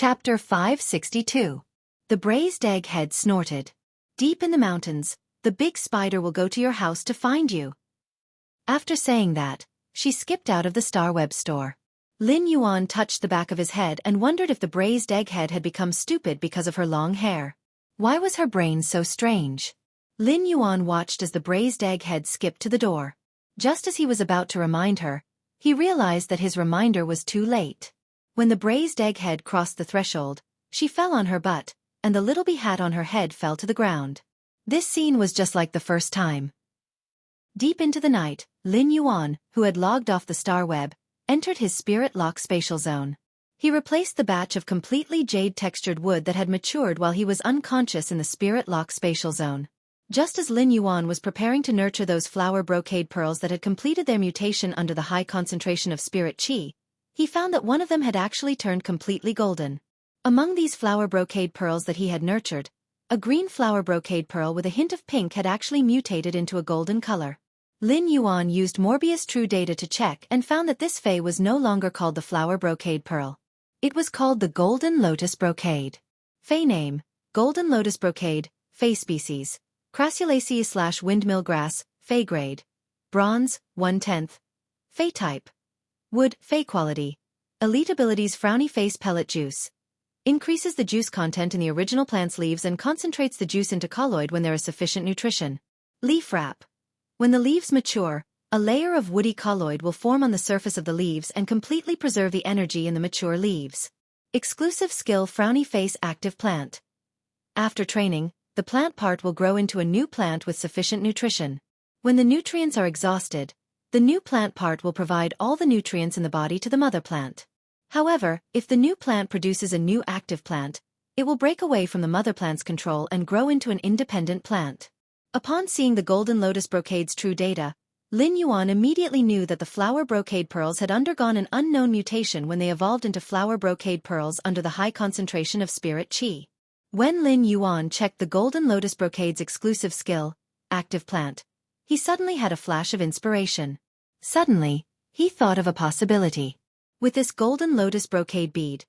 Chapter 562. The braised egg head snorted. Deep in the mountains, the big spider will go to your house to find you. After saying that, she skipped out of the Star Web store. Lin Yuan touched the back of his head and wondered if the braised egg head had become stupid because of her long hair. Why was her brain so strange? Lin Yuan watched as the braised egg head skipped to the door. Just as he was about to remind her, he realized that his reminder was too late. When the braised egg head crossed the threshold, she fell on her butt, and the little bee hat on her head fell to the ground. This scene was just like the first time. Deep into the night, Lin Yuan, who had logged off the Star Web, entered his spirit lock spatial zone. He replaced the batch of completely jade-textured wood that had matured while he was unconscious in the spirit lock spatial zone. Just as Lin Yuan was preparing to nurture those flower brocade pearls that had completed their mutation under the high concentration of spirit chi, he found that one of them had actually turned completely golden. Among these flower brocade pearls that he had nurtured, a green flower brocade pearl with a hint of pink had actually mutated into a golden color. Lin Yuan used Morbius True Data to check and found that this fei was no longer called the flower brocade pearl. It was called the golden lotus brocade. Fei name: golden lotus brocade, fei species, Crassulaceae/windmill grass, fei grade, bronze, 1/10, fei type, wood, fei quality, elite abilities: frowny face pellet juice. Increases the juice content in the original plant's leaves and concentrates the juice into colloid when there is sufficient nutrition. Leaf wrap. When the leaves mature, a layer of woody colloid will form on the surface of the leaves and completely preserve the energy in the mature leaves. Exclusive skill: frowny face active plant. After training, the plant part will grow into a new plant with sufficient nutrition. When the nutrients are exhausted, the new plant part will provide all the nutrients in the body to the mother plant. However, if the new plant produces a new active plant, it will break away from the mother plant's control and grow into an independent plant. Upon seeing the golden lotus brocade's true data, Lin Yuan immediately knew that the flower brocade pearls had undergone an unknown mutation when they evolved into flower brocade pearls under the high concentration of spirit chi. When Lin Yuan checked the golden lotus brocade's exclusive skill, active plant, he suddenly had a flash of inspiration. Suddenly, he thought of a possibility. With this golden lotus brocade bead,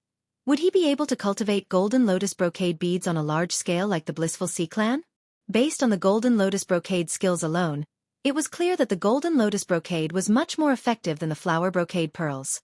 would he be able to cultivate golden lotus brocade beads on a large scale like the Blissful Sea clan? Based on the golden lotus brocade skills alone, it was clear that the golden lotus brocade was much more effective than the flower brocade pearls.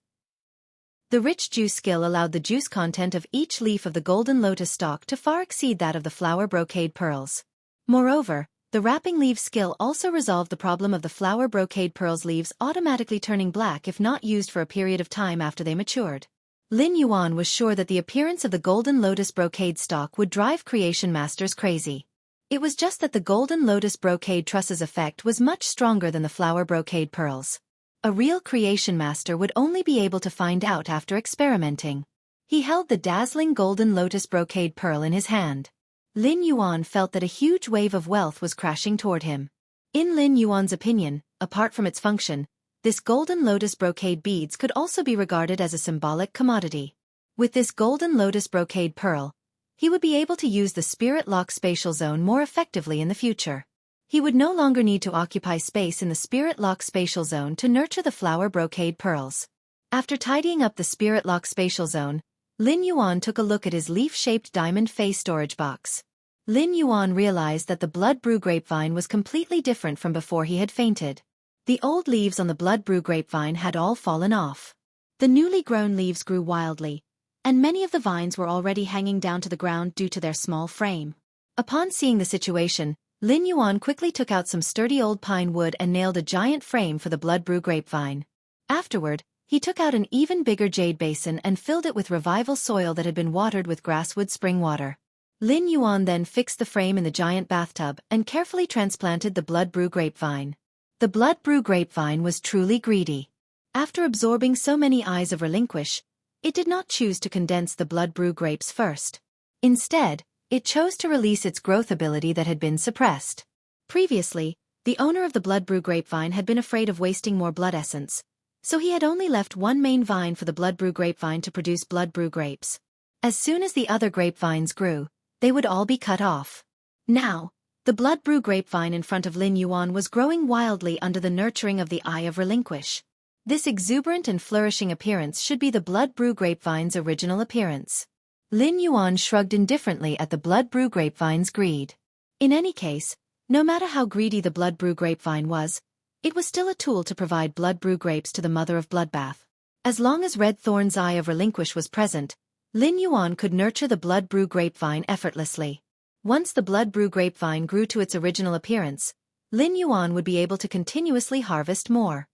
The rich juice skill allowed the juice content of each leaf of the golden lotus stalk to far exceed that of the flower brocade pearls. Moreover, the wrapping leaf skill also resolved the problem of the flower brocade pearls' leaves automatically turning black if not used for a period of time after they matured. Lin Yuan was sure that the appearance of the golden lotus brocade stalk would drive creation masters crazy. It was just that the golden lotus brocade trusses effect was much stronger than the flower brocade pearls. A real creation master would only be able to find out after experimenting. He held the dazzling golden lotus brocade pearl in his hand. Lin Yuan felt that a huge wave of wealth was crashing toward him. In Lin Yuan's opinion, apart from its function, this golden lotus brocade beads could also be regarded as a symbolic commodity. With this golden lotus brocade pearl, he would be able to use the spirit lock spatial zone more effectively in the future. He would no longer need to occupy space in the spirit lock spatial zone to nurture the flower brocade pearls. After tidying up the spirit lock spatial zone, Lin Yuan took a look at his leaf-shaped diamond fei storage box. Lin Yuan realized that the blood brew grapevine was completely different from before he had fainted. The old leaves on the blood brew grapevine had all fallen off. The newly grown leaves grew wildly, and many of the vines were already hanging down to the ground due to their small frame. Upon seeing the situation, Lin Yuan quickly took out some sturdy old pine wood and nailed a giant frame for the blood brew grapevine. Afterward, he took out an even bigger jade basin and filled it with revival soil that had been watered with grasswood spring water. Lin Yuan then fixed the frame in the giant bathtub and carefully transplanted the blood brew grapevine. The blood brew grapevine was truly greedy. After absorbing so many eyes of relinquish, it did not choose to condense the blood brew grapes first. Instead, it chose to release its growth ability that had been suppressed. Previously, the owner of the blood brew grapevine had been afraid of wasting more blood essence, so he had only left one main vine for the blood brew grapevine to produce blood brew grapes. As soon as the other grapevines grew, they would all be cut off. Now, the blood brew grapevine in front of Lin Yuan was growing wildly under the nurturing of the Eye of Relinquish. This exuberant and flourishing appearance should be the blood brew grapevine's original appearance. Lin Yuan shrugged indifferently at the blood brew grapevine's greed. In any case, no matter how greedy the blood brew grapevine was, it was still a tool to provide blood brew grapes to the mother of bloodbath. As long as Red Thorn's Eye of Relinquish was present, Lin Yuan could nurture the blood brew grapevine effortlessly. Once the blood brew grapevine grew to its original appearance, Lin Yuan would be able to continuously harvest more.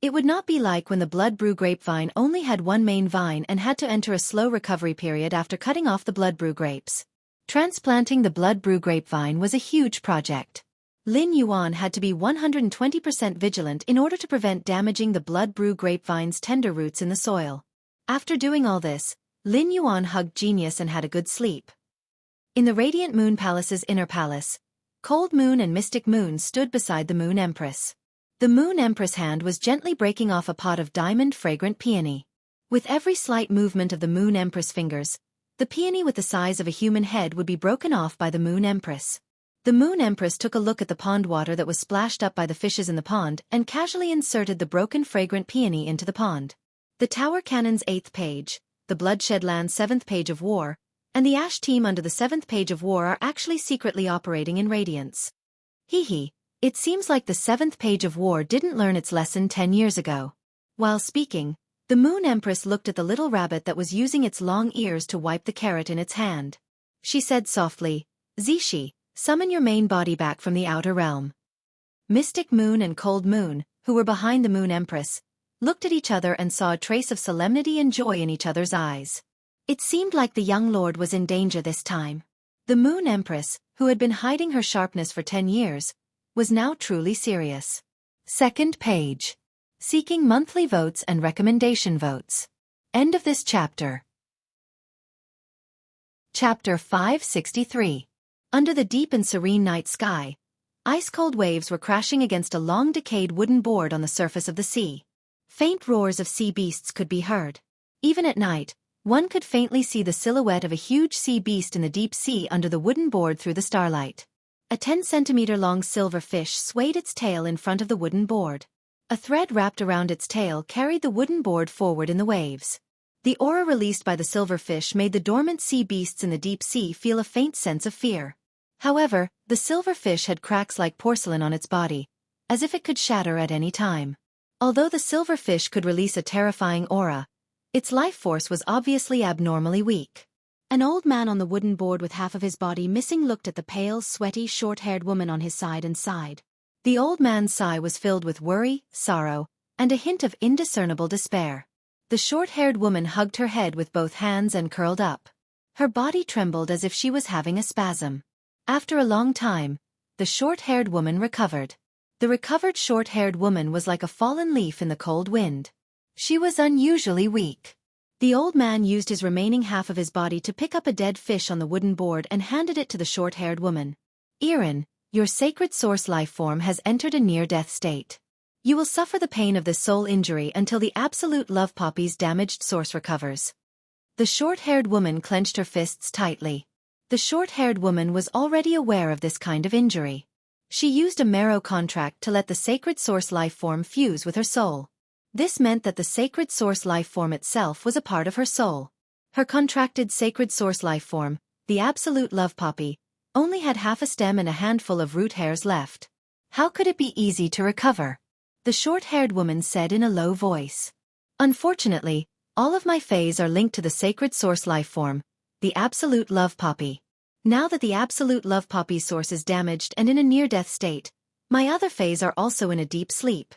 It would not be like when the blood brew grapevine only had one main vine and had to enter a slow recovery period after cutting off the blood brew grapes. Transplanting the blood brew grapevine was a huge project. Lin Yuan had to be 120% vigilant in order to prevent damaging the blood brew grapevine's tender roots in the soil. After doing all this, Lin Yuan hugged Genius and had a good sleep. In the Radiant Moon Palace's inner palace, Cold Moon and Mystic Moon stood beside the Moon Empress. The Moon Empress' hand was gently breaking off a pot of diamond fragrant peony. With every slight movement of the Moon Empress' fingers, the peony with the size of a human head would be broken off by the Moon Empress. The Moon Empress took a look at the pond water that was splashed up by the fishes in the pond and casually inserted the broken fragrant peony into the pond. The Tower Cannon's 8th page, the Bloodshed Land's 7th page of War, and the Ash team under the 7th page of War are actually secretly operating in Radiance. It seems like the 7th page of War didn't learn its lesson 10 years ago. While speaking, the Moon Empress looked at the little rabbit that was using its long ears to wipe the carrot in its hand. She said softly, "Zishi, summon your main body back from the outer realm." Mystic Moon and Cold Moon, who were behind the Moon Empress, looked at each other and saw a trace of solemnity and joy in each other's eyes. It seemed like the young lord was in danger this time. The Moon Empress, who had been hiding her sharpness for 10 years, was now truly serious. 2nd page. Seeking monthly votes and recommendation votes. End of this chapter. Chapter 563. Under the deep and serene night sky, ice-cold waves were crashing against a long decayed wooden board on the surface of the sea. Faint roars of sea beasts could be heard. Even at night, one could faintly see the silhouette of a huge sea beast in the deep sea under the wooden board through the starlight. A 10-centimeter-long silver fish swayed its tail in front of the wooden board. A thread wrapped around its tail carried the wooden board forward in the waves. The aura released by the silver fish made the dormant sea beasts in the deep sea feel a faint sense of fear. However, the silver fish had cracks like porcelain on its body, as if it could shatter at any time. Although the silver fish could release a terrifying aura, its life force was obviously abnormally weak. An old man on the wooden board with half of his body missing looked at the pale, sweaty, short-haired woman on his side and sighed. The old man's sigh was filled with worry, sorrow, and a hint of indiscernible despair. The short-haired woman hugged her head with both hands and curled up. Her body trembled as if she was having a spasm. After a long time, the short-haired woman recovered. The recovered short-haired woman was like a fallen leaf in the cold wind. She was unusually weak. The old man used his remaining half of his body to pick up a dead fish on the wooden board and handed it to the short-haired woman. "Erin, your sacred source life form has entered a near-death state. You will suffer the pain of this soul injury until the absolute love poppy's damaged source recovers." The short-haired woman clenched her fists tightly. The short-haired woman was already aware of this kind of injury. She used a marrow contract to let the sacred source life form fuse with her soul. This meant that the sacred source life form itself was a part of her soul. Her contracted sacred source life form, the absolute love poppy, only had half a stem and a handful of root hairs left. How could it be easy to recover? The short-haired woman said in a low voice. "Unfortunately, all of my fays are linked to the sacred source life form, the absolute love poppy. Now that the absolute love poppy's source is damaged and in a near-death state, my other fays are also in a deep sleep."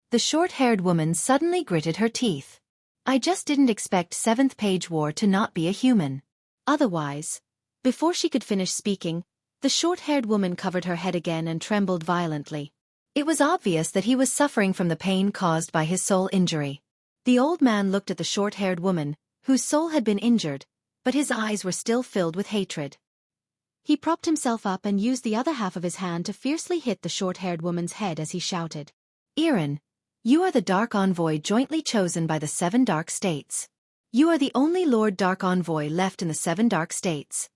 The short-haired woman suddenly gritted her teeth. "I just didn't expect 7th page War to not be a human. Otherwise..." Before she could finish speaking, the short-haired woman covered her head again and trembled violently. It was obvious that he was suffering from the pain caused by his soul injury. The old man looked at the short-haired woman, whose soul had been injured, but his eyes were still filled with hatred. He propped himself up and used the other half of his hand to fiercely hit the short-haired woman's head as he shouted, "Erin, you are the Dark Envoy jointly chosen by the 7 Dark States. You are the only Lord Dark Envoy left in the 7 Dark States.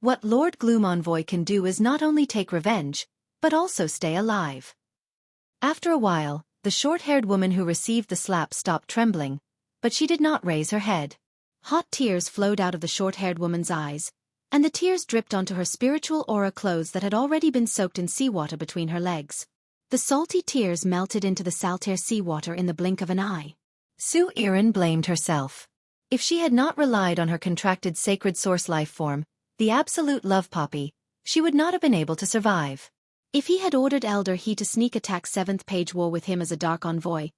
What Lord Gloom Envoy can do is not only take revenge, but also stay alive." After a while, the short-haired woman who received the slap stopped trembling, but she did not raise her head. Hot tears flowed out of the short-haired woman's eyes, and the tears dripped onto her spiritual aura clothes that had already been soaked in seawater between her legs. The salty tears melted into the saltire seawater in the blink of an eye. Xueqi blamed herself. If she had not relied on her contracted sacred source life form, the absolute love poppy, she would not have been able to survive. If he had ordered Elder He to sneak attack 7th Page War with him as a dark envoy,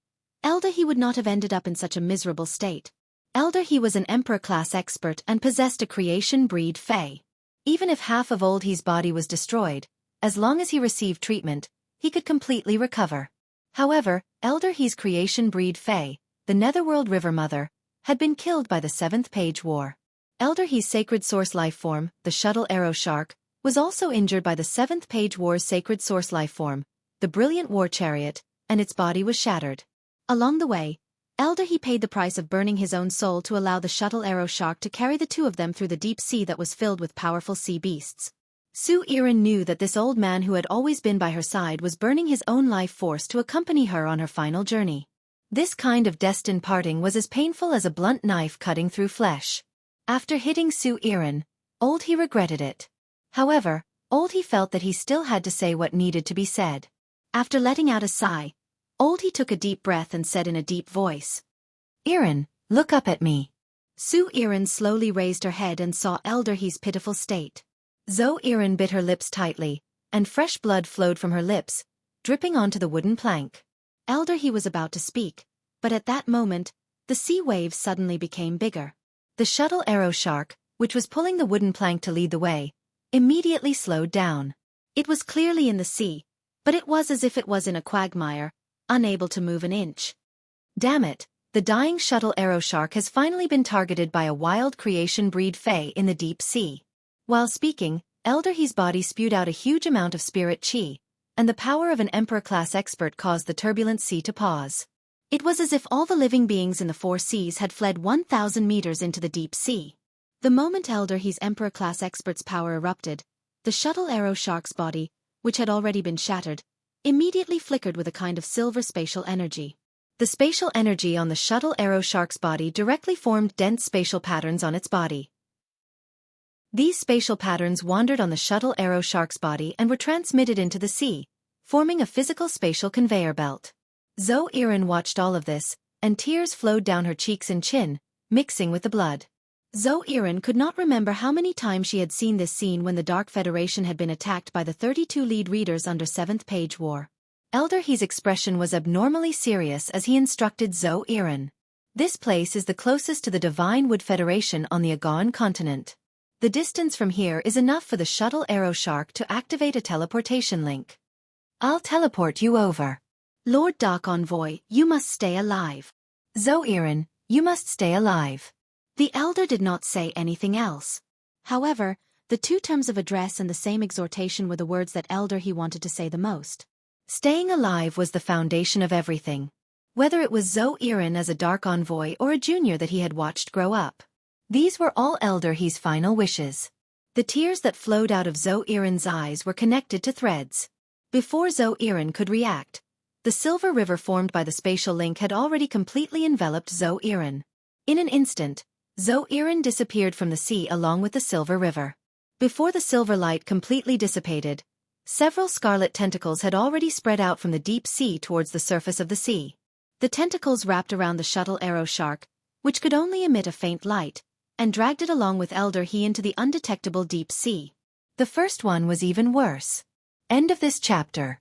Elder He would not have ended up in such a miserable state. Elder He was an Emperor-class expert and possessed a creation breed Fae. Even if half of Old He's body was destroyed, as long as he received treatment, he could completely recover. However, Elder He's creation breed Fae, the Netherworld River Mother, had been killed by the 7th Page War. Elder He's sacred source life form, the Shuttle Arrow Shark, was also injured by the 7th Page War's sacred source life form, the Brilliant War Chariot, and its body was shattered. Along the way, Elder He paid the price of burning his own soul to allow the Shuttle Arrow Shark to carry the two of them through the deep sea that was filled with powerful sea beasts. Xueqi knew that this old man who had always been by her side was burning his own life force to accompany her on her final journey. This kind of destined parting was as painful as a blunt knife cutting through flesh. After hitting Xueqi, Old He regretted it. However, Old He felt that he still had to say what needed to be said. After letting out a sigh, Old He took a deep breath and said in a deep voice, "Irin, look up at me." Xueqi slowly raised her head and saw Elder He's pitiful state. Xueqi bit her lips tightly, and fresh blood flowed from her lips, dripping onto the wooden plank. Elder He was about to speak, but at that moment, the sea waves suddenly became bigger. The Shuttle Arrow Shark, which was pulling the wooden plank to lead the way, immediately slowed down. It was clearly in the sea, but it was as if it was in a quagmire, unable to move an inch. Damn it, the dying Shuttle Arrow Shark has finally been targeted by a wild creation breed Fae in the deep sea. While speaking, Elder He's body spewed out a huge amount of spirit chi, and the power of an Emperor-class expert caused the turbulent sea to pause. It was as if all the living beings in the 4 seas had fled 1,000 meters into the deep sea. The moment Elder He's Emperor-class expert's power erupted, the Shuttle Arrow Shark's body, which had already been shattered, immediately flickered with a kind of silver spatial energy. The spatial energy on the Shuttle Arrow Shark's body directly formed dense spatial patterns on its body. These spatial patterns wandered on the Shuttle Arrow Shark's body and were transmitted into the sea, forming a physical spatial conveyor belt. Xueqi watched all of this, and tears flowed down her cheeks and chin, mixing with the blood. Xueqi could not remember how many times she had seen this scene when the Dark Federation had been attacked by the 32 lead readers under 7th Page War. Elder He's expression was abnormally serious as he instructed Xueqi. This place is the closest to the Divine Wood Federation on the Aucane continent. The distance from here is enough for the Shuttle Arrow Shark to activate a teleportation link. I'll teleport you over. Lord Dark Envoy, you must stay alive. Xueqi, you must stay alive. The elder did not say anything else. However, the two terms of address and the same exhortation were the words that Elder He wanted to say the most. Staying alive was the foundation of everything. Whether it was Xueqi as a Dark Envoy or a junior that he had watched grow up. These were all Elder He's final wishes. The tears that flowed out of Xueqi's eyes were connected to threads. Before Xueqi could react, the silver river formed by the spatial link had already completely enveloped Xueqi. In an instant, Xueqi disappeared from the sea along with the silver river. Before the silver light completely dissipated, several scarlet tentacles had already spread out from the deep sea towards the surface of the sea. The tentacles wrapped around the Shuttle Arrow Shark, which could only emit a faint light, and dragged it along with Elder He into the undetectable deep sea. The first one was even worse. End of this chapter.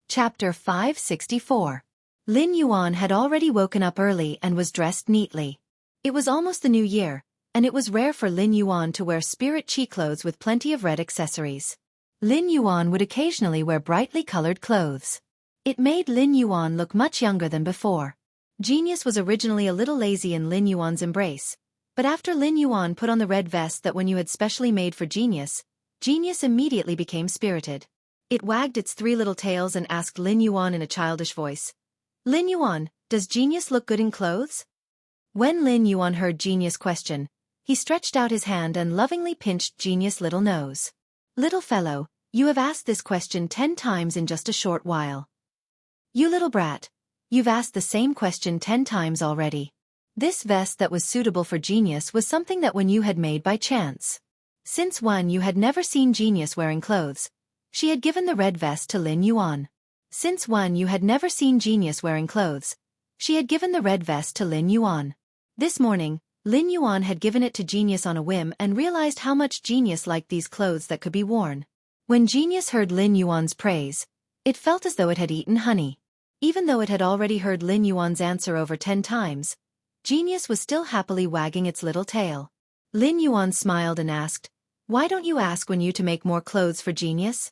Chapter 564. Lin Yuan had already woken up early and was dressed neatly. It was almost the new year, and it was rare for Lin Yuan to wear spirit chi clothes with plenty of red accessories. Lin Yuan would occasionally wear brightly colored clothes. It made Lin Yuan look much younger than before. Genius was originally a little lazy in Lin Yuan's embrace, but after Lin Yuan put on the red vest that one you had specially made for Genius, Genius immediately became spirited. It wagged its 3 little tails and asked Lin Yuan in a childish voice, "Lin Yuan, does Genius look good in clothes?" When Lin Yuan heard Genius' question, he stretched out his hand and lovingly pinched Genius' little nose. "Little fellow, you have asked this question 10 times in just a short while. You little brat, you've asked the same question 10 times already. This vest that was suitable for Genius was something that Wen Yu had made by chance. Since Wen Yu had never seen Genius wearing clothes, she had given the red vest to Lin Yuan. Since Wen Yu had never seen Genius wearing clothes, she had given the red vest to Lin Yuan. This morning, Lin Yuan had given it to Genius on a whim and realized how much Genius liked these clothes that could be worn. When Genius heard Lin Yuan's praise, it felt as though it had eaten honey. Even though it had already heard Lin Yuan's answer over 10 times, Genius was still happily wagging its little tail. Lin Yuan smiled and asked, "Why don't you ask Wen Yu to make more clothes for Genius?"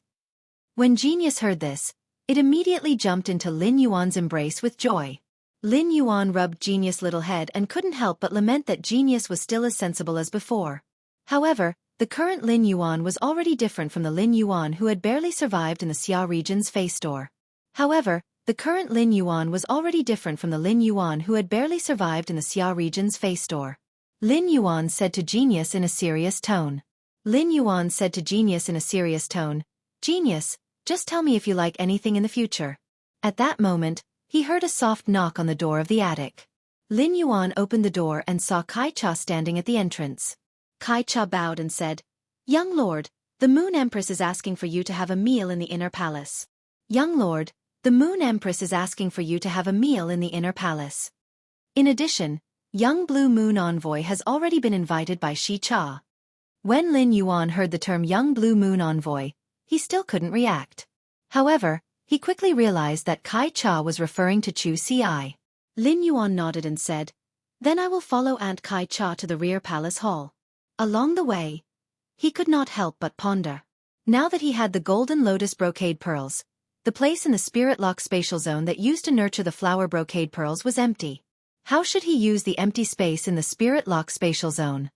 When Genius heard this, it immediately jumped into Lin Yuan's embrace with joy. Lin Yuan rubbed Genius' little head and couldn't help but lament that Genius was still as sensible as before. However, the current Lin Yuan was already different from the Lin Yuan who had barely survived in the Xia region's face store. However, the current Lin Yuan was already different from the Lin Yuan who had barely survived in the Xia region's face store. Lin Yuan said to Genius in a serious tone. Lin Yuan said to Genius in a serious tone, "Genius, just tell me if you like anything in the future." At that moment, he heard a soft knock on the door of the attic. Lin Yuan opened the door and saw Kai Cha standing at the entrance. Kai Cha bowed and said, "Young lord, the Moon Empress is asking for you to have a meal in the inner palace." "Young lord, the Moon Empress is asking for you to have a meal in the inner palace." In addition, young Blue Moon Envoy has already been invited by Shi Cha. When Lin Yuan heard the term Young Blue Moon Envoy, he still couldn't react. However, he quickly realized that Kai Cha was referring to Xueqi. Lin Yuan nodded and said, "Then I will follow Aunt Kai Cha to the rear palace hall." Along the way, he could not help but ponder. Now that he had the golden lotus brocade pearls, the place in the Spirit Lock spatial zone that used to nurture the flower brocade pearls was empty. How should he use the empty space in the Spirit Lock spatial zone?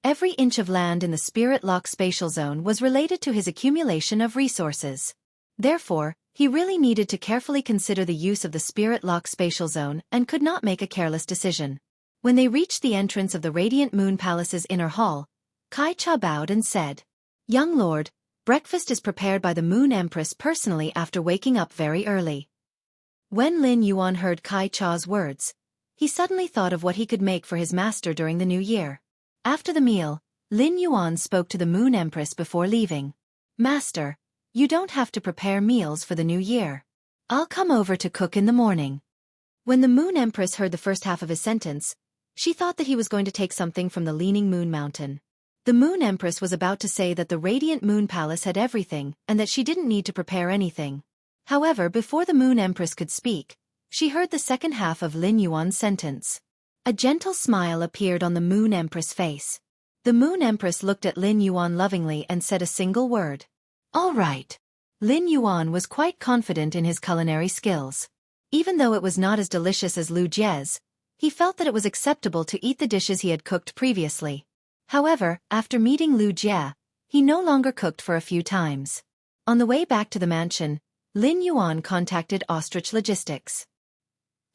Every inch of land in the Spirit Lock spatial zone was related to his accumulation of resources. Therefore, he really needed to carefully consider the use of the Spirit Lock spatial zone and could not make a careless decision. When they reached the entrance of the Radiant Moon Palace's inner hall, Kai Cha bowed and said, "Young lord, breakfast is prepared by the Moon Empress personally after waking up very early." When Lin Yuan heard Kai Cha's words, he suddenly thought of what he could make for his master during the new year. After the meal, Lin Yuan spoke to the Moon Empress before leaving. "Master, you don't have to prepare meals for the new year. I'll come over to cook in the morning." When the Moon Empress heard the first half of his sentence, she thought that he was going to take something from the Leaning Moon Mountain. The Moon Empress was about to say that the Radiant Moon Palace had everything and that she didn't need to prepare anything. However, before the Moon Empress could speak, she heard the second half of Lin Yuan's sentence. A gentle smile appeared on the Moon Empress' face. The Moon Empress looked at Lin Yuan lovingly and said a single word. "All right." Lin Yuan was quite confident in his culinary skills. Even though it was not as delicious as Lu Jie's, he felt that it was acceptable to eat the dishes he had cooked previously. However, after meeting Lu Jie, he no longer cooked for a few times. On the way back to the mansion, Lin Yuan contacted Ostrich Logistics.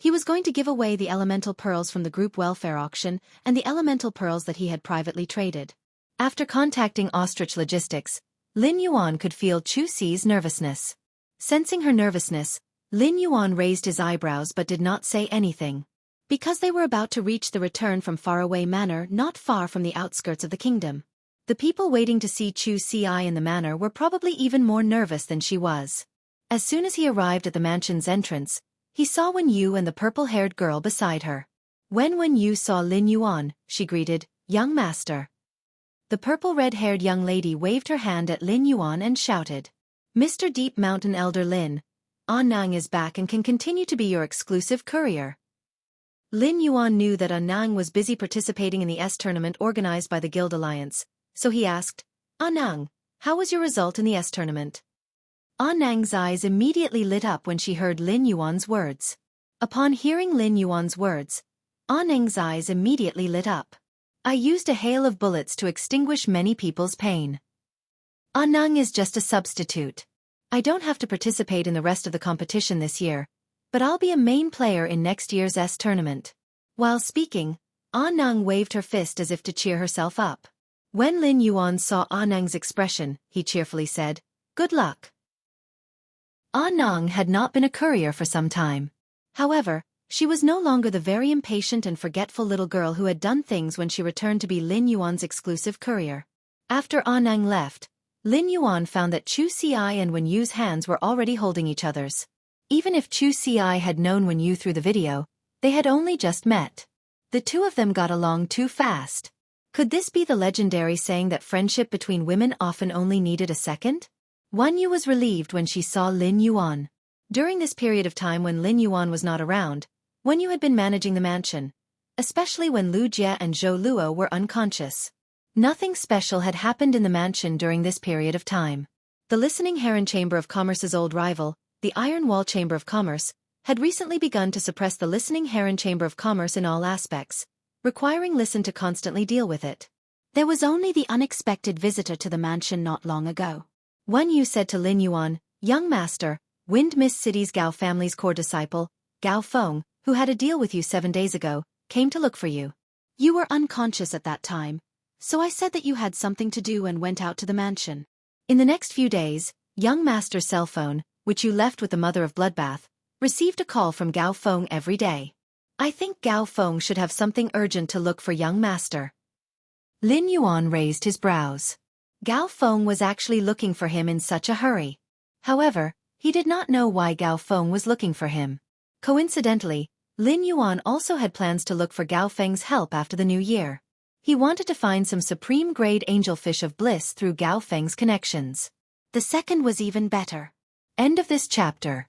He was going to give away the elemental pearls from the group welfare auction and the elemental pearls that he had privately traded. After contacting Ostrich Logistics, Lin Yuan could feel Xueqi's nervousness. Sensing her nervousness, Lin Yuan raised his eyebrows but did not say anything. Because they were about to reach the return from Faraway Manor not far from the outskirts of the kingdom. The people waiting to see Xueqi in the manor were probably even more nervous than she was. As soon as he arrived at the mansion's entrance, he saw Wen Yu and the purple-haired girl beside her. When Wen Yu saw Lin Yuan, she greeted, "Young master." The purple-red-haired young lady waved her hand at Lin Yuan and shouted, "Mr. Deep Mountain Elder Lin, Anang is back and can continue to be your exclusive courier." Lin Yuan knew that Anang was busy participating in the S tournament organized by the Guild Alliance, so he asked, "Anang, how was your result in the S tournament?" Anang's eyes immediately lit up when she heard Lin Yuan's words. Upon hearing Lin Yuan's words, Anang's eyes immediately lit up. "I used a hail of bullets to extinguish many people's pain. Anang is just a substitute. I don't have to participate in the rest of the competition this year, but I'll be a main player in next year's S tournament." While speaking, Anang waved her fist as if to cheer herself up. When Lin Yuan saw Anang's expression, he cheerfully said, "Good luck." Anang had not been a courier for some time. However, She was no longer the very impatient and forgetful little girl who had done things when she returned to be Lin Yuan's exclusive courier. After Anang left, Lin Yuan found that Xueqi and Wen Yu's hands were already holding each other's. Even if Xueqi had known Wen Yu through the video, they had only just met. The two of them got along too fast. Could this be the legendary saying that friendship between women often only needed a second? Wen Yu was relieved when she saw Lin Yuan. During this period of time when Lin Yuan was not around, Wen Yu had been managing the mansion, especially when Lu Jie and Zhou Luo were unconscious. Nothing special had happened in the mansion during this period of time. The Listening Heron Chamber of Commerce's old rival, the Iron Wall Chamber of Commerce, had recently begun to suppress the Listening Heron Chamber of Commerce in all aspects, requiring Listen to constantly deal with it. There was only the unexpected visitor to the mansion not long ago. Wen Yu said to Lin Yuan, "Young master, Wind Mist City's Gao family's core disciple, Gao Feng, who had a deal with you 7 days ago, came to look for you. You were unconscious at that time, so I said that you had something to do and went out to the mansion. In the next few days, young master's cell phone, which you left with the mother of Bloodbath, received a call from Gao Feng every day. I think Gao Feng should have something urgent to look for young master." Lin Yuan raised his brows. Gao Feng was actually looking for him in such a hurry. However, he did not know why Gao Feng was looking for him. Coincidentally, Lin Yuan also had plans to look for Gao Feng's help after the new year. He wanted to find some supreme-grade angelfish of bliss through Gao Feng's connections. The second was even better. End of this chapter.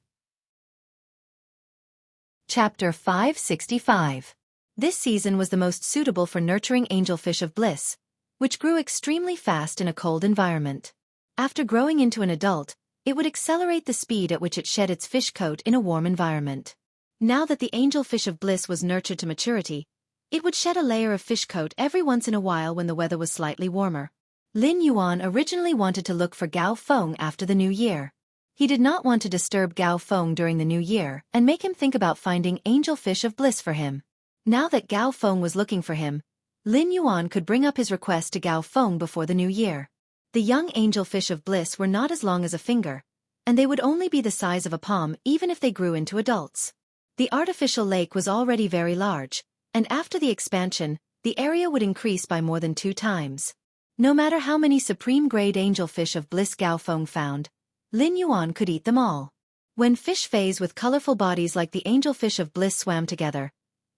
Chapter 565. This season was the most suitable for nurturing angelfish of bliss, which grew extremely fast in a cold environment. After growing into an adult, it would accelerate the speed at which it shed its fish coat in a warm environment. Now that the angelfish of bliss was nurtured to maturity, it would shed a layer of fish coat every once in a while when the weather was slightly warmer. Lin Yuan originally wanted to look for Gao Feng after the new year. He did not want to disturb Gao Feng during the new year and make him think about finding angelfish of bliss for him. Now that Gao Feng was looking for him, Lin Yuan could bring up his request to Gao Feng before the new year. The young angelfish of bliss were not as long as a finger, and they would only be the size of a palm even if they grew into adults. The artificial lake was already very large, and after the expansion, the area would increase by more than 2 times. No matter how many supreme-grade angelfish of bliss Gao Feng found, Lin Yuan could eat them all. When fish fays with colorful bodies like the angelfish of bliss swam together,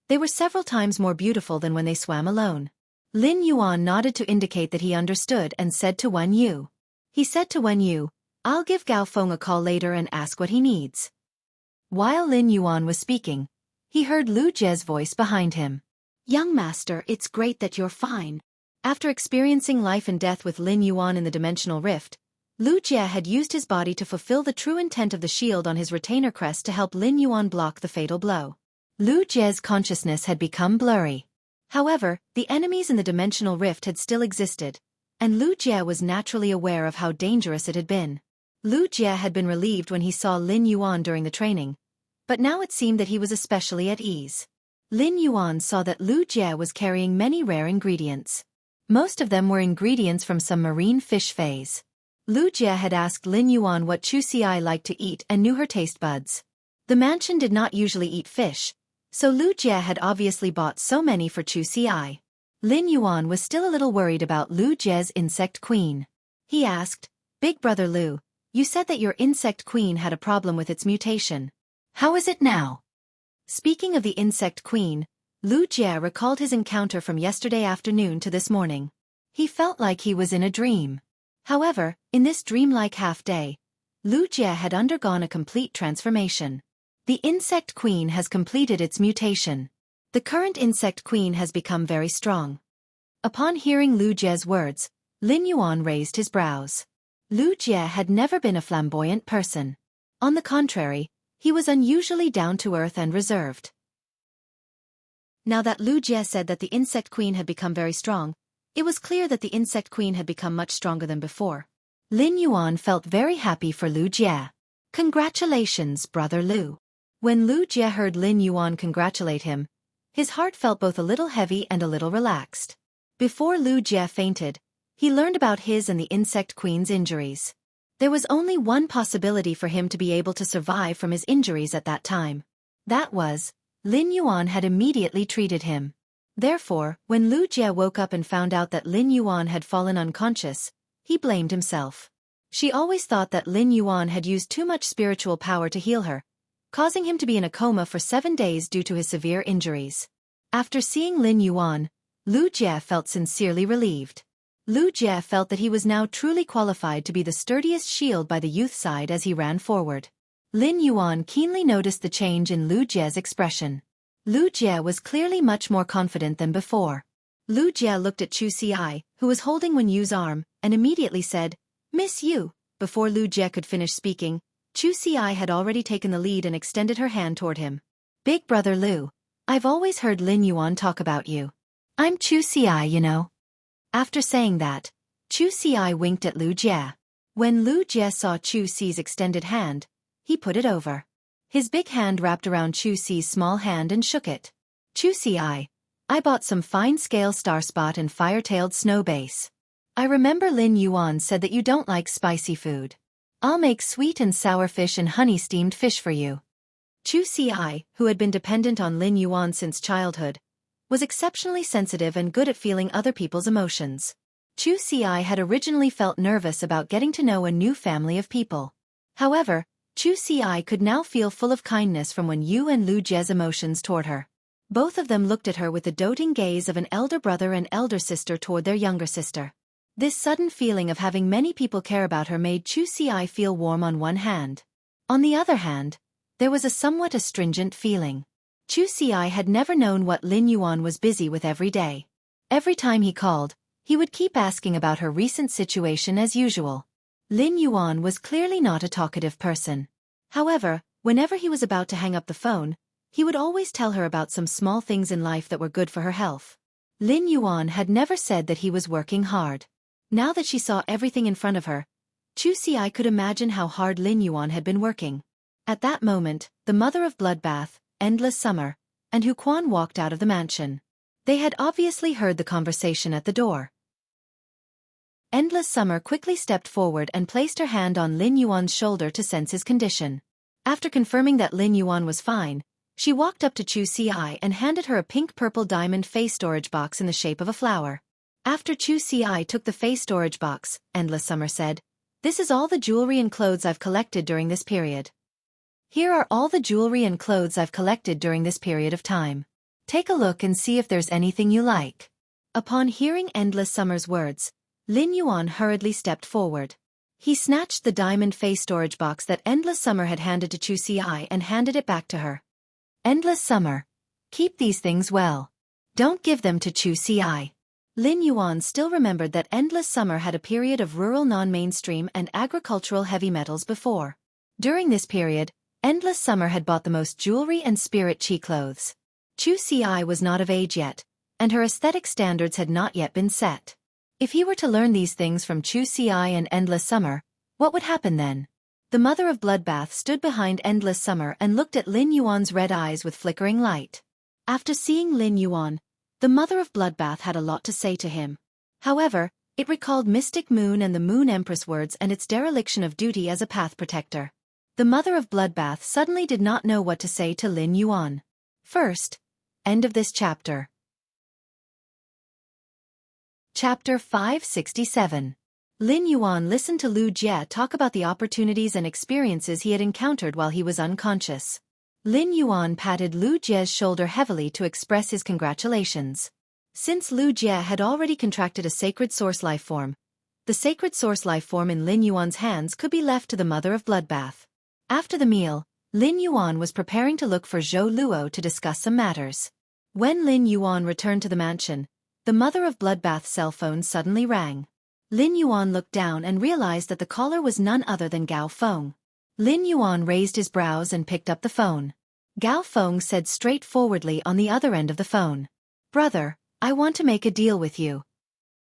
they were several times more beautiful than when they swam alone. Lin Yuan nodded to indicate that he understood and said to Wen Yu. He said to Wen Yu, "I'll give Gao Feng a call later and ask what he needs." While Lin Yuan was speaking, he heard Lu Jie's voice behind him. "Young master, it's great that you're fine." After experiencing life and death with Lin Yuan in the dimensional rift, Lu Jie had used his body to fulfill the true intent of the shield on his retainer crest to help Lin Yuan block the fatal blow. Lu Jie's consciousness had become blurry. However, the enemies in the dimensional rift had still existed, and Lu Jie was naturally aware of how dangerous it had been. Lu Jie had been relieved when he saw Lin Yuan during the training, but now it seemed that he was especially at ease. Lin Yuan saw that Lu Jie was carrying many rare ingredients. Most of them were ingredients from some marine fish fays. Lu Jie had asked Lin Yuan what Xueqi liked to eat and knew her taste buds. The mansion did not usually eat fish, so Lu Jie had obviously bought so many for Xueqi. Lin Yuan was still a little worried about Lu Jie's insect queen. He asked, "Big brother Lu, you said that your insect queen had a problem with its mutation. How is it now?" Speaking of the insect queen, Lu Jie recalled his encounter from yesterday afternoon to this morning. He felt like he was in a dream. However, in this dreamlike half-day, Lu Jie had undergone a complete transformation. The insect queen has completed its mutation. The current insect queen has become very strong. Upon hearing Lu Jie's words, Lin Yuan raised his brows. Lu Jie had never been a flamboyant person. On the contrary, he was unusually down-to-earth and reserved. Now that Lu Jie said that the insect queen had become very strong, it was clear that the insect queen had become much stronger than before. Lin Yuan felt very happy for Lu Jie. "Congratulations, brother Lu." When Lu Jie heard Lin Yuan congratulate him, his heart felt both a little heavy and a little relaxed. Before Lu Jie fainted, he learned about his and the insect queen's injuries. There was only one possibility for him to be able to survive from his injuries at that time. That was, Lin Yuan had immediately treated him. Therefore, when Lu Jie woke up and found out that Lin Yuan had fallen unconscious, he blamed himself. She always thought that Lin Yuan had used too much spiritual power to heal her, causing him to be in a coma for 7 days due to his severe injuries. After seeing Lin Yuan, Lu Jie felt sincerely relieved. Lu Jie felt that he was now truly qualified to be the sturdiest shield by the youth side as he ran forward. Lin Yuan keenly noticed the change in Lu Jie's expression. Lu Jie was clearly much more confident than before. Lu Jie looked at Xueqi, who was holding Wen Yu's arm, and immediately said, "Miss Yu." Before Lu Jie could finish speaking, Xueqi had already taken the lead and extended her hand toward him. "Big brother Lu, I've always heard Lin Yuan talk about you. I'm Xueqi, you know." After saying that, Xueqi winked at Lu Jie. When Lu Jie saw Xueqi's extended hand, he put it over. His big hand wrapped around Xueqi's small hand and shook it. "Xueqi, I bought some fine-scale starspot and fire-tailed snow base. I remember Lin Yuan said that you don't like spicy food. I'll make sweet and sour fish and honey-steamed fish for you." Xueqi, who had been dependent on Lin Yuan since childhood, was exceptionally sensitive and good at feeling other people's emotions. Xueqi had originally felt nervous about getting to know a new family of people. However, Xueqi could now feel full of kindness from Wen Yu and Lu Jie's emotions toward her. Both of them looked at her with the doting gaze of an elder brother and elder sister toward their younger sister. This sudden feeling of having many people care about her made Xueqi feel warm on one hand. On the other hand, there was a somewhat astringent feeling. Xueqi had never known what Lin Yuan was busy with every day. Every time he called, he would keep asking about her recent situation as usual. Lin Yuan was clearly not a talkative person. However, whenever he was about to hang up the phone, he would always tell her about some small things in life that were good for her health. Lin Yuan had never said that he was working hard. Now that she saw everything in front of her, Xueqi could imagine how hard Lin Yuan had been working. At that moment, the mother of Bloodbath, Endless Summer, and Xueqi walked out of the mansion. They had obviously heard the conversation at the door. Endless Summer quickly stepped forward and placed her hand on Lin Yuan's shoulder to sense his condition. After confirming that Lin Yuan was fine, she walked up to Xueqi and handed her a pink-purple diamond face storage box in the shape of a flower. After Xueqi took the face storage box, Endless Summer said, "This is all the jewelry and clothes I've collected during this period. Here are all the jewelry and clothes I've collected during this period of time. Take a look and see if there's anything you like." Upon hearing Endless Summer's words, Lin Yuan hurriedly stepped forward. He snatched the diamond face storage box that Endless Summer had handed to Xueqi and handed it back to her. "Endless Summer, keep these things well. Don't give them to Xueqi." Lin Yuan still remembered that Endless Summer had a period of rural non-mainstream and agricultural heavy metals before. During this period, Endless Summer had bought the most jewelry and spirit chi clothes. Xueqi was not of age yet, and her aesthetic standards had not yet been set. If he were to learn these things from Xueqi and Endless Summer, what would happen then? The mother of Bloodbath stood behind Endless Summer and looked at Lin Yuan's red eyes with flickering light. After seeing Lin Yuan, the mother of Bloodbath had a lot to say to him. However, it recalled Mystic Moon and the Moon Empress words and its dereliction of duty as a path protector. The mother of Bloodbath suddenly did not know what to say to Lin Yuan. First, end of this chapter. Chapter 567. Lin Yuan listened to Lu Jie talk about the opportunities and experiences he had encountered while he was unconscious. Lin Yuan patted Lu Jie's shoulder heavily to express his congratulations. Since Lu Jie had already contracted a sacred source life form, the sacred source life form in Lin Yuan's hands could be left to the mother of Bloodbath. After the meal, Lin Yuan was preparing to look for Zhou Luo to discuss some matters. When Lin Yuan returned to the mansion, the mother of Bloodbath's cell phone suddenly rang. Lin Yuan looked down and realized that the caller was none other than Gao Feng. Lin Yuan raised his brows and picked up the phone. Gao Feng said straightforwardly on the other end of the phone, "Brother, I want to make a deal with you."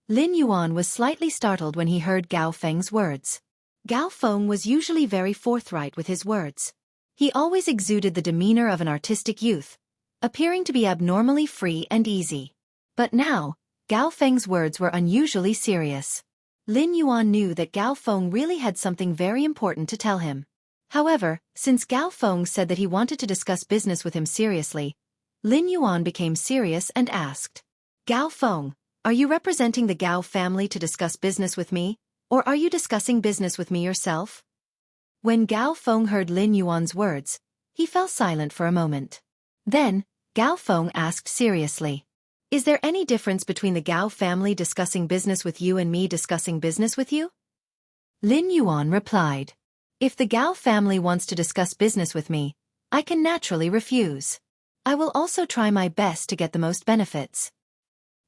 Lin Yuan was slightly startled when he heard Gao Feng's words. Gao Feng was usually very forthright with his words. He always exuded the demeanor of an artistic youth, appearing to be abnormally free and easy. But now, Gao Feng's words were unusually serious. Lin Yuan knew that Gao Feng really had something very important to tell him. However, since Gao Feng said that he wanted to discuss business with him seriously, Lin Yuan became serious and asked, Gao Feng, are you representing the Gao family to discuss business with me, or are you discussing business with me yourself? When Gao Feng heard Lin Yuan's words, he fell silent for a moment. Then, Gao Feng asked seriously, is there any difference between the Gao family discussing business with you and me discussing business with you? Lin Yuan replied, if the Gao family wants to discuss business with me, I can naturally refuse. I will also try my best to get the most benefits.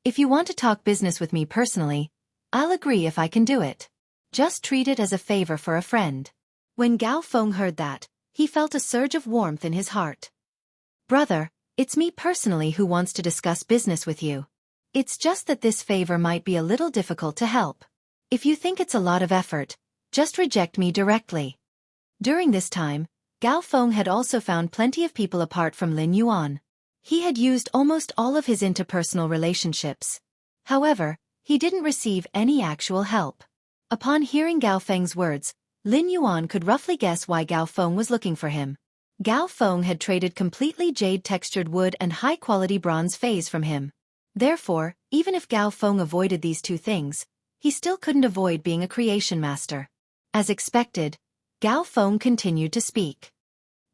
If you want to talk business with me personally, I'll agree if I can do it. Just treat it as a favor for a friend. When Gao Feng heard that, he felt a surge of warmth in his heart. Brother, it's me personally who wants to discuss business with you. It's just that this favor might be a little difficult to help. If you think it's a lot of effort, just reject me directly. During this time, Gao Feng had also found plenty of people apart from Lin Yuan. He had used almost all of his interpersonal relationships. However, he didn't receive any actual help. Upon hearing Gao Feng's words, Lin Yuan could roughly guess why Gao Feng was looking for him. Gao Feng had traded completely jade-textured wood and high-quality bronze phase from him. Therefore, even if Gao Feng avoided these two things, he still couldn't avoid being a creation master. As expected, Gao Feng continued to speak.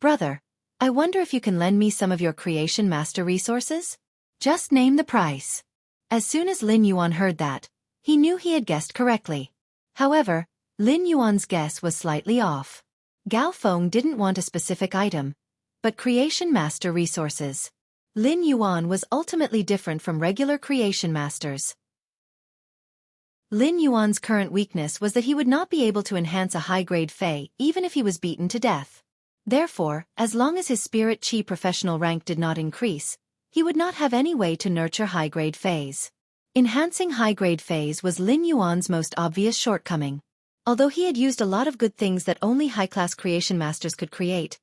Brother, I wonder if you can lend me some of your creation master resources? Just name the price. As soon as Lin Yuan heard that, he knew he had guessed correctly. However, Lin Yuan's guess was slightly off. Gao Feng didn't want a specific item, but creation master resources. Lin Yuan was ultimately different from regular creation masters. Lin Yuan's current weakness was that he would not be able to enhance a high-grade Fey even if he was beaten to death. Therefore, as long as his spirit chi professional rank did not increase, he would not have any way to nurture high-grade Feys. Enhancing high-grade Feys was Lin Yuan's most obvious shortcoming. Although he had used a lot of good things that only high-class creation masters could create,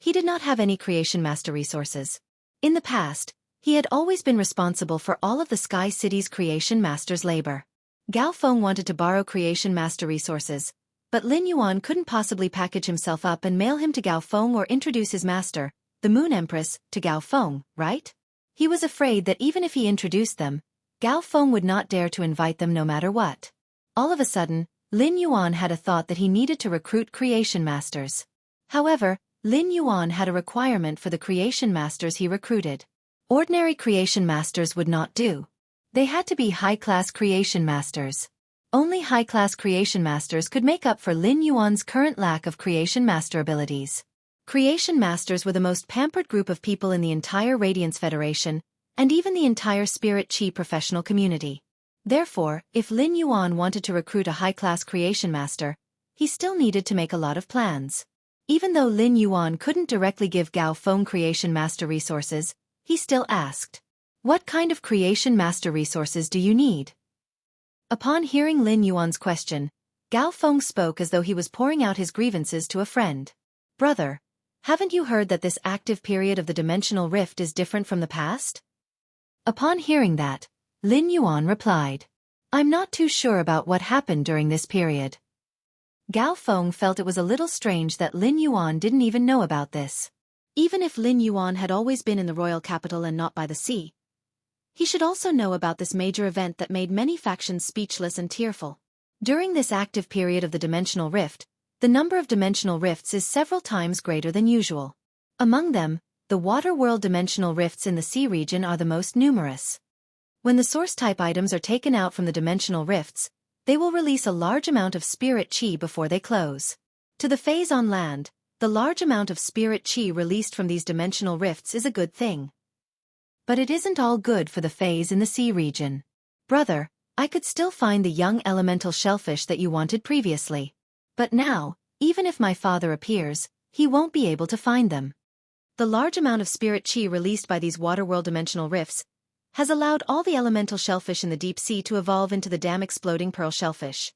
he did not have any creation master resources. In the past, he had always been responsible for all of the Sky City's creation masters' labor. Gao Feng wanted to borrow creation master resources, but Lin Yuan couldn't possibly package himself up and mail him to Gao Feng or introduce his master, the Moon Empress, to Gao Feng, right? He was afraid that even if he introduced them, Gao Feng would not dare to invite them no matter what. All of a sudden, Lin Yuan had a thought that he needed to recruit creation masters. However, Lin Yuan had a requirement for the creation masters he recruited. Ordinary creation masters would not do. They had to be high-class creation masters. Only high-class creation masters could make up for Lin Yuan's current lack of creation master abilities. Creation masters were the most pampered group of people in the entire Radiance Federation, and even the entire Spirit Chi professional community. Therefore, if Lin Yuan wanted to recruit a high-class creation master, he still needed to make a lot of plans. Even though Lin Yuan couldn't directly give Gao Feng creation master resources, he still asked, what kind of creation master resources do you need? Upon hearing Lin Yuan's question, Gao Feng spoke as though he was pouring out his grievances to a friend. Brother, haven't you heard that this active period of the dimensional rift is different from the past? Upon hearing that, Lin Yuan replied, I'm not too sure about what happened during this period. Gao Feng felt it was a little strange that Lin Yuan didn't even know about this. Even if Lin Yuan had always been in the royal capital and not by the sea, he should also know about this major event that made many factions speechless and tearful. During this active period of the dimensional rift, the number of dimensional rifts is several times greater than usual. Among them, the water world dimensional rifts in the sea region are the most numerous. When the source-type items are taken out from the dimensional rifts, they will release a large amount of spirit chi before they close. To the Fays on land, the large amount of spirit chi released from these dimensional rifts is a good thing. But it isn't all good for the Fays in the sea region. Brother, I could still find the young elemental shellfish that you wanted previously. But now, even if my father appears, he won't be able to find them. The large amount of spirit chi released by these waterworld dimensional rifts has allowed all the elemental shellfish in the deep sea to evolve into the damn exploding pearl shellfish.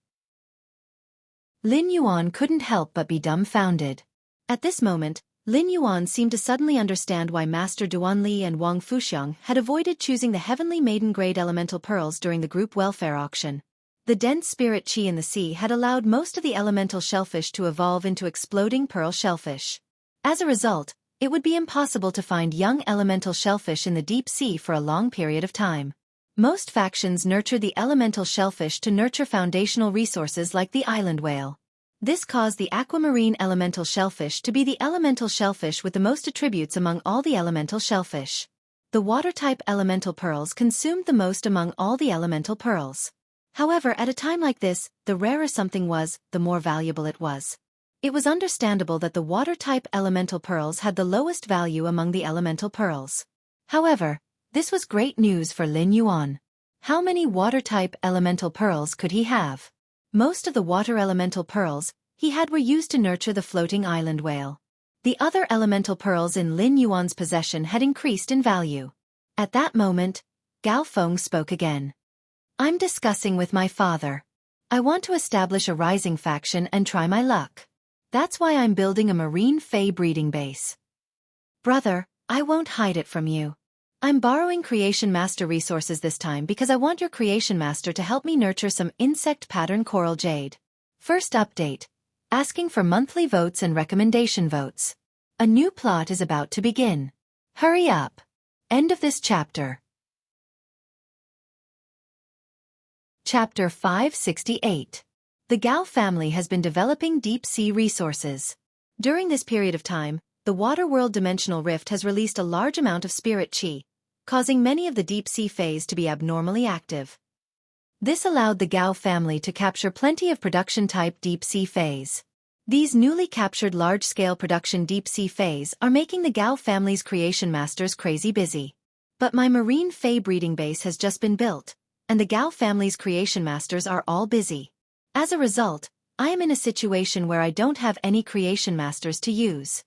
Lin Yuan couldn't help but be dumbfounded. At this moment, Lin Yuan seemed to suddenly understand why Master Duanli and Wang Fuxiang had avoided choosing the heavenly maiden grade elemental pearls during the group welfare auction. The dense spirit chi in the sea had allowed most of the elemental shellfish to evolve into exploding pearl shellfish. As a result, it would be impossible to find young elemental shellfish in the deep sea for a long period of time. Most factions nurture the elemental shellfish to nurture foundational resources like the island whale. This caused the aquamarine elemental shellfish to be the elemental shellfish with the most attributes among all the elemental shellfish. The water-type elemental pearls consumed the most among all the elemental pearls. However, at a time like this, the rarer something was, the more valuable it was. It was understandable that the water-type elemental pearls had the lowest value among the elemental pearls. However, this was great news for Lin Yuan. How many water-type elemental pearls could he have? Most of the water elemental pearls he had were used to nurture the floating island whale. The other elemental pearls in Lin Yuan's possession had increased in value. At that moment, Gao Feng spoke again. I'm discussing with my father. I want to establish a rising faction and try my luck. That's why I'm building a marine fae breeding base. Brother, I won't hide it from you. I'm borrowing Creation Master resources this time because I want your Creation Master to help me nurture some insect pattern coral jade. First update. Asking for monthly votes and recommendation votes. A new plot is about to begin. Hurry up. End of this chapter. Chapter 568. The Gao family has been developing deep-sea resources. During this period of time, the Waterworld Dimensional Rift has released a large amount of spirit chi, causing many of the deep-sea fays to be abnormally active. This allowed the Gao family to capture plenty of production-type deep-sea fays. These newly captured large-scale production deep-sea fays are making the Gao family's creation masters crazy busy. But my marine fae breeding base has just been built, and the Gao family's creation masters are all busy. As a result, I am in a situation where I don't have any creation masters to use.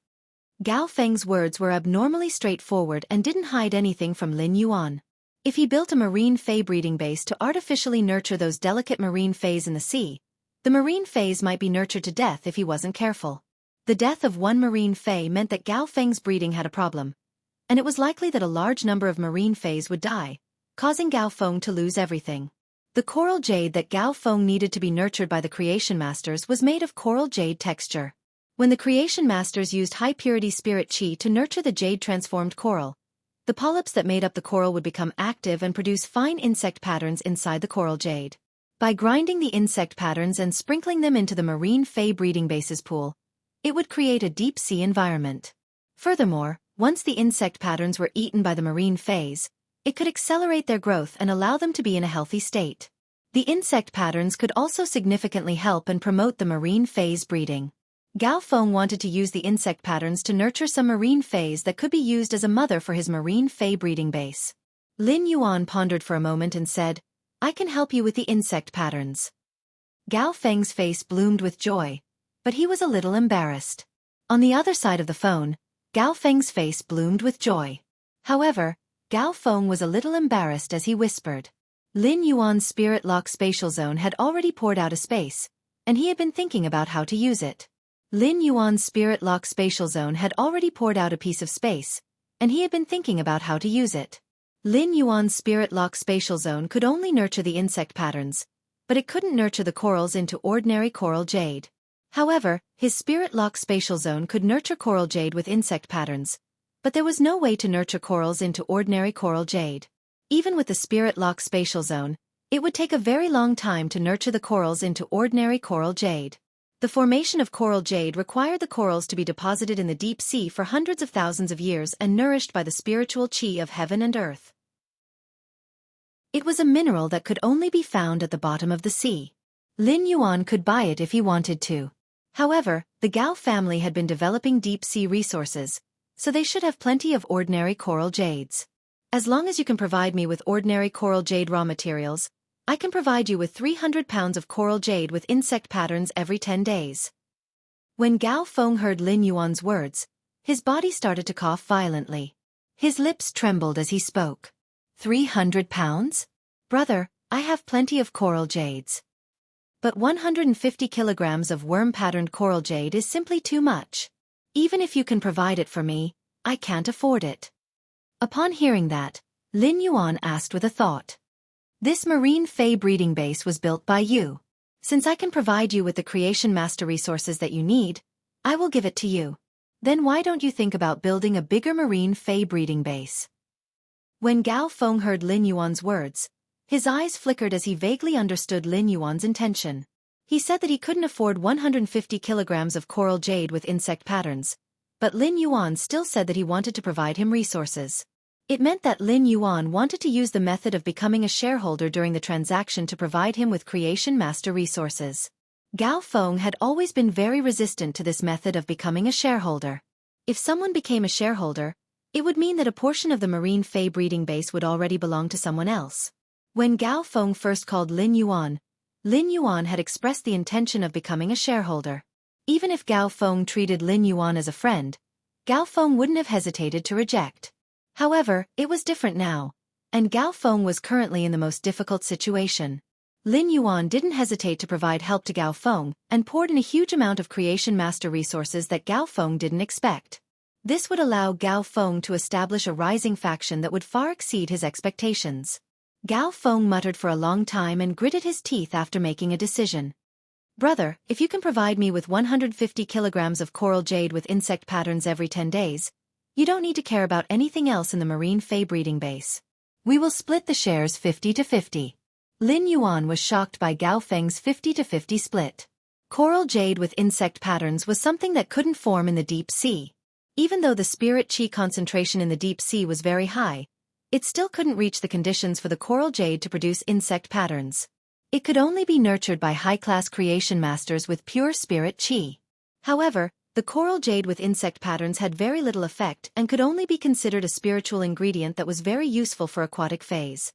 Gao Feng's words were abnormally straightforward and didn't hide anything from Lin Yuan. If he built a marine fae breeding base to artificially nurture those delicate marine fays in the sea, the marine fays might be nurtured to death if he wasn't careful. The death of one marine fae meant that Gao Feng's breeding had a problem, and it was likely that a large number of marine fays would die, causing Gao Feng to lose everything. The coral jade that Gao Feng needed to be nurtured by the creation masters was made of coral jade texture. When the creation masters used high-purity spirit chi to nurture the jade-transformed coral, the polyps that made up the coral would become active and produce fine insect patterns inside the coral jade. By grinding the insect patterns and sprinkling them into the marine fae breeding bases pool, it would create a deep-sea environment. Furthermore, once the insect patterns were eaten by the marine fays, it could accelerate their growth and allow them to be in a healthy state. The insect patterns could also significantly help and promote the marine fays breeding. Gao Feng wanted to use the insect patterns to nurture some marine fays that could be used as a mother for his marine fae breeding base. Lin Yuan pondered for a moment and said, I can help you with the insect patterns. Gao Feng's face bloomed with joy, but he was a little embarrassed. On the other side of the phone, Gao Feng's face bloomed with joy. However, Gao Feng was a little embarrassed as he whispered. Lin Yuan's spirit lock spatial zone had already poured out a space, and he had been thinking about how to use it. Lin Yuan's spirit lock spatial zone had already poured out a piece of space, and he had been thinking about how to use it. Lin Yuan's spirit lock spatial zone could only nurture the insect patterns, but it couldn't nurture the corals into ordinary coral jade. However, his spirit lock spatial zone could nurture coral jade with insect patterns, but there was no way to nurture corals into ordinary coral jade. Even with the spirit lock spatial zone, it would take a very long time to nurture the corals into ordinary coral jade. The formation of coral jade required the corals to be deposited in the deep sea for hundreds of thousands of years and nourished by the spiritual chi of heaven and earth. It was a mineral that could only be found at the bottom of the sea. Lin Yuan could buy it if he wanted to. However, the Gao family had been developing deep-sea resources, so they should have plenty of ordinary coral jades. As long as you can provide me with ordinary coral jade raw materials, I can provide you with 300 pounds of coral jade with insect patterns every 10 days. When Gao Feng heard Lin Yuan's words, his body started to cough violently. His lips trembled as he spoke. 300 pounds? Brother, I have plenty of coral jades. But 150 kilograms of worm-patterned coral jade is simply too much. Even if you can provide it for me, I can't afford it. Upon hearing that, Lin Yuan asked with a thought. This marine fey breeding base was built by you. Since I can provide you with the creation master resources that you need, I will give it to you. Then why don't you think about building a bigger marine fey breeding base? When Gao Feng heard Lin Yuan's words, his eyes flickered as he vaguely understood Lin Yuan's intention. He said that he couldn't afford 150 kilograms of coral jade with insect patterns, but Lin Yuan still said that he wanted to provide him resources. It meant that Lin Yuan wanted to use the method of becoming a shareholder during the transaction to provide him with creation master resources. Gao Feng had always been very resistant to this method of becoming a shareholder. If someone became a shareholder, it would mean that a portion of the marine fey breeding base would already belong to someone else. When Gao Feng first called Lin Yuan had expressed the intention of becoming a shareholder. Even if Gao Feng treated Lin Yuan as a friend, Gao Feng wouldn't have hesitated to reject. However, it was different now, and Gao Feng was currently in the most difficult situation. Lin Yuan didn't hesitate to provide help to Gao Feng and poured in a huge amount of creation master resources that Gao Feng didn't expect. This would allow Gao Feng to establish a rising faction that would far exceed his expectations. Gao Feng muttered for a long time and gritted his teeth after making a decision. Brother, if you can provide me with 150 kilograms of coral jade with insect patterns every 10 days, you don't need to care about anything else in the marine fey breeding base. We will split the shares 50-50. Lin Yuan was shocked by Gao Feng's 50-50 split. Coral jade with insect patterns was something that couldn't form in the deep sea. Even though the spirit qi concentration in the deep sea was very high, it still couldn't reach the conditions for the coral jade to produce insect patterns. It could only be nurtured by high-class creation masters with pure spirit qi. However, the coral jade with insect patterns had very little effect and could only be considered a spiritual ingredient that was very useful for aquatic phase.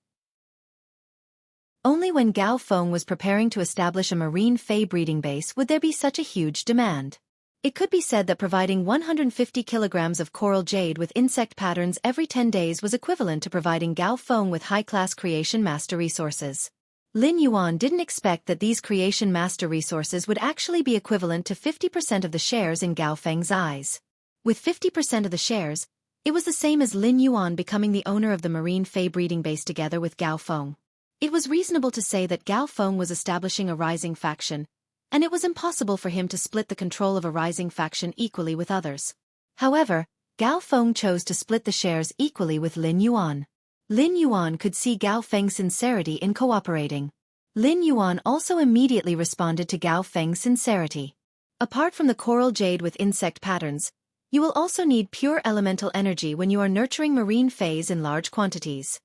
Only when Gao Feng was preparing to establish a marine fey breeding base would there be such a huge demand. It could be said that providing 150 kilograms of coral jade with insect patterns every 10 days was equivalent to providing Gao Feng with high-class creation master resources. Lin Yuan didn't expect that these creation master resources would actually be equivalent to 50% of the shares in Gao Feng's eyes. With 50% of the shares, it was the same as Lin Yuan becoming the owner of the marine fey breeding base together with Gao Feng. It was reasonable to say that Gao Feng was establishing a rising faction, and it was impossible for him to split the control of a rising faction equally with others. However, Gao Feng chose to split the shares equally with Lin Yuan. Lin Yuan could see Gao Feng's sincerity in cooperating. Lin Yuan also immediately responded to Gao Feng's sincerity. Apart from the coral jade with insect patterns, you will also need pure elemental energy when you are nurturing marine fays in large quantities.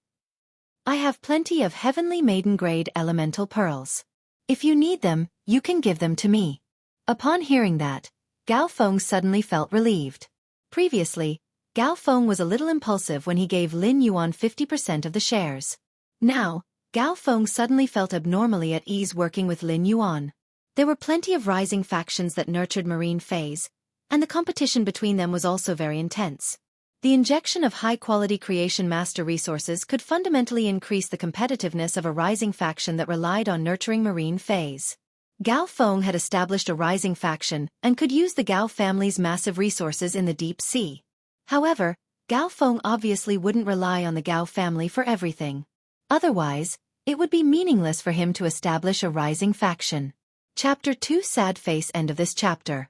I have plenty of heavenly maiden-grade elemental pearls. If you need them, you can give them to me. Upon hearing that, Gao Feng suddenly felt relieved. Previously, Gao Feng was a little impulsive when he gave Lin Yuan 50% of the shares. Now, Gao Feng suddenly felt abnormally at ease working with Lin Yuan. There were plenty of rising factions that nurtured marine fays, and the competition between them was also very intense. The injection of high-quality creation master resources could fundamentally increase the competitiveness of a rising faction that relied on nurturing marine fays. Gao Feng had established a rising faction and could use the Gao family's massive resources in the deep sea. However, Gao Feng obviously wouldn't rely on the Gao family for everything. Otherwise, it would be meaningless for him to establish a rising faction. Chapter 2 Sad Face End of this chapter.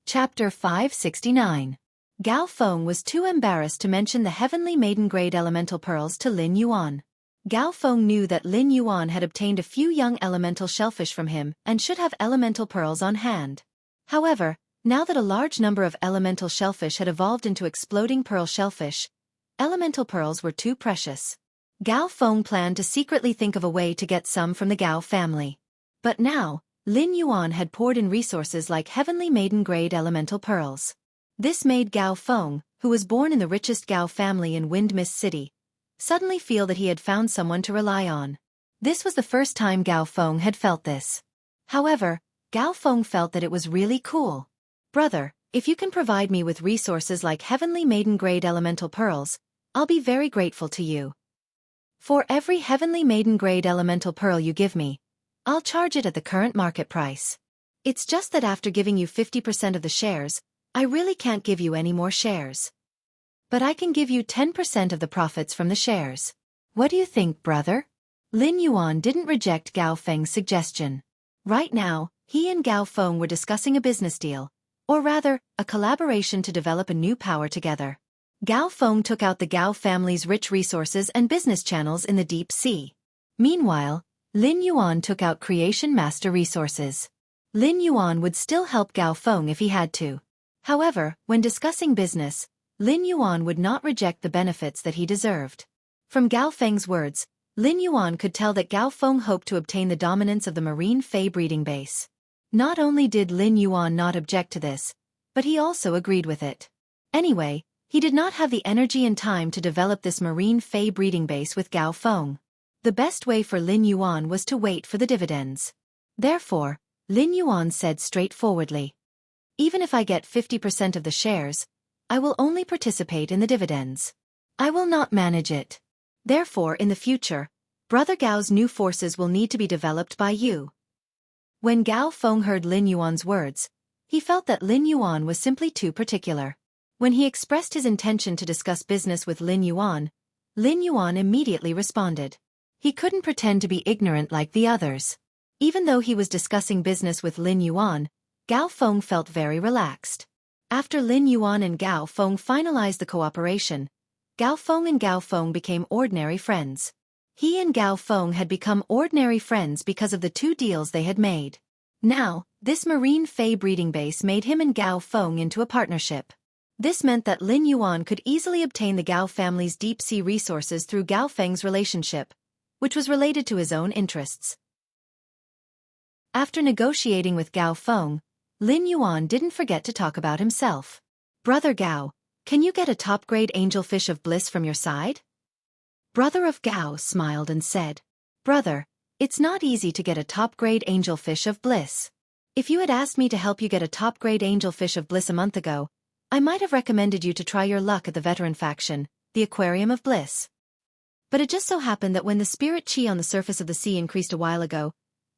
Chapter 569. Gao Feng was too embarrassed to mention the heavenly maiden-grade elemental pearls to Lin Yuan. Gao Feng knew that Lin Yuan had obtained a few young elemental shellfish from him and should have elemental pearls on hand. However, now that a large number of elemental shellfish had evolved into exploding pearl shellfish, elemental pearls were too precious. Gao Feng planned to secretly think of a way to get some from the Gao family. But now, Lin Yuan had poured in resources like heavenly maiden-grade elemental pearls. This made Gao Feng, who was born in the richest Gao family in Wind Mist City, suddenly feel that he had found someone to rely on. This was the first time Gao Feng had felt this. However, Gao Feng felt that it was really cool. Brother, if you can provide me with resources like heavenly maiden-grade elemental pearls, I'll be very grateful to you. For every heavenly maiden-grade elemental pearl you give me, I'll charge it at the current market price. It's just that after giving you 50% of the shares, I really can't give you any more shares. But I can give you 10% of the profits from the shares. What do you think, brother? Lin Yuan didn't reject Gao Feng's suggestion. Right now, he and Gao Feng were discussing a business deal, or rather, a collaboration to develop a new power together. Gao Feng took out the Gao family's rich resources and business channels in the deep sea. Meanwhile, Lin Yuan took out Creation Master resources. Lin Yuan would still help Gao Feng if he had to. However, when discussing business, Lin Yuan would not reject the benefits that he deserved. From Gao Feng's words, Lin Yuan could tell that Gao Feng hoped to obtain the dominance of the marine fey breeding base. Not only did Lin Yuan not object to this, but he also agreed with it. Anyway, he did not have the energy and time to develop this marine fey breeding base with Gao Feng. The best way for Lin Yuan was to wait for the dividends. Therefore, Lin Yuan said straightforwardly, "Even if I get 50% of the shares, I will only participate in the dividends. I will not manage it. Therefore, in the future, Brother Gao's new forces will need to be developed by you." When Gao Feng heard Lin Yuan's words, he felt that Lin Yuan was simply too particular. When he expressed his intention to discuss business with Lin Yuan immediately responded. He couldn't pretend to be ignorant like the others. Even though he was discussing business with Lin Yuan, Gao Feng felt very relaxed. After Lin Yuan and Gao Feng finalized the cooperation, Gao Feng and Gao Feng became ordinary friends. He and Gao Feng had become ordinary friends because of the 2 deals they had made. Now, this marine fey breeding base made him and Gao Feng into a partnership. This meant that Lin Yuan could easily obtain the Gao family's deep-sea resources through Gao Feng's relationship, which was related to his own interests. After negotiating with Gao Feng, Lin Yuan didn't forget to talk about himself. "Brother Gao, can you get a top-grade angelfish of bliss from your side?" Brother of Gao smiled and said, "Brother, it's not easy to get a top-grade angelfish of bliss. If you had asked me to help you get a top-grade angelfish of bliss a month ago, I might have recommended you to try your luck at the veteran faction, the Aquarium of Bliss. But it just so happened that when the spirit chi on the surface of the sea increased a while ago,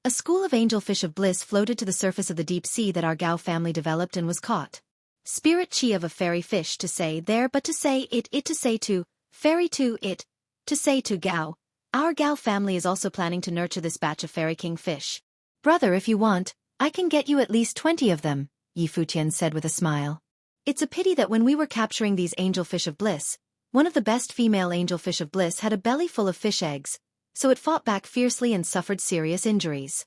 a school of angelfish of bliss floated to the surface of the deep sea that our Gao family developed and was caught. Spirit chi of a fairy fish to say there but to say it to say to, fairy to it, to say to Gao. Our Gao family is also planning to nurture this batch of fairy king fish. Brother, if you want, I can get you at least 20 of them," Yi Futian said with a smile. "It's a pity that when we were capturing these angelfish of bliss, one of the best female angelfish of bliss had a belly full of fish eggs, so it fought back fiercely and suffered serious injuries.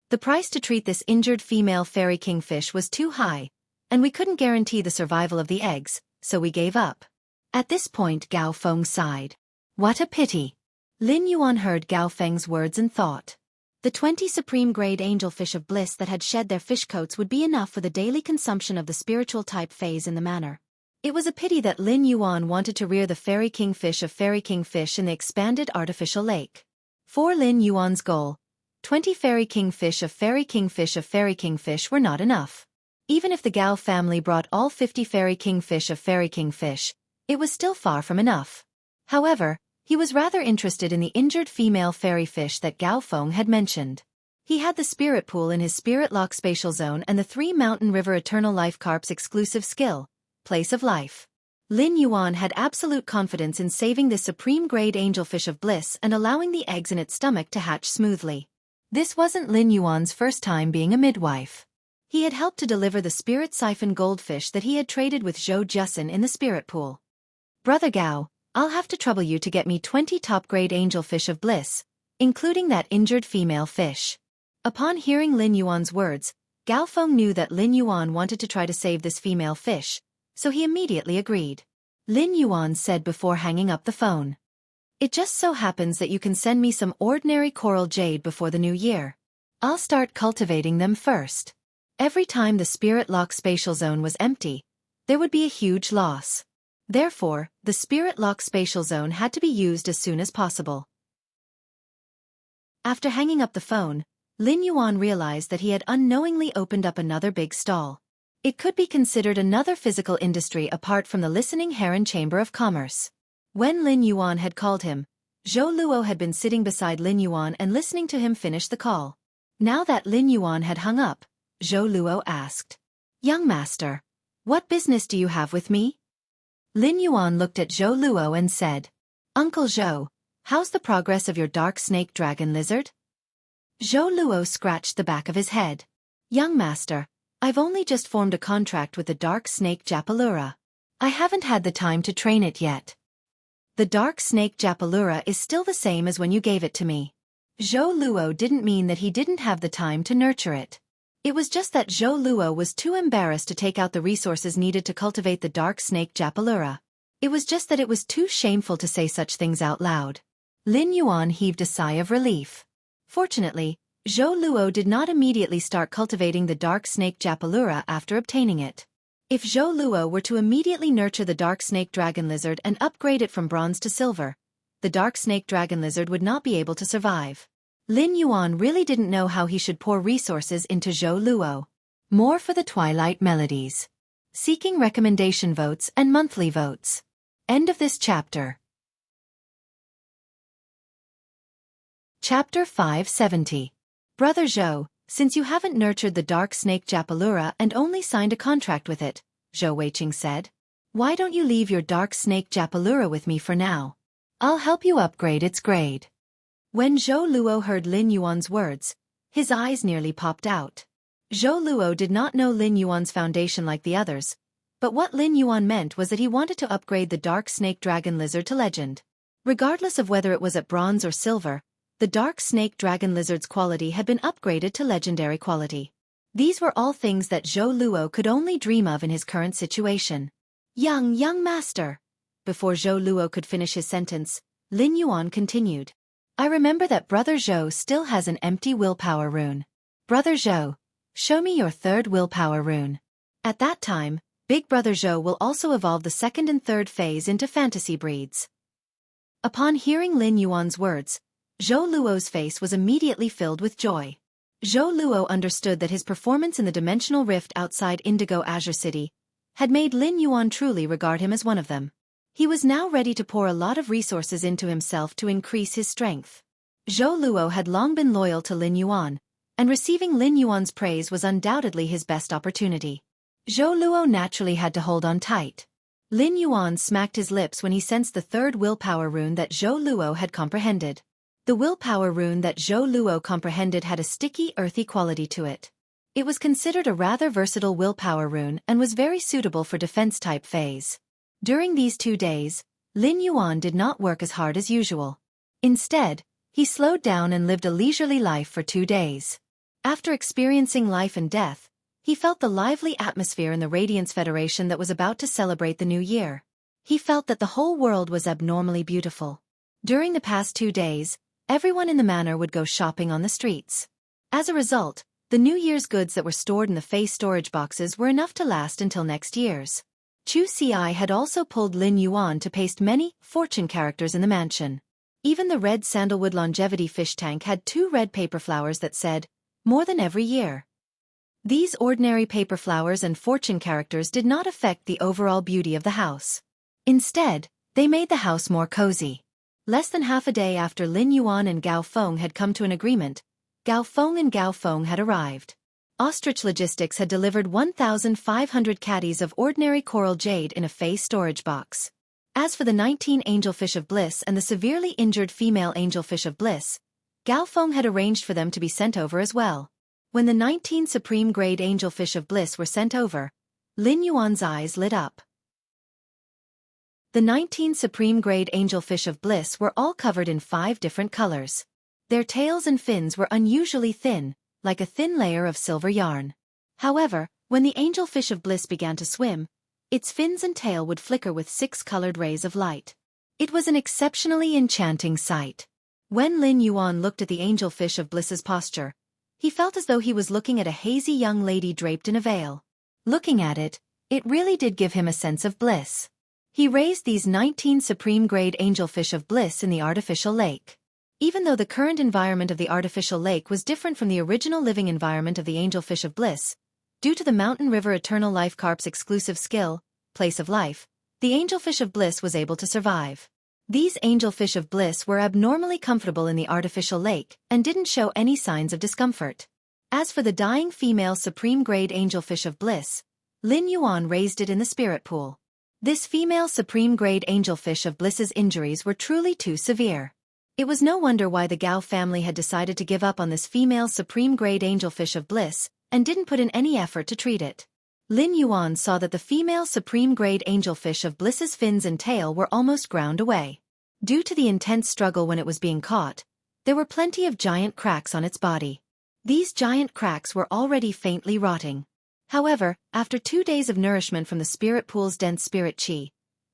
The price to treat this injured female fairy kingfish was too high, and we couldn't guarantee the survival of the eggs, so we gave up." At this point Gao Feng sighed. What a pity. Lin Yuan heard Gao Feng's words and thought. The 20 supreme-grade angelfish of bliss that had shed their fish coats would be enough for the daily consumption of the spiritual type phase in the manor. It was a pity that Lin Yuan wanted to rear the fairy kingfish of fairy kingfish in the expanded artificial lake. For Lin Yuan's goal, 20 fairy kingfish of fairy kingfish of fairy kingfish were not enough. Even if the Gao family brought all 50 fairy kingfish of fairy kingfish, it was still far from enough. However, he was rather interested in the injured female fairy fish that Gao Feng had mentioned. He had the spirit pool in his spirit lock spatial zone and the 3 Mountain River Eternal Life Carp's exclusive skill, Place of Life. Lin Yuan had absolute confidence in saving this supreme-grade angelfish of bliss and allowing the eggs in its stomach to hatch smoothly. This wasn't Lin Yuan's first time being a midwife. He had helped to deliver the spirit siphon goldfish that he had traded with Zhou Jusin in the spirit pool. Brother Gao, I'll have to trouble you to get me 20 top-grade angelfish of bliss, including that injured female fish. Upon hearing Lin Yuan's words, Gao Feng knew that Lin Yuan wanted to try to save this female fish, so he immediately agreed. Lin Yuan said before hanging up the phone. It just so happens that you can send me some ordinary coral jade before the new year. I'll start cultivating them first. Every time the spirit lock spatial zone was empty, there would be a huge loss. Therefore, the spirit lock spatial zone had to be used as soon as possible. After hanging up the phone, Lin Yuan realized that he had unknowingly opened up another big stall. It could be considered another physical industry apart from the Listening Heron Chamber of Commerce. When Lin Yuan had called him, Zhou Luo had been sitting beside Lin Yuan and listening to him finish the call. Now that Lin Yuan had hung up, Zhou Luo asked, "Young master, what business do you have with me?" Lin Yuan looked at Zhou Luo and said, Uncle Zhou, how's the progress of your dark snake dragon lizard? Zhou Luo scratched the back of his head. Young master, I've only just formed a contract with the dark snake Japalura. I haven't had the time to train it yet. The dark snake Japalura is still the same as when you gave it to me. Zhou Luo didn't mean that he didn't have the time to nurture it. It was just that Zhou Luo was too embarrassed to take out the resources needed to cultivate the dark snake Japalura. It was just that it was too shameful to say such things out loud. Lin Yuan heaved a sigh of relief. Fortunately, Zhou Luo did not immediately start cultivating the dark snake Japalura after obtaining it. If Zhou Luo were to immediately nurture the dark snake dragon lizard and upgrade it from bronze to silver, the dark snake dragon lizard would not be able to survive. Lin Yuan really didn't know how he should pour resources into Zhou Luo. More for the Twilight Melodies. Seeking recommendation votes and monthly votes. End of this chapter. Chapter 570. Brother Zhou, since you haven't nurtured the dark snake Japalura and only signed a contract with it, Zhou Weiqing said, why don't you leave your dark snake Japalura with me for now? I'll help you upgrade its grade. When Zhou Luo heard Lin Yuan's words, his eyes nearly popped out. Zhou Luo did not know Lin Yuan's foundation like the others, but what Lin Yuan meant was that he wanted to upgrade the dark snake dragon lizard to legend. Regardless of whether it was at bronze or silver, the dark snake dragon lizard's quality had been upgraded to legendary quality. These were all things that Zhou Luo could only dream of in his current situation. Young master. Before Zhou Luo could finish his sentence, Lin Yuan continued. I remember that Brother Zhou still has an empty willpower rune. Brother Zhou, show me your third willpower rune. At that time, Big Brother Zhou will also evolve the second and third phase into fantasy breeds. Upon hearing Lin Yuan's words, Zhou Luo's face was immediately filled with joy. Zhou Luo understood that his performance in the dimensional rift outside Indigo Azure City had made Lin Yuan truly regard him as one of them. He was now ready to pour a lot of resources into himself to increase his strength. Zhou Luo had long been loyal to Lin Yuan, and receiving Lin Yuan's praise was undoubtedly his best opportunity. Zhou Luo naturally had to hold on tight. Lin Yuan smacked his lips when he sensed the third willpower rune that Zhou Luo had comprehended. The willpower rune that Zhou Luo comprehended had a sticky, earthy quality to it. It was considered a rather versatile willpower rune and was very suitable for defense-type phase. During these 2 days, Lin Yuan did not work as hard as usual. Instead, he slowed down and lived a leisurely life for 2 days. After experiencing life and death, he felt the lively atmosphere in the Radiance Federation that was about to celebrate the new year. He felt that the whole world was abnormally beautiful. During the past 2 days, everyone in the manor would go shopping on the streets. As a result, the New Year's goods that were stored in the face storage boxes were enough to last until next year's. Xueqi had also pulled Lin Yuan to paste many fortune characters in the mansion. Even the red sandalwood longevity fish tank had 2 red paper flowers that said, more than every year. These ordinary paper flowers and fortune characters did not affect the overall beauty of the house. Instead, they made the house more cozy. Less than half a day after Lin Yuan and Gao Feng had come to an agreement, Gao Feng had arrived. Ostrich Logistics had delivered 1,500 caddies of ordinary coral jade in a face storage box. As for the 19 angelfish of bliss and the severely injured female angelfish of bliss, Gao Feng had arranged for them to be sent over as well. When the 19 supreme grade angelfish of bliss were sent over, Lin Yuan's eyes lit up. The 19 supreme grade angelfish of bliss were all covered in 5 different colors. Their tails and fins were unusually thin, like a thin layer of silver yarn. However, when the angelfish of bliss began to swim, its fins and tail would flicker with 6 colored rays of light. It was an exceptionally enchanting sight. When Lin Yuan looked at the angelfish of bliss's posture, he felt as though he was looking at a hazy young lady draped in a veil. Looking at it, it really did give him a sense of bliss. He raised these 19 supreme grade angelfish of bliss in the artificial lake. Even though the current environment of the artificial lake was different from the original living environment of the angelfish of bliss, due to the Mountain River Eternal Life Carp's exclusive skill, Place of Life, the angelfish of bliss was able to survive. These angelfish of bliss were abnormally comfortable in the artificial lake and didn't show any signs of discomfort. As for the dying female supreme grade angelfish of bliss, Lin Yuan raised it in the spirit pool. This female supreme-grade angelfish of Bliss's injuries were truly too severe. It was no wonder why the Gao family had decided to give up on this female supreme-grade angelfish of Bliss, and didn't put in any effort to treat it. Lin Yuan saw that the female supreme-grade angelfish of Bliss's fins and tail were almost ground away. Due to the intense struggle when it was being caught, there were plenty of giant cracks on its body. These giant cracks were already faintly rotting. However, after 2 days of nourishment from the spirit pool's dense spirit qi,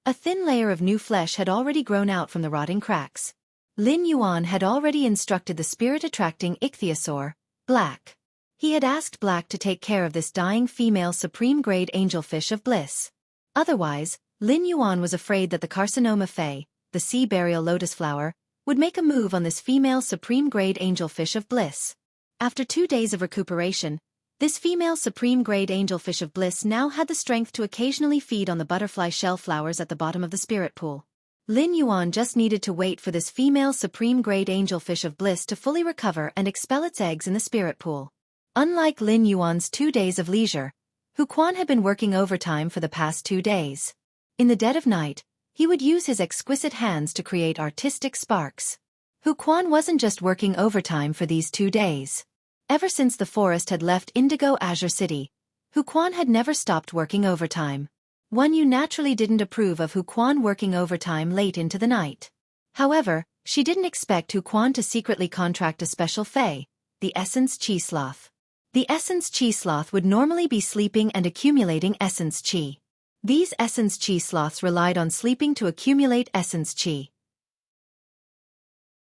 a thin layer of new flesh had already grown out from the rotting cracks. Lin Yuan had already instructed the spirit-attracting ichthyosaur, Black. He had asked Black to take care of this dying female supreme-grade angelfish of Bliss. Otherwise, Lin Yuan was afraid that the carcinoma fei, the sea burial lotus flower, would make a move on this female supreme-grade angelfish of Bliss. After 2 days of recuperation, this female supreme-grade angelfish of Bliss now had the strength to occasionally feed on the butterfly shell flowers at the bottom of the spirit pool. Lin Yuan just needed to wait for this female supreme-grade angelfish of Bliss to fully recover and expel its eggs in the spirit pool. Unlike Lin Yuan's 2 days of leisure, Hu Quan had been working overtime for the past 2 days. In the dead of night, he would use his exquisite hands to create artistic sparks. Hu Quan wasn't just working overtime for these 2 days. Ever since the forest had left Indigo Azure City, Hu Quan had never stopped working overtime. One Yu naturally didn't approve of Hu Quan working overtime late into the night. However, she didn't expect Hu Quan to secretly contract a special fei, the Essence Qi Sloth. The Essence Qi Sloth would normally be sleeping and accumulating Essence Qi. These Essence Qi Sloths relied on sleeping to accumulate Essence Qi.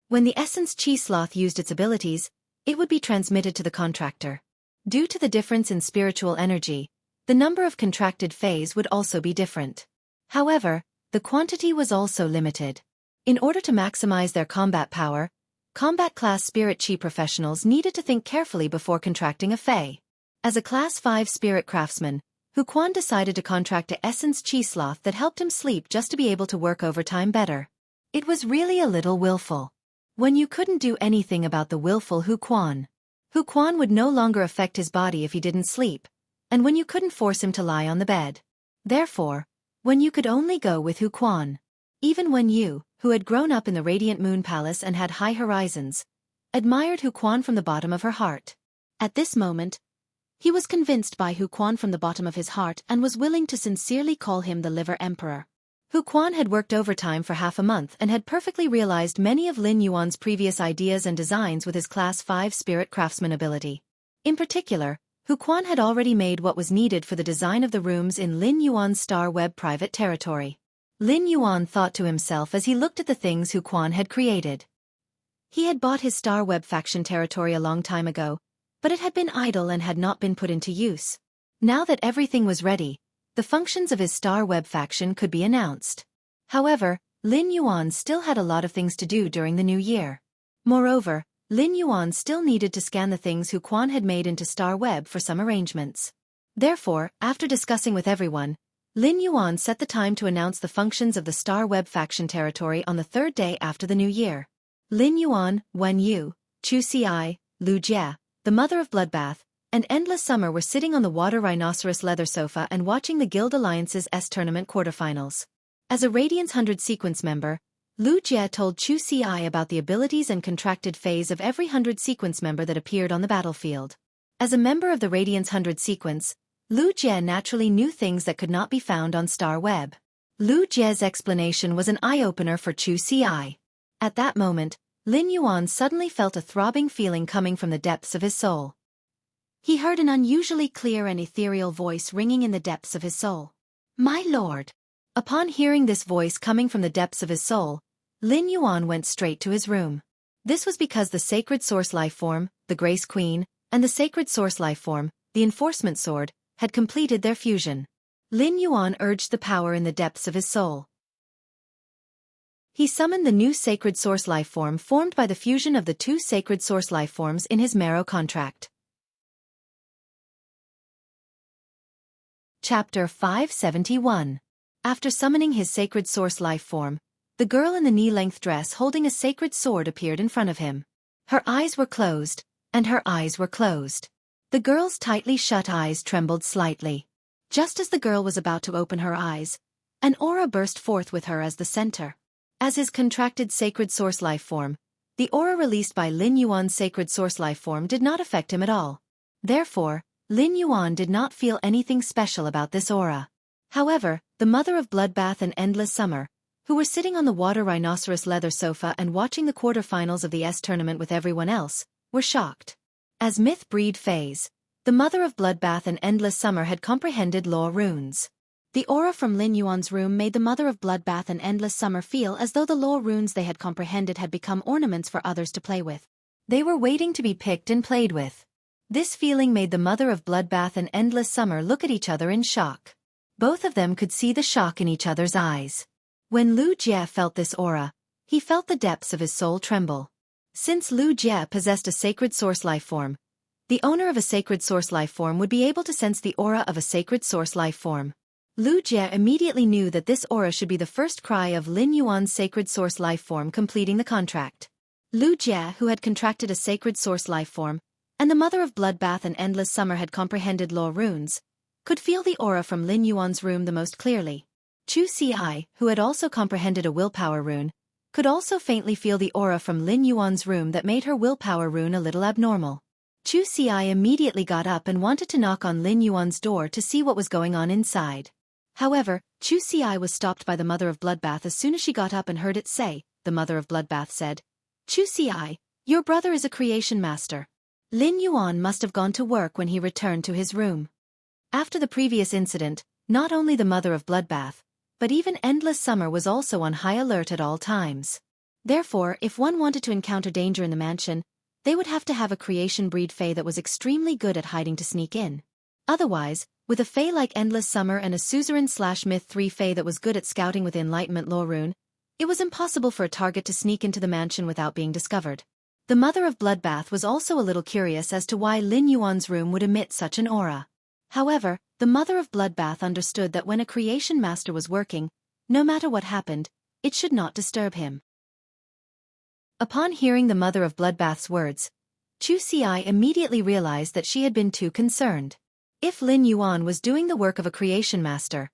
When the Essence Qi Sloth used its abilities, it would be transmitted to the contractor. Due to the difference in spiritual energy, the number of contracted feis would also be different. However, the quantity was also limited. In order to maximize their combat power, combat-class spirit qi professionals needed to think carefully before contracting a fei. As a Class 5 spirit craftsman, Hu Quan decided to contract a Essence Qi Sloth that helped him sleep just to be able to work overtime better. It was really a little willful. When you couldn't do anything about the willful Hu Quan would no longer affect his body if he didn't sleep, and when you couldn't force him to lie on the bed. Therefore, when you could only go with Hu Quan. Even when you, who had grown up in the Radiant Moon Palace and had high horizons, admired Hu Quan from the bottom of her heart. At this moment, he was convinced by Hu Quan from the bottom of his heart and was willing to sincerely call him the Liver Emperor. Hu Quan had worked overtime for half a month and had perfectly realized many of Lin Yuan's previous ideas and designs with his Class 5 spirit craftsman ability. In particular, Hu Quan had already made what was needed for the design of the rooms in Lin Yuan's Star Web private territory. Lin Yuan thought to himself as he looked at the things Hu Quan had created. He had bought his Star Web faction territory a long time ago, but it had been idle and had not been put into use. Now that everything was ready, the functions of his Star Web faction could be announced. However, Lin Yuan still had a lot of things to do during the new year. Moreover, Lin Yuan still needed to scan the things Hu Quan had made into Star Web for some arrangements. Therefore, after discussing with everyone, Lin Yuan set the time to announce the functions of the Star Web faction territory on the 3rd day after the new year. Lin Yuan, Wen Yu, Xueqi, Lu Jie, the mother of Bloodbath, and Endless Summer were sitting on the water rhinoceros leather sofa and watching the Guild Alliance's S-Tournament quarterfinals. As a Radiance 100 sequence member, Lu Jie told Xueqi about the abilities and contracted phase of every 100 sequence member that appeared on the battlefield. As a member of the Radiance 100 sequence, Lu Jie naturally knew things that could not be found on Star Web. Lu Jie's explanation was an eye-opener for Xueqi. At that moment, Lin Yuan suddenly felt a throbbing feeling coming from the depths of his soul. He heard an unusually clear and ethereal voice ringing in the depths of his soul. "My lord!" Upon hearing this voice coming from the depths of his soul, Lin Yuan went straight to his room. This was because the Sacred Source Lifeform, the Grace Queen, and the Sacred Source Lifeform, the Enforcement Sword, had completed their fusion. Lin Yuan urged the power in the depths of his soul. He summoned the new Sacred Source Lifeform formed by the fusion of the 2 Sacred Source Lifeforms in his marrow contract. Chapter 571. After summoning his Sacred Source Lifeform, the girl in the knee-length dress holding a sacred sword appeared in front of him. Her eyes were closed, and her eyes were closed. The girl's tightly shut eyes trembled slightly. Just as the girl was about to open her eyes, An aura burst forth with her as the center. As his contracted sacred source life form, the aura released by Lin Yuan's sacred source life form did not affect him at all. Therefore, Lin Yuan did not feel anything special about this aura. However, the mother of Bloodbath and Endless Summer, who were sitting on the water rhinoceros leather sofa and watching the quarterfinals of the S tournament with everyone else, were shocked. As myth breed phase, the mother of Bloodbath and Endless Summer had comprehended law runes. The aura from Lin Yuan's room made the mother of Bloodbath and Endless Summer feel as though the law runes they had comprehended had become ornaments for others to play with. They were waiting to be picked and played with. This feeling made the mother of Bloodbath and Endless Summer look at each other in shock. Both of them could see the shock in each other's eyes. When Lu Jie felt this aura, he felt the depths of his soul tremble. Since Lu Jie possessed a sacred source life form, the owner of a sacred source life form would be able to sense the aura of a sacred source life form. Lu Jie immediately knew that this aura should be the first cry of Lin Yuan's sacred source life form completing the contract. Lu Jie, who had contracted a sacred source life form, and the mother of Bloodbath and Endless Summer had comprehended law runes, could feel the aura from Lin Yuan's room the most clearly. Xueqi, who had also comprehended a willpower rune, could also faintly feel the aura from Lin Yuan's room that made her willpower rune a little abnormal. Xueqi immediately got up and wanted to knock on Lin Yuan's door to see what was going on inside. However, Xueqi was stopped by the mother of Bloodbath as soon as she got up and heard it say. The mother of Bloodbath said, "Xueqi, your brother is a creation master. Lin Yuan must have gone to work when he returned to his room." After the previous incident, not only the mother of Bloodbath, but even Endless Summer was also on high alert at all times. Therefore, if one wanted to encounter danger in the mansion, they would have to have a creation breed fae that was extremely good at hiding to sneak in. Otherwise, with a fae like Endless Summer and a suzerain/myth 3 fae that was good at scouting with Enlightenment law rune, it was impossible for a target to sneak into the mansion without being discovered. The mother of Bloodbath was also a little curious as to why Lin Yuan's room would emit such an aura. However, the mother of Bloodbath understood that when a creation master was working, no matter what happened, it should not disturb him. Upon hearing the mother of Bloodbath's words, Xueqi immediately realized that she had been too concerned. If Lin Yuan was doing the work of a creation master,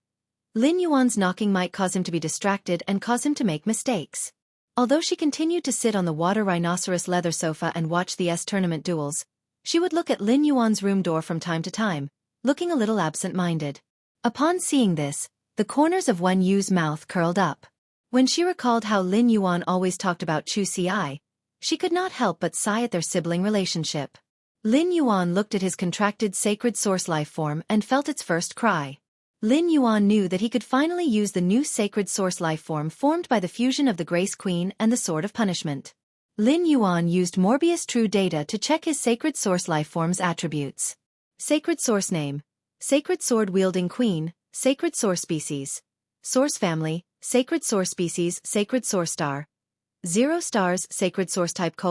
Lin Yuan's knocking might cause him to be distracted and cause him to make mistakes. Although she continued to sit on the water rhinoceros leather sofa and watch the S tournament duels, she would look at Lin Yuan's room door from time to time, looking a little absent-minded. Upon seeing this, the corners of Wen Yu's mouth curled up. When she recalled how Lin Yuan always talked about Xueqi, she could not help but sigh at their sibling relationship. Lin Yuan looked at his contracted sacred source life form and felt its first cry. Lin Yuan knew that he could finally use the new sacred source life form formed by the fusion of the Grace Queen and the Sword of Punishment. Lin Yuan used Morbius True Data to check his sacred source life form's attributes. Sacred source name: Sacred Sword Wielding Queen, Sacred Source Species. Source Family: Sacred Source Species, Sacred Source Star. 0 stars, Sacred Source Type: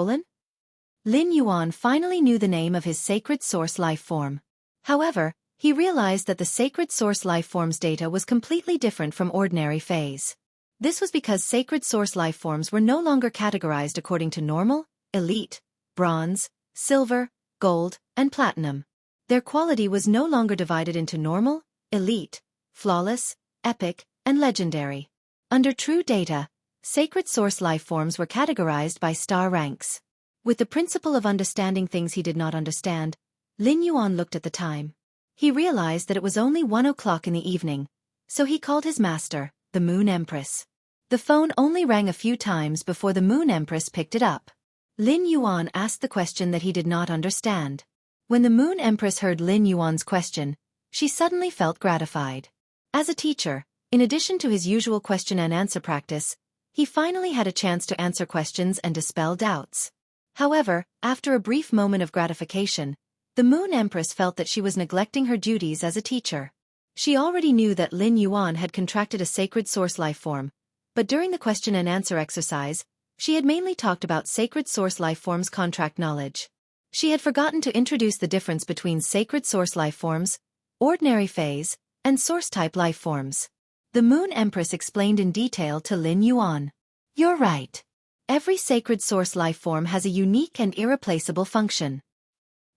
Lin Yuan finally knew the name of his sacred source life form. However, he realized that the sacred source life form's data was completely different from ordinary phase. This was because sacred source life forms were no longer categorized according to normal, elite, bronze, silver, gold, and platinum. Their quality was no longer divided into normal, elite, flawless, epic, and legendary. Under True Data, sacred source life forms were categorized by star ranks. With the principle of understanding things he did not understand, Lin Yuan looked at the time. He realized that it was only 1 o'clock in the evening, so he called his master, the Moon Empress. The phone only rang a few times before the Moon Empress picked it up. Lin Yuan asked the question that he did not understand. When the Moon Empress heard Lin Yuan's question, she suddenly felt gratified. As a teacher, in addition to his usual question and answer practice, he finally had a chance to answer questions and dispel doubts. However, after a brief moment of gratification, the Moon Empress felt that she was neglecting her duties as a teacher. She already knew that Lin Yuan had contracted a sacred source life form, but during the question and answer exercise, she had mainly talked about sacred source life forms contract knowledge. She had forgotten to introduce the difference between sacred source life forms, ordinary phase, and source type life forms. The Moon Empress explained in detail to Lin Yuan. "You're right. Every sacred source life form has a unique and irreplaceable function.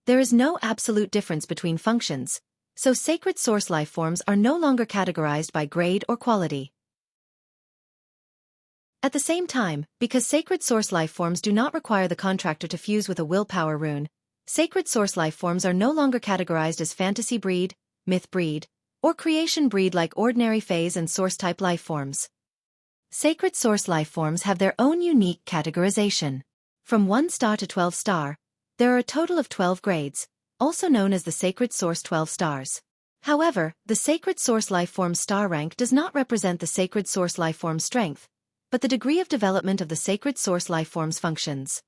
There is no absolute difference between functions, So sacred source lifeforms are no longer categorized by grade or quality. At the same time, because sacred source lifeforms do not require the contractor to fuse with a willpower rune, sacred source lifeforms are no longer categorized as fantasy breed, myth breed, or creation breed like ordinary phase and source type lifeforms. Sacred source lifeforms have their own unique categorization. From 1 star to 12 star, there are a total of 12 grades, also known as the sacred source 12 stars. However, the sacred source lifeform star rank does not represent the sacred source lifeform strength, but the degree of development of the sacred source lifeform's functions.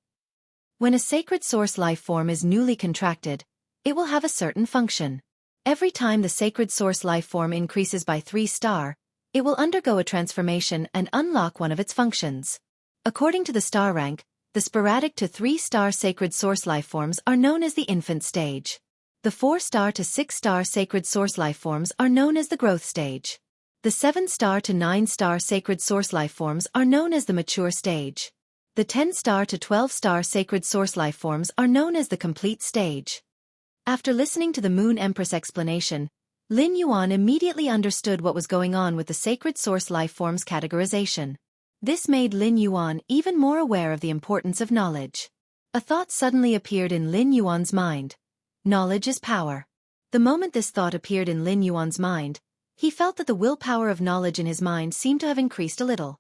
When a sacred source lifeform is newly contracted, it will have a certain function. Every time the sacred source lifeform increases by 3 star, it will undergo a transformation and unlock one of its functions. According to the star rank, the sporadic to 3-star sacred source lifeforms are known as the infant stage. The 4-star to 6-star sacred source lifeforms are known as the growth stage. The 7-star to 9-star sacred source lifeforms are known as the mature stage. The 10-star to 12-star sacred source lifeforms are known as the complete stage. After listening to the Moon Empress explanation, Lin Yuan immediately understood what was going on with the sacred source lifeforms categorization. This made Lin Yuan even more aware of the importance of knowledge. A thought suddenly appeared in Lin Yuan's mind. Knowledge is power. The moment this thought appeared in Lin Yuan's mind, he felt that the willpower of knowledge in his mind seemed to have increased a little.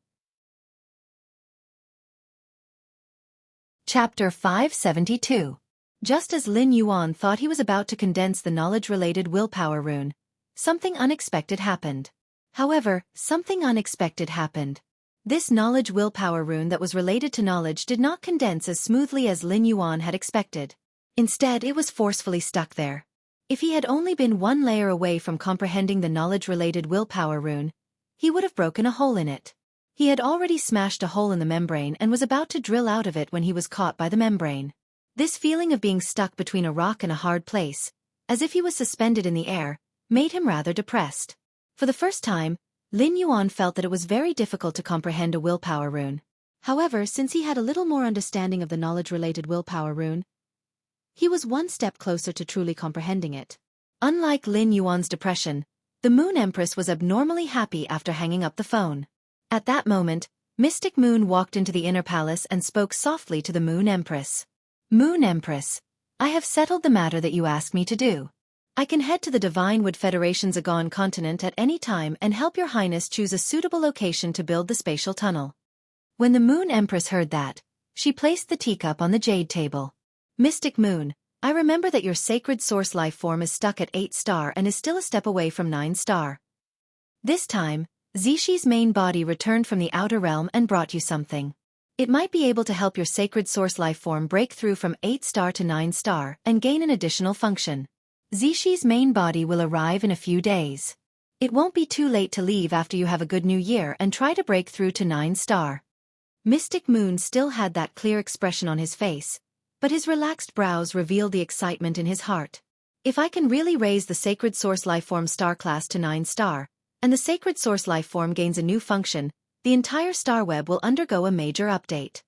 Chapter 572. Just as Lin Yuan thought he was about to condense the knowledge-related willpower rune, something unexpected happened. However, something unexpected happened. This knowledge willpower rune that was related to knowledge did not condense as smoothly as Lin Yuan had expected. Instead, it was forcefully stuck there. If he had only been one layer away from comprehending the knowledge-related willpower rune, he would have broken a hole in it. He had already smashed a hole in the membrane and was about to drill out of it when he was caught by the membrane. This feeling of being stuck between a rock and a hard place, as if he was suspended in the air, made him rather depressed. For the first time, Lin Yuan felt that it was very difficult to comprehend a willpower rune. However, since he had a little more understanding of the knowledge-related willpower rune, he was one step closer to truly comprehending it. Unlike Lin Yuan's depression, the Moon Empress was abnormally happy after hanging up the phone. At that moment, Mystic Moon walked into the inner palace and spoke softly to the Moon Empress. Moon Empress, I have settled the matter that you asked me to do. I can head to the Divine Wood Federation's Agon continent at any time and help your highness choose a suitable location to build the spatial tunnel. When the Moon Empress heard that, she placed the teacup on the jade table. Mystic Moon, I remember that your sacred source life form is stuck at 8 star and is still a step away from 9 star. This time, Xueqi's main body returned from the outer realm and brought you something. It might be able to help your sacred source life form break through from 8 star to 9 star and gain an additional function. Xueqi's main body will arrive in a few days. It won't be too late to leave after you have a good new year and try to break through to 9 star. Mystic Moon still had that clear expression on his face, but his relaxed brows revealed the excitement in his heart. If I can really raise the sacred source lifeform star class to 9 star, and the sacred source lifeform gains a new function, the entire star web will undergo a major update.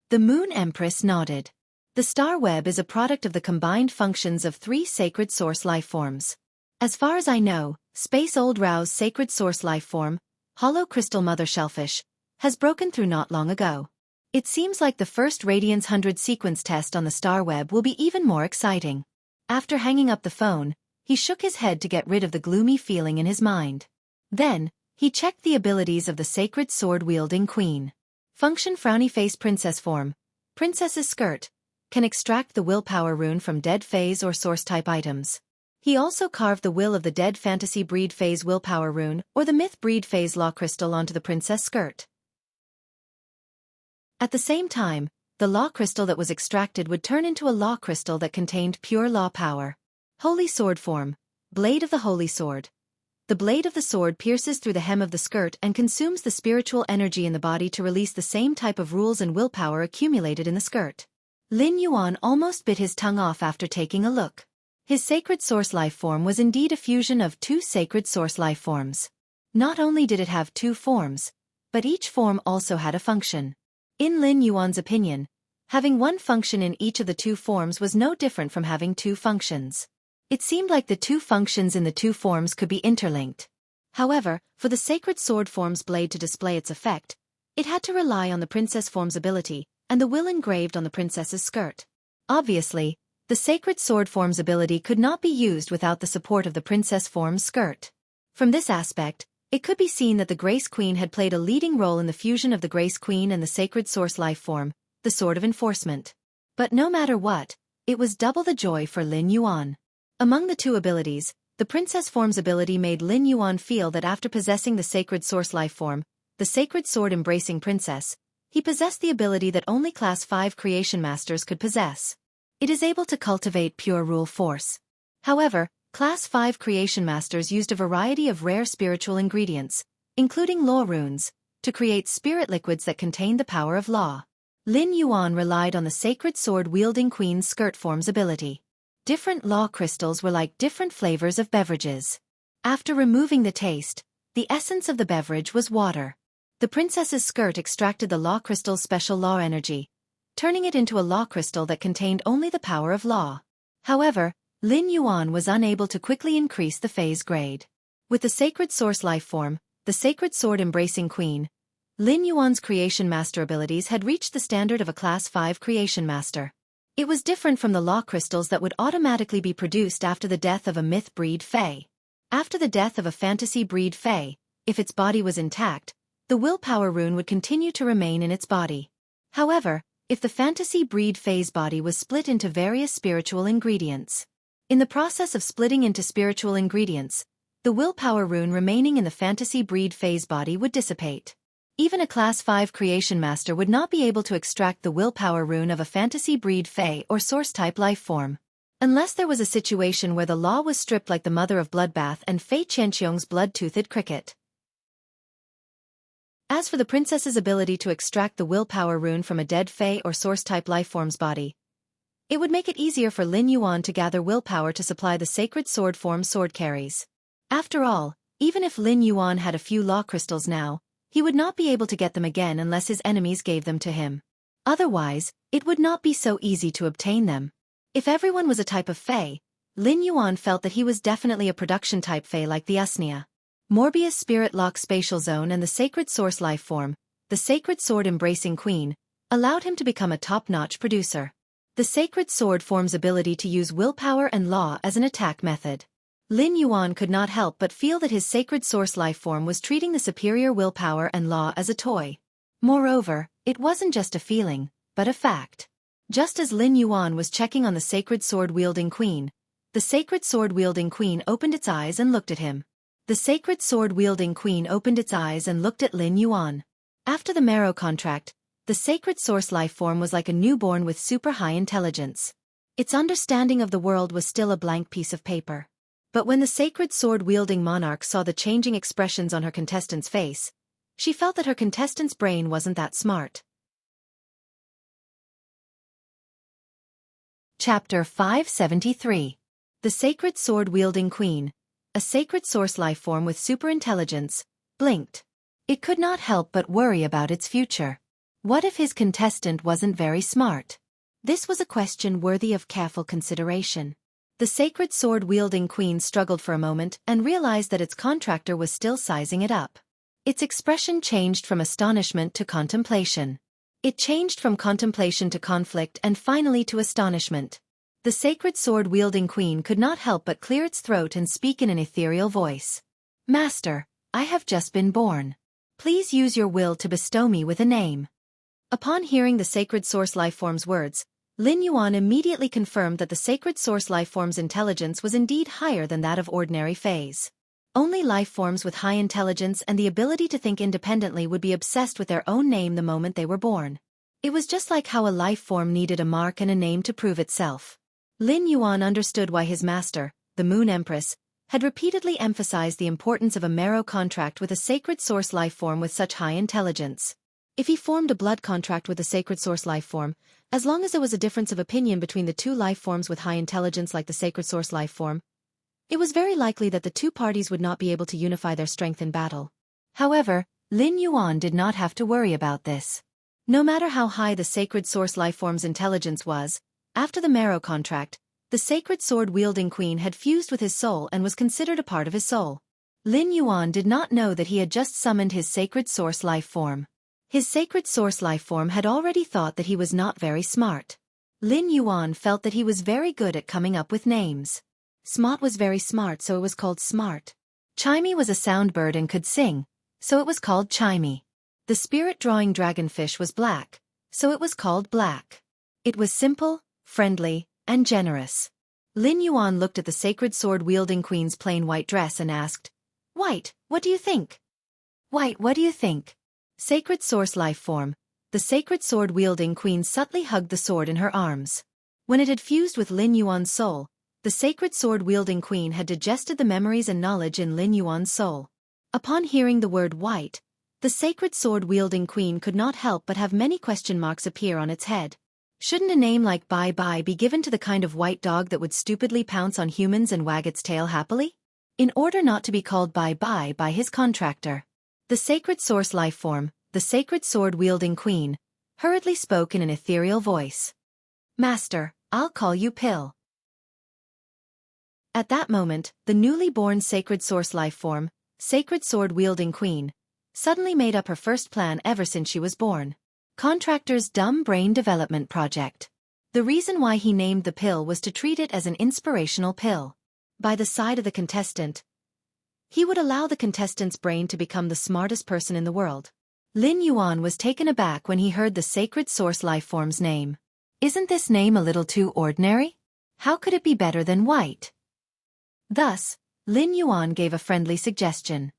The Moon Empress nodded. The star web is a product of the combined functions of 3 sacred source lifeforms. As far as I know, Space Old Row's sacred source lifeform, Hollow Crystal Mother Shellfish, has broken through not long ago. It seems like the first Radiance 100 sequence test on the star web will be even more exciting. After hanging up the phone, he shook his head to get rid of the gloomy feeling in his mind. Then, he checked the abilities of the sacred sword-wielding queen. Function Frowny Face Princess Form, Princess's Skirt, can extract the willpower rune from dead phase or source type items. He also carved the will of the dead fantasy breed phase willpower rune or the myth breed phase law crystal onto the princess skirt. At the same time, the law crystal that was extracted would turn into a law crystal that contained pure law power. Holy Sword Form, Blade of the Holy Sword. The blade of the sword pierces through the hem of the skirt and consumes the spiritual energy in the body to release the same type of rules and willpower accumulated in the skirt. Lin Yuan almost bit his tongue off after taking a look. His sacred source life form was indeed a fusion of 2 sacred source life forms. Not only did it have 2 forms, but each form also had a function. In Lin Yuan's opinion, having one function in each of the 2 forms was no different from having 2 functions. It seemed like the two functions in the two forms could be interlinked. However, for the Sacred Sword form's blade to display its effect, it had to rely on the princess form's ability, and the will engraved on the princess's skirt. Obviously, the Sacred Sword form's ability could not be used without the support of the princess form's skirt. From this aspect, it could be seen that the Grace Queen had played a leading role in the fusion of the Grace Queen and the Sacred Source life form, the Sword of Enforcement. But no matter what, it was double the joy for Lin Yuan. Among the two abilities, the princess form's ability made Lin Yuan feel that after possessing the Sacred Source life form, the Sacred Sword embracing princess, he possessed the ability that only Class 5 Creation Masters could possess. It is able to cultivate pure rule force. However, Class 5 Creation Masters used a variety of rare spiritual ingredients, including law runes, to create spirit liquids that contained the power of law. Lin Yuan relied on the Sacred Sword-wielding Queen's skirt form's ability. Different law crystals were like different flavors of beverages. After removing the taste, the essence of the beverage was water. The princess's skirt extracted the law crystal's special law energy, turning it into a law crystal that contained only the power of law. However, Lin Yuan was unable to quickly increase the phase grade. With the Sacred Source life form, the Sacred Sword embracing Queen, Lin Yuan's Creation Master abilities had reached the standard of a Class 5 Creation Master. It was different from the law crystals that would automatically be produced after the death of a myth breed Fae. After the death of a fantasy breed Fae, if its body was intact, the willpower rune would continue to remain in its body. However, if the fantasy breed Fae's body was split into various spiritual ingredients. In the process of splitting into spiritual ingredients, the willpower rune remaining in the fantasy breed Fae's body would dissipate. Even a Class 5 Creation Master would not be able to extract the willpower rune of a fantasy breed Fae or Source-type life form. Unless there was a situation where the law was stripped like the Mother of Bloodbath and Fei Qianqiong's blood-toothed cricket. As for the princess's ability to extract the willpower rune from a dead Fae or Source-type life form's body, it would make it easier for Lin Yuan to gather willpower to supply the Sacred Sword form sword carries. After all, even if Lin Yuan had a few law crystals now, he would not be able to get them again unless his enemies gave them to him. Otherwise, it would not be so easy to obtain them. If everyone was a type of Fae, Lin Yuan felt that he was definitely a production-type Fae like the Usnia. Morbius Spirit Lock Spatial Zone and the Sacred Source life form, the Sacred Sword embracing Queen, allowed him to become a top-notch producer. The Sacred Sword form's ability to use willpower and law as an attack method. Lin Yuan could not help but feel that his Sacred Source life form was treating the superior willpower and law as a toy. Moreover, it wasn't just a feeling, but a fact. Just as Lin Yuan was checking on the Sacred Sword-wielding Queen, the Sacred Sword-wielding Queen opened its eyes and looked at him. The Sacred Sword-wielding Queen opened its eyes and looked at Lin Yuan. After the Marrow contract, the Sacred Source life form was like a newborn with super high intelligence. Its understanding of the world was still a blank piece of paper. But when the Sacred Sword-wielding monarch saw the changing expressions on her contestant's face, she felt that her contestant's brain wasn't that smart. Chapter 573. The Sacred Sword-wielding Queen, a Sacred Source life form with superintelligence, blinked. It could not help but worry about its future. What if his contestant wasn't very smart? This was a question worthy of careful consideration. The Sacred Sword-wielding Queen struggled for a moment and realized that its contractor was still sizing it up. Its expression changed from astonishment to contemplation. It changed from contemplation to conflict and finally to astonishment. The Sacred Sword-wielding Queen could not help but clear its throat and speak in an ethereal voice. "Master, I have just been born. Please use your will to bestow me with a name." Upon hearing the Sacred Source lifeform's words, Lin Yuan immediately confirmed that the Sacred Source lifeform's intelligence was indeed higher than that of ordinary Faes. Only lifeforms with high intelligence and the ability to think independently would be obsessed with their own name the moment they were born. It was just like how a lifeform needed a mark and a name to prove itself. Lin Yuan understood why his master, the Moon Empress, had repeatedly emphasized the importance of a marrow contract with a Sacred Source lifeform with such high intelligence. If he formed a blood contract with a Sacred Source lifeform, as long as there was a difference of opinion between the two lifeforms with high intelligence like the Sacred Source lifeform, it was very likely that the two parties would not be able to unify their strength in battle. However, Lin Yuan did not have to worry about this. No matter how high the Sacred Source lifeform's intelligence was, after the marrow contract, The sacred sword-wielding queen had fused with his soul and was considered a part of his soul. Lin Yuan did not know that he had just summoned his sacred source life form. His sacred source life form had already thought that he was not very smart. Lin Yuan felt that he was very good at coming up with names. Smart was very smart, so it was called Smart. Chimey was a sound bird and could sing, so it was called Chimey. The spirit-drawing dragonfish was black, so it was called Black. It was simple, friendly, and generous. Lin Yuan looked at the sacred sword-wielding queen's plain white dress and asked, "White, what do you think?" "White, what do you think?" Sacred source life form. The sacred sword-wielding queen subtly hugged the sword in her arms. When it had fused with Lin Yuan's soul, the sacred sword-wielding queen had digested the memories and knowledge in Lin Yuan's soul. Upon hearing the word white, the sacred sword-wielding queen could not help but have many question marks appear on its head. Shouldn't a name like Bye-Bye be given to the kind of white dog that would stupidly pounce on humans and wag its tail happily? In order not to be called Bye-Bye by his contractor, the sacred source life form, the sacred sword-wielding queen, hurriedly spoke in an ethereal voice. "Master, I'll call you Pill." At that moment, the newly born sacred source life form, sacred sword-wielding queen, suddenly made up her first plan ever since she was born. Contractor's dumb brain development project. The reason why he named the pill was to treat it as an inspirational pill. By the side of the contestant, he would allow the contestant's brain to become the smartest person in the world. Lin Yuan was taken aback when he heard the sacred source life form's name. Isn't this name a little too ordinary? How could it be better than white? Thus, Lin Yuan gave a friendly suggestion.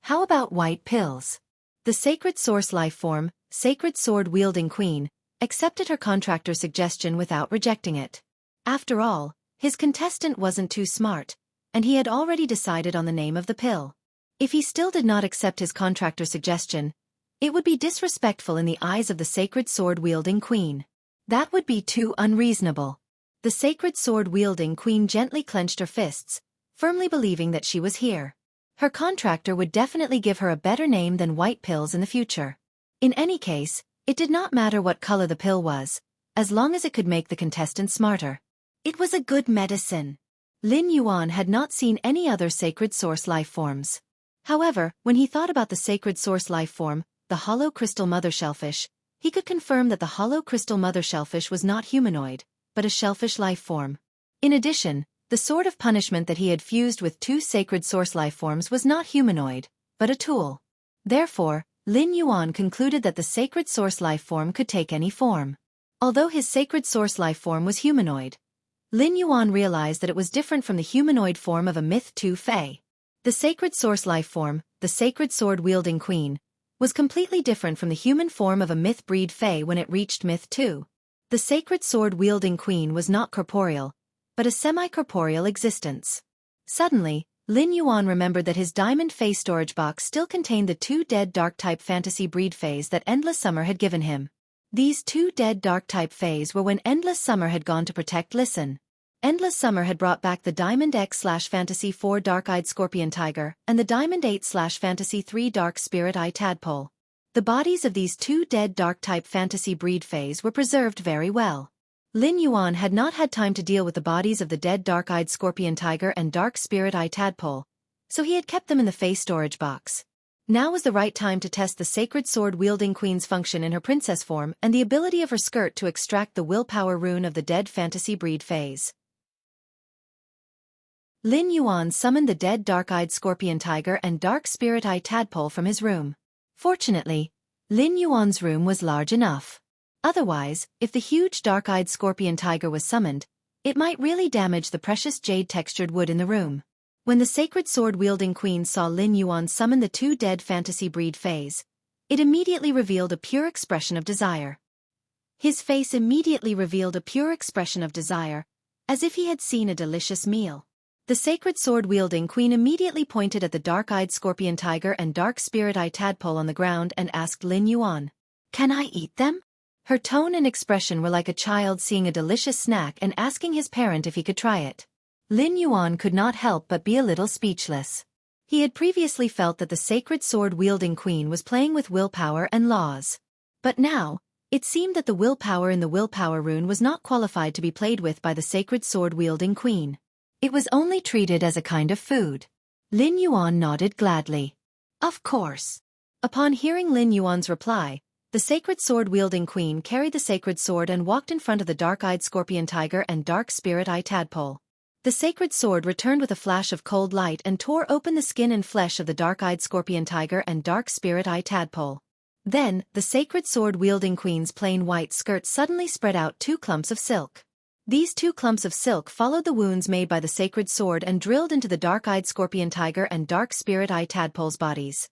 How about white pills? The sacred source life form, sacred sword-wielding queen, accepted her contractor's suggestion without rejecting it. After all, his contestant wasn't too smart, and he had already decided on the name of the pill. If he still did not accept his contractor's suggestion, it would be disrespectful in the eyes of the sacred sword-wielding queen. That would be too unreasonable. The sacred sword-wielding queen gently clenched her fists, firmly believing that she was here. Her contractor would definitely give her a better name than white pills in the future. In any case, it did not matter what color the pill was, as long as it could make the contestant smarter. It was a good medicine. Lin Yuan had not seen any other sacred source life forms. However, when he thought about the sacred source life form, the hollow crystal mother shellfish, he could confirm that the hollow crystal mother shellfish was not humanoid, but a shellfish life form. In addition, the sword of punishment that he had fused with two sacred source life forms was not humanoid, but a tool. Therefore, Lin Yuan concluded that the sacred source life form could take any form. Although his sacred source life form was humanoid, Lin Yuan realized that it was different from the humanoid form of a Myth 2 Fae. The sacred source life form, the sacred sword-wielding queen, was completely different from the human form of a Myth breed Fae when it reached Myth 2. The sacred sword-wielding queen was not corporeal, but a semi-corporeal existence. Suddenly, Lin Yuan remembered that his diamond Fae storage box still contained the two dead dark-type fantasy breed Faes that Endless Summer had given him. These two dead dark-type Faes were when Endless Summer had gone to protect Listen. Endless Summer had brought back the Diamond X/Fantasy 4 Dark-Eyed Scorpion Tiger and the Diamond 8/Fantasy 3 Dark Spirit Eye Tadpole. The bodies of these two dead dark-type fantasy breed Faes were preserved very well. Lin Yuan had not had time to deal with the bodies of the dead Dark-Eyed Scorpion Tiger and Dark Spirit Eye Tadpole, so he had kept them in the Fae storage box. Now was the right time to test the sacred sword-wielding queen's function in her princess form and the ability of her skirt to extract the willpower rune of the dead fantasy breed Faes. Lin Yuan summoned the dead Dark-Eyed Scorpion Tiger and Dark Spirit Eye Tadpole from his room. Fortunately, Lin Yuan's room was large enough. Otherwise, if the huge Dark-Eyed Scorpion Tiger was summoned, it might really damage the precious jade-textured wood in the room. When the sacred sword-wielding queen saw Lin Yuan summon the two dead fantasy breed Faes, it immediately revealed a pure expression of desire. His face immediately revealed a pure expression of desire, as if he had seen a delicious meal. The sacred sword-wielding queen immediately pointed at the Dark-Eyed Scorpion Tiger and Dark Spirit Eye Tadpole on the ground and asked Lin Yuan, "Can I eat them?" Her tone and expression were like a child seeing a delicious snack and asking his parent if he could try it. Lin Yuan could not help but be a little speechless. He had previously felt that the sacred sword-wielding queen was playing with willpower and laws. But now, It seemed that the willpower in the willpower rune was not qualified to be played with by the sacred sword-wielding queen. It was only treated as a kind of food. Lin Yuan nodded gladly. Of course. Upon hearing Lin Yuan's reply, the sacred sword-wielding queen carried the sacred sword and walked in front of the dark-eyed scorpion tiger and dark spirit-eye tadpole. The sacred sword returned with a flash of cold light and tore open the skin and flesh of the dark-eyed scorpion tiger and dark spirit-eye tadpole. Then, the sacred sword-wielding queen's plain white skirt suddenly spread out 2 clumps of silk. These 2 clumps of silk followed the wounds made by the sacred sword and drilled into the dark-eyed scorpion tiger and dark spirit-eye tadpole's bodies.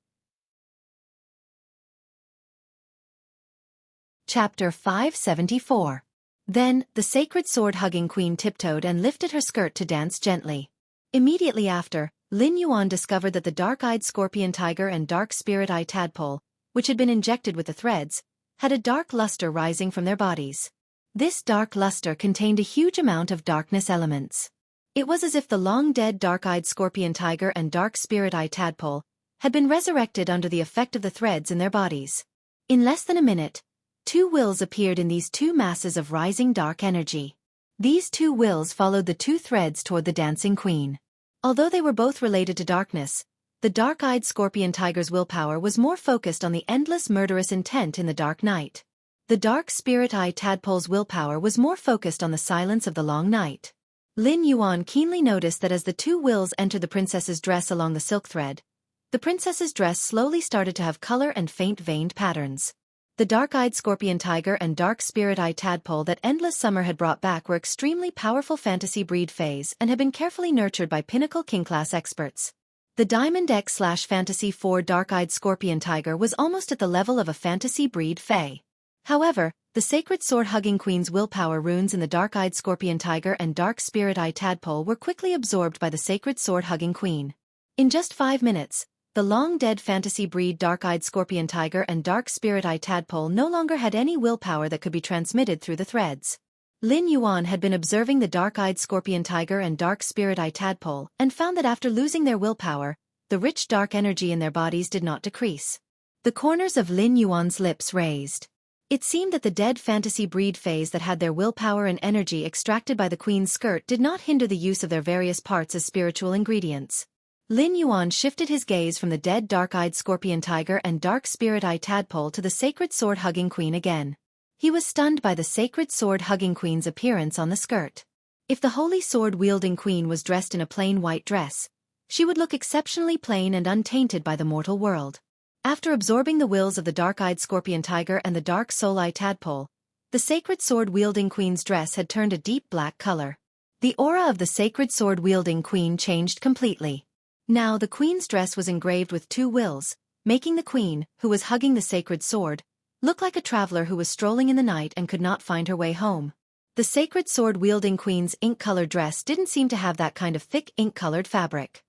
Chapter 574. Then, the sacred sword-hugging queen tiptoed and lifted her skirt to dance gently. Immediately after, Lin Yuan discovered that the dark-eyed scorpion tiger and dark spirit-eye tadpole, which had been injected with the threads, had a dark luster rising from their bodies. This dark luster contained a huge amount of darkness elements. It was as if the long-dead dark-eyed scorpion tiger and dark spirit-eye tadpole had been resurrected under the effect of the threads in their bodies. In less than a minute, 2 wills appeared in these 2 masses of rising dark energy. These 2 wills followed the 2 threads toward the dancing queen. Although they were both related to darkness, the dark-eyed scorpion tiger's willpower was more focused on the endless murderous intent in the dark night. The dark spirit-eye tadpole's willpower was more focused on the silence of the long night. Lin Yuan keenly noticed that as the 2 wills entered the princess's dress along the silk thread, the princess's dress slowly started to have color and faint veined patterns. The dark-eyed scorpion tiger and dark spirit-eye tadpole that Endless Summer had brought back were extremely powerful fantasy breed fays and had been carefully nurtured by pinnacle king-class experts. The Diamond X/Fantasy 4 dark-eyed scorpion tiger was almost at the level of a fantasy breed fae. However, the sacred sword-hugging queen's willpower runes in the dark-eyed scorpion tiger and dark spirit-eye tadpole were quickly absorbed by the sacred sword-hugging queen. In just 5 minutes, the long-dead fantasy breed dark-eyed scorpion tiger and dark spirit-eye tadpole no longer had any willpower that could be transmitted through the threads. Lin Yuan had been observing the dark-eyed scorpion tiger and dark spirit-eye tadpole and found that after losing their willpower, the rich dark energy in their bodies did not decrease. The corners of Lin Yuan's lips raised. It seemed that the dead fantasy breed fays that had their willpower and energy extracted by the queen's skirt did not hinder the use of their various parts as spiritual ingredients. Lin Yuan shifted his gaze from the dead dark-eyed scorpion tiger and dark spirit-eye tadpole to the sacred sword-hugging queen again. He was stunned by the sacred sword-hugging queen's appearance on the skirt. If the holy sword-wielding queen was dressed in a plain white dress, she would look exceptionally plain and untainted by the mortal world. After absorbing the wills of the dark-eyed scorpion tiger and the dark soul-eye tadpole, the sacred sword-wielding queen's dress had turned a deep black color. The aura of the sacred sword-wielding queen changed completely. Now the queen's dress was engraved with 2 wills, making the queen, who was hugging the sacred sword, look like a traveler who was strolling in the night and could not find her way home. The sacred sword-wielding queen's ink-colored dress didn't seem to have that kind of thick ink-colored fabric.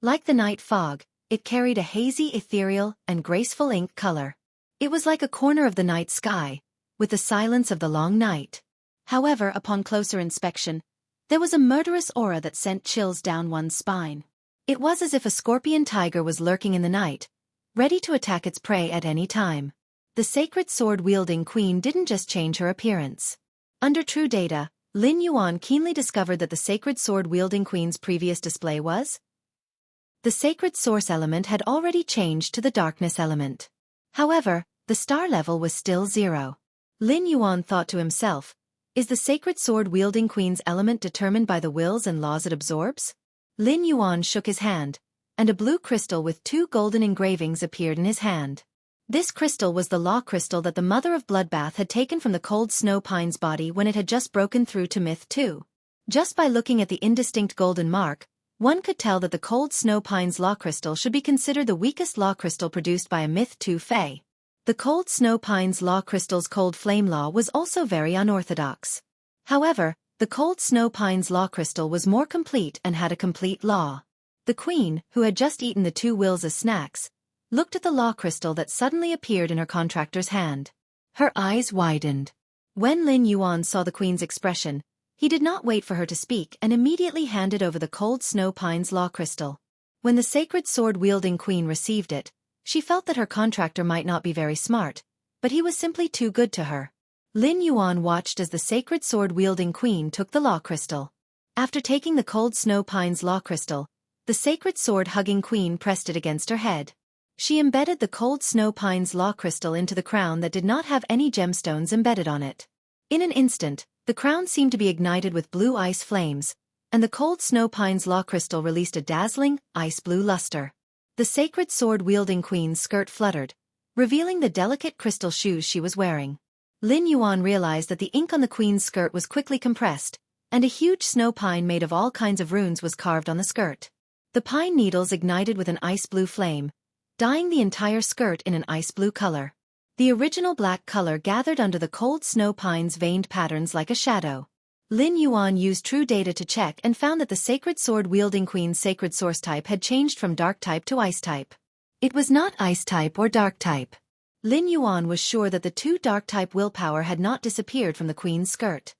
Like the night fog, it carried a hazy, ethereal, and graceful ink color. It was like a corner of the night sky, with the silence of the long night. However, upon closer inspection, there was a murderous aura that sent chills down one's spine. It was as if a scorpion tiger was lurking in the night, ready to attack its prey at any time. The sacred sword-wielding queen didn't just change her appearance. Under true data, Lin Yuan keenly discovered that the sacred sword-wielding queen's previous display was the sacred source element had already changed to the darkness element. However, the star level was still 0. Lin Yuan thought to himself, is the sacred sword-wielding queen's element determined by the wills and laws it absorbs? Lin Yuan shook his hand, and a blue crystal with 2 golden engravings appeared in his hand. This crystal was the law crystal that the Mother of Bloodbath had taken from the cold snow pine's body when it had just broken through to Myth 2. Just by looking at the indistinct golden mark, one could tell that the cold snow pine's law crystal should be considered the weakest law crystal produced by a Myth 2 fae. The cold snow pine's law crystal's cold flame law was also very unorthodox. However, the cold snow pine's law crystal was more complete and had a complete law. The queen, who had just eaten the 2 wills as snacks, looked at the law crystal that suddenly appeared in her contractor's hand. Her eyes widened. When Lin Yuan saw the queen's expression, he did not wait for her to speak and immediately handed over the cold snow pine's law crystal. When the sacred sword-wielding queen received it, She felt that her contractor might not be very smart, but he was simply too good to her. Lin Yuan watched as the sacred sword-wielding queen took the law crystal. After taking the cold snow pine's law crystal, the sacred sword-hugging queen pressed it against her head. She embedded the cold snow pine's law crystal into the crown that did not have any gemstones embedded on it. In an instant, the crown seemed to be ignited with blue ice flames, and the cold snow pine's law crystal released a dazzling, ice-blue luster. The sacred sword-wielding queen's skirt fluttered, revealing the delicate crystal shoes she was wearing. Lin Yuan realized that the ink on the queen's skirt was quickly compressed, and a huge snow pine made of all kinds of runes was carved on the skirt. The pine needles ignited with an ice-blue flame, dyeing the entire skirt in an ice-blue color. The original black color gathered under the cold snow pine's veined patterns like a shadow. Lin Yuan used true data to check and found that the sacred sword-wielding queen's sacred source type had changed from dark type to ice type. It was not ice type or dark type. Lin Yuan was sure that the two dark type willpower had not disappeared from the queen's skirt.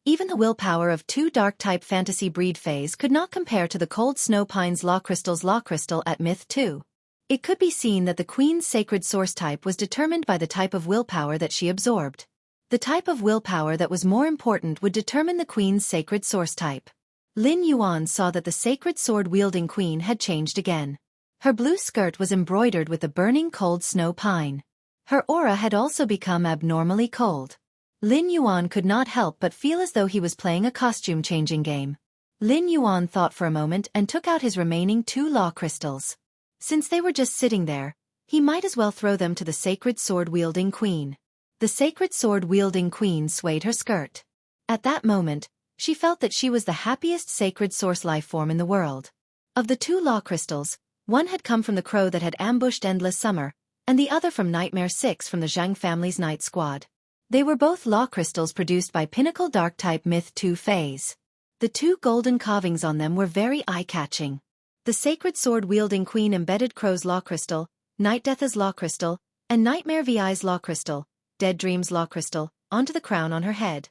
Even the willpower of two dark-type fantasy breed phase could not compare to the cold snow pine's law crystal's law crystal at Myth 2. It could be seen that the queen's sacred source type was determined by the type of willpower that she absorbed. The type of willpower that was more important would determine the queen's sacred source type. Lin Yuan saw that the sacred sword-wielding queen had changed again. Her blue skirt was embroidered with the burning cold snow pine. Her aura had also become abnormally cold. Lin Yuan could not help but feel as though he was playing a costume-changing game. Lin Yuan thought for a moment and took out his remaining two law crystals. Since they were just sitting there, he might as well throw them to the sacred sword-wielding queen. The sacred sword-wielding queen swayed her skirt. At that moment, she felt that she was the happiest sacred source life form in the world. Of the two law crystals, one had come from the crow that had ambushed Endless Summer, and the other from Nightmare 6 from the Zhang family's night squad. They were both law crystals produced by Pinnacle Dark-type Myth 2 phase. The two golden carvings on them were very eye-catching. The sacred sword-wielding queen embedded Crow's law crystal, Night Death's law crystal, and Nightmare VI's law crystal, Dead Dream's law crystal, onto the crown on her head.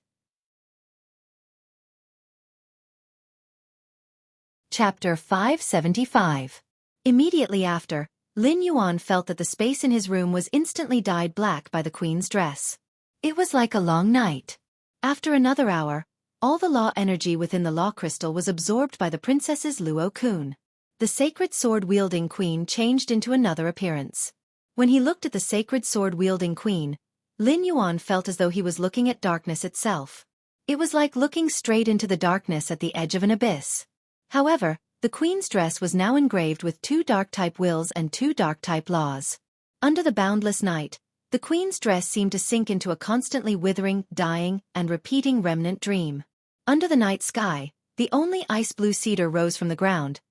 Chapter 575. Immediately after, Lin Yuan felt that the space in his room was instantly dyed black by the queen's dress. It was like a long night. After another hour, all the law energy within the law crystal was absorbed by the princess's Luo-kun. The sacred sword-wielding queen changed into another appearance. When he looked at the sacred sword-wielding queen, Lin Yuan felt as though he was looking at darkness itself. It was like looking straight into the darkness at the edge of an abyss. However, the queen's dress was now engraved with two dark-type wills and two dark-type laws. Under the boundless night, the queen's dress seemed to sink into a constantly withering, dying, and repeating remnant dream. Under the night sky, the only ice-blue cedar rose from the ground,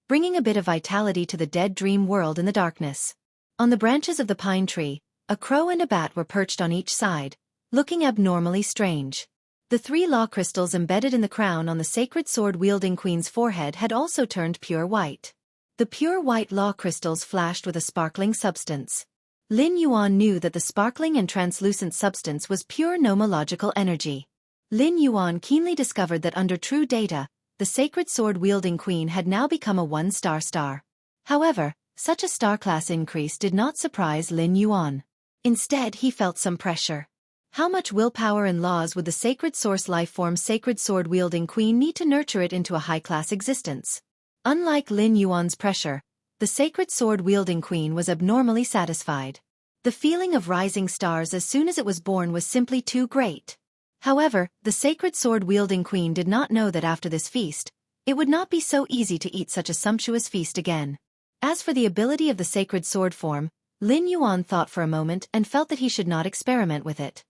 bringing a bit of vitality to the dead dream world in the darkness. On the branches of the pine tree, a crow and a bat were perched on each side, looking abnormally strange. The three law crystals embedded in the crown on the sacred sword-wielding queen's forehead had also turned pure white. The pure white law crystals flashed with a sparkling substance. Lin Yuan knew that the sparkling and translucent substance was pure nomological energy. Lin Yuan keenly discovered that under true data, the sacred sword-wielding queen had now become a one-star star. However, such a star class increase did not surprise Lin Yuan. Instead, he felt some pressure. How much willpower and laws would the sacred source life form sacred sword-wielding queen need to nurture it into a high-class existence? Unlike Lin Yuan's pressure, the sacred sword-wielding queen was abnormally satisfied. The feeling of rising stars as soon as it was born was simply too great. However, the sacred sword-wielding queen did not know that after this feast, it would not be so easy to eat such a sumptuous feast again. As for the ability of the sacred sword form, Lin Yuan thought for a moment and felt that he should not experiment with it.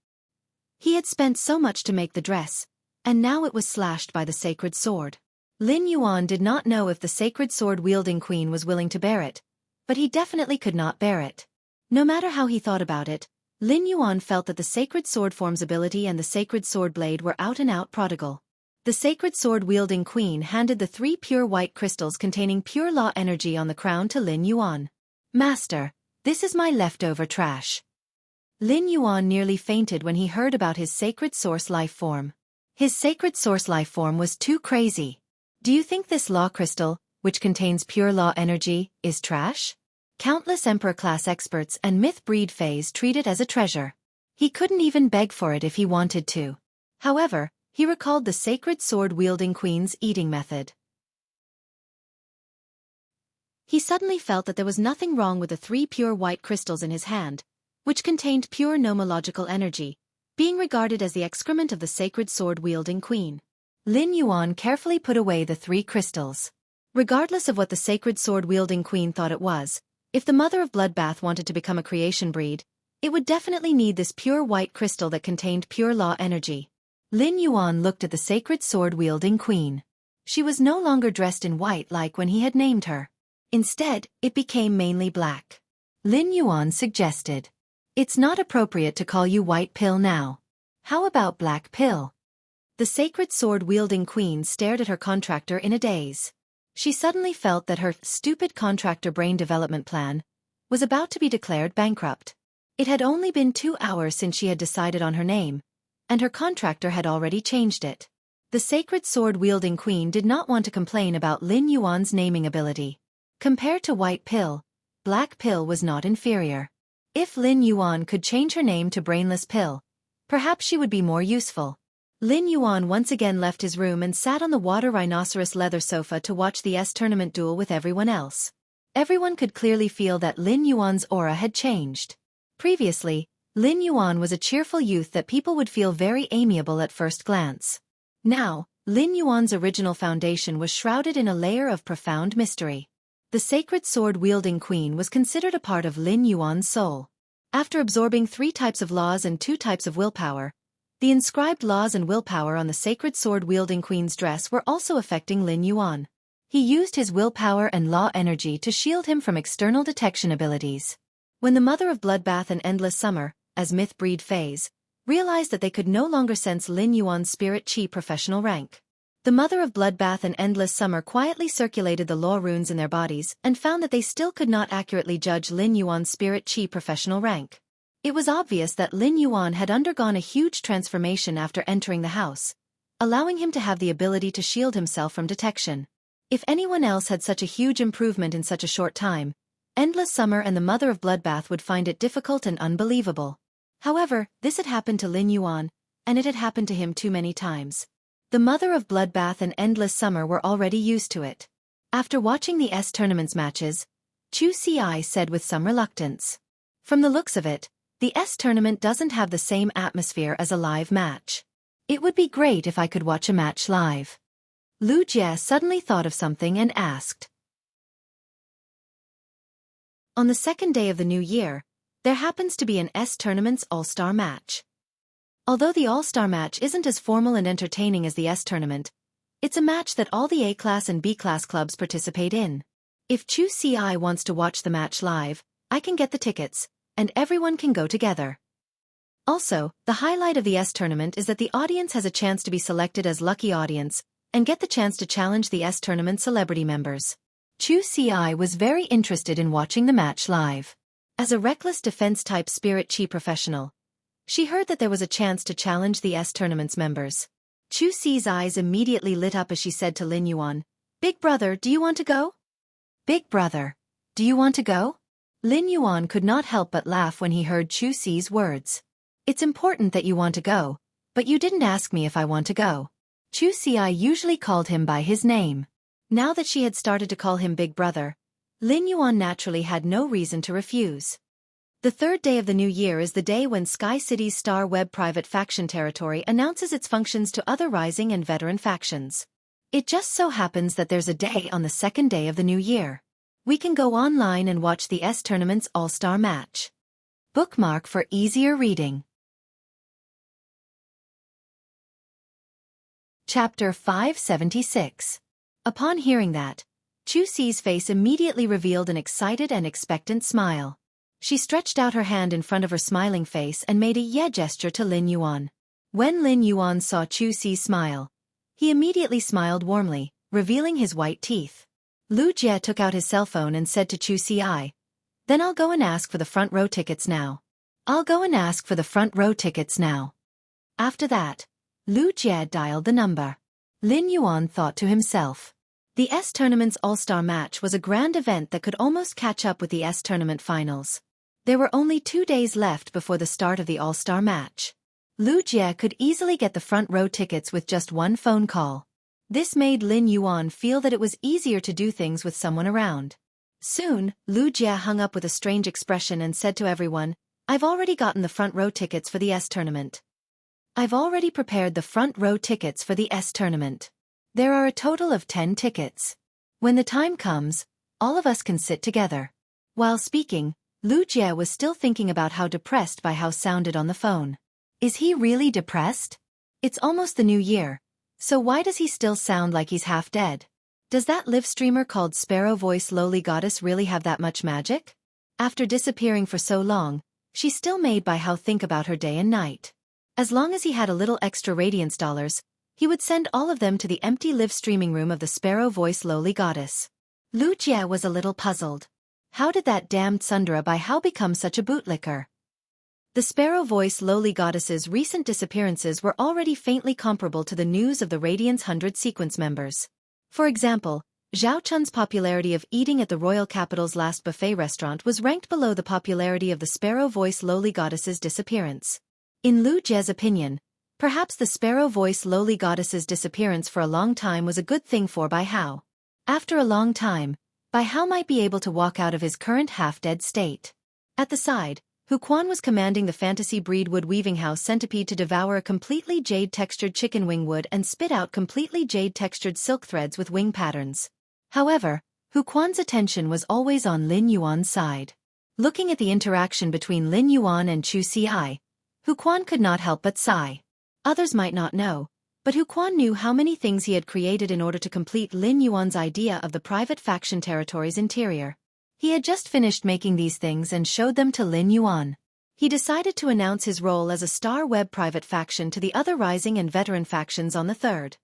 He had spent so much to make the dress, and now it was slashed by the sacred sword. Lin Yuan did not know if the sacred sword-wielding queen was willing to bear it, but he definitely could not bear it. No matter how he thought about it, Lin Yuan felt that the sacred sword form's ability and the sacred sword blade were out-and-out prodigal. The sacred sword-wielding queen handed the three pure white crystals containing pure law energy on the crown to Lin Yuan. "Master, this is my leftover trash." Lin Yuan nearly fainted when he heard about his sacred source life form. His sacred source life form was too crazy. "Do you think this law crystal, which contains pure law energy, is trash? Countless Emperor-class experts and myth-breed fays treat it as a treasure. He couldn't even beg for it if he wanted to. However, he recalled the sacred sword-wielding queen's eating method. He suddenly felt that there was nothing wrong with the 3 pure white crystals in his hand, which contained pure nomological energy, being regarded as the excrement of the sacred sword-wielding queen. Lin Yuan carefully put away the 3 crystals. Regardless of what the sacred sword-wielding queen thought it was, if the mother of Bloodbath wanted to become a creation breed, it would definitely need this pure white crystal that contained pure law energy. Lin Yuan looked at the sacred sword-wielding queen. She was no longer dressed in white like when he had named her. Instead, it became mainly black. Lin Yuan suggested, "It's not appropriate to call you White Pill now. How about Black Pill?" The sacred sword-wielding queen stared at her contractor in a daze. She suddenly felt that her stupid contractor brain development plan was about to be declared bankrupt. It had only been 2 hours since she had decided on her name, and her contractor had already changed it. The sacred sword-wielding queen did not want to complain about Lin Yuan's naming ability. Compared to White Pill, Black Pill was not inferior. If Lin Yuan could change her name to Brainless Pill, perhaps she would be more useful. Lin Yuan once again left his room and sat on the water rhinoceros leather sofa to watch the tournament duel with everyone else. Everyone could clearly feel that Lin Yuan's aura had changed. Previously, Lin Yuan was a cheerful youth that people would feel very amiable at first glance. Now, Lin Yuan's original foundation was shrouded in a layer of profound mystery. The sacred sword-wielding queen was considered a part of Lin Yuan's soul. After absorbing 3 types of laws and 2 types of willpower, the inscribed laws and willpower on the sacred sword-wielding queen's dress were also affecting Lin Yuan. He used his willpower and law energy to shield him from external detection abilities. When the mother of Bloodbath and Endless Summer, as myth-breed fays, realized that they could no longer sense Lin Yuan's spirit chi professional rank, the mother of Bloodbath and Endless Summer quietly circulated the law runes in their bodies and found that they still could not accurately judge Lin Yuan's spirit chi professional rank. It was obvious that Lin Yuan had undergone a huge transformation after entering the house, allowing him to have the ability to shield himself from detection. If anyone else had such a huge improvement in such a short time, Endless Summer and the mother of Bloodbath would find it difficult and unbelievable. However, this had happened to Lin Yuan, and it had happened to him too many times. The mother of Bloodbath and Endless Summer were already used to it. After watching the tournament's matches, Xueqi said with some reluctance, "From the looks of it, the tournament doesn't have the same atmosphere as a live match. It would be great if I could watch a match live." Lu Jie suddenly thought of something and asked. On the 2nd day of the new year, there happens to be an tournament's all-star match. Although the all-star match isn't as formal and entertaining as the tournament, it's a match that all the A-class and B-class clubs participate in. If Xueqi wants to watch the match live, I can get the tickets, and everyone can go together. Also, the highlight of the tournament is that the audience has a chance to be selected as lucky audience, and get the chance to challenge the tournament celebrity members. Xueqi was very interested in watching the match live. As a reckless defense-type spirit chi professional, she heard that there was a chance to challenge the tournament's members. Xueqi's eyes immediately lit up as she said to Lin Yuan, "Big brother, do you want to go?" "Big brother, do you want to go?" Lin Yuan could not help but laugh when he heard Xueqi's words. "It's important that you want to go, but you didn't ask me if I want to go." Xueqi usually called him by his name. Now that she had started to call him Big Brother, Lin Yuan naturally had no reason to refuse. The 3rd day of the new year is the day when Sky City's Star Web private faction territory announces its functions to other rising and veteran factions. It just so happens that there's a day on the 2nd day of the new year. We can go online and watch the tournament's all-star match. Bookmark for easier reading. Chapter 576. Upon hearing that, Xueqi's face immediately revealed an excited and expectant smile. She stretched out her hand in front of her smiling face and made a yeah gesture to Lin Yuan. When Lin Yuan saw Xueqi's smile, he immediately smiled warmly, revealing his white teeth. Lu Jie took out his cell phone and said to Xueqi, "Then I'll go and ask for the front row tickets now. I'll go and ask for the front row tickets now." After that, Lu Jie dialed the number. Lin Yuan thought to himself, The S Tournament's All-Star match was a grand event that could almost catch up with the S Tournament finals. There were only 2 days left before the start of the All-Star match. Lu Jie could easily get the front row tickets with just one phone call. This made Lin Yuan feel that it was easier to do things with someone around. Soon, Lu Jie hung up with a strange expression and said to everyone, "I've already gotten the front row tickets for the S Tournament. I've already prepared the front row tickets for the S Tournament. There are a total of 10 tickets. When the time comes, all of us can sit together." While speaking, Lu Jie was still thinking about how depressed by how sounded on the phone. Is he really depressed? It's almost the new year, so why does he still sound like he's half dead? Does that live streamer called Sparrow Voice Lowly Goddess really have that much magic? After disappearing for so long, she still made by how think about her day and night. As long as he had a little extra radiance dollars, he would send all of them to the empty live streaming room of the Sparrow Voice Lowly Goddess. Lu Jie was a little puzzled. How did that damned Sundara by how become such a bootlicker? The Sparrow Voice Lowly Goddess's recent disappearances were already faintly comparable to the news of the Radiance 100 sequence members. For example, Zhao Chun's popularity of eating at the royal capital's last buffet restaurant was ranked below the popularity of the Sparrow Voice Lowly Goddess's disappearance. In Lu Jie's opinion, perhaps the Sparrow Voice Lowly Goddess's disappearance for a long time was a good thing for Bai Hao. After a long time, Bai Hao might be able to walk out of his current half-dead state. At the side, Hu Quan was commanding the fantasy breed wood weaving house centipede to devour a completely jade-textured chicken wing wood and spit out completely jade-textured silk threads with wing patterns. However, Hu Quan's attention was always on Lin Yuan's side. Looking at the interaction between Lin Yuan and Xueqi, Hu Quan could not help but sigh. Others might not know, but Hu Quan knew how many things he had created in order to complete Lin Yuan's idea of the private faction territory's interior. He had just finished making these things and showed them to Lin Yuan. He decided to announce his role as a Star Web private faction to the other rising and veteran factions on the 3rd.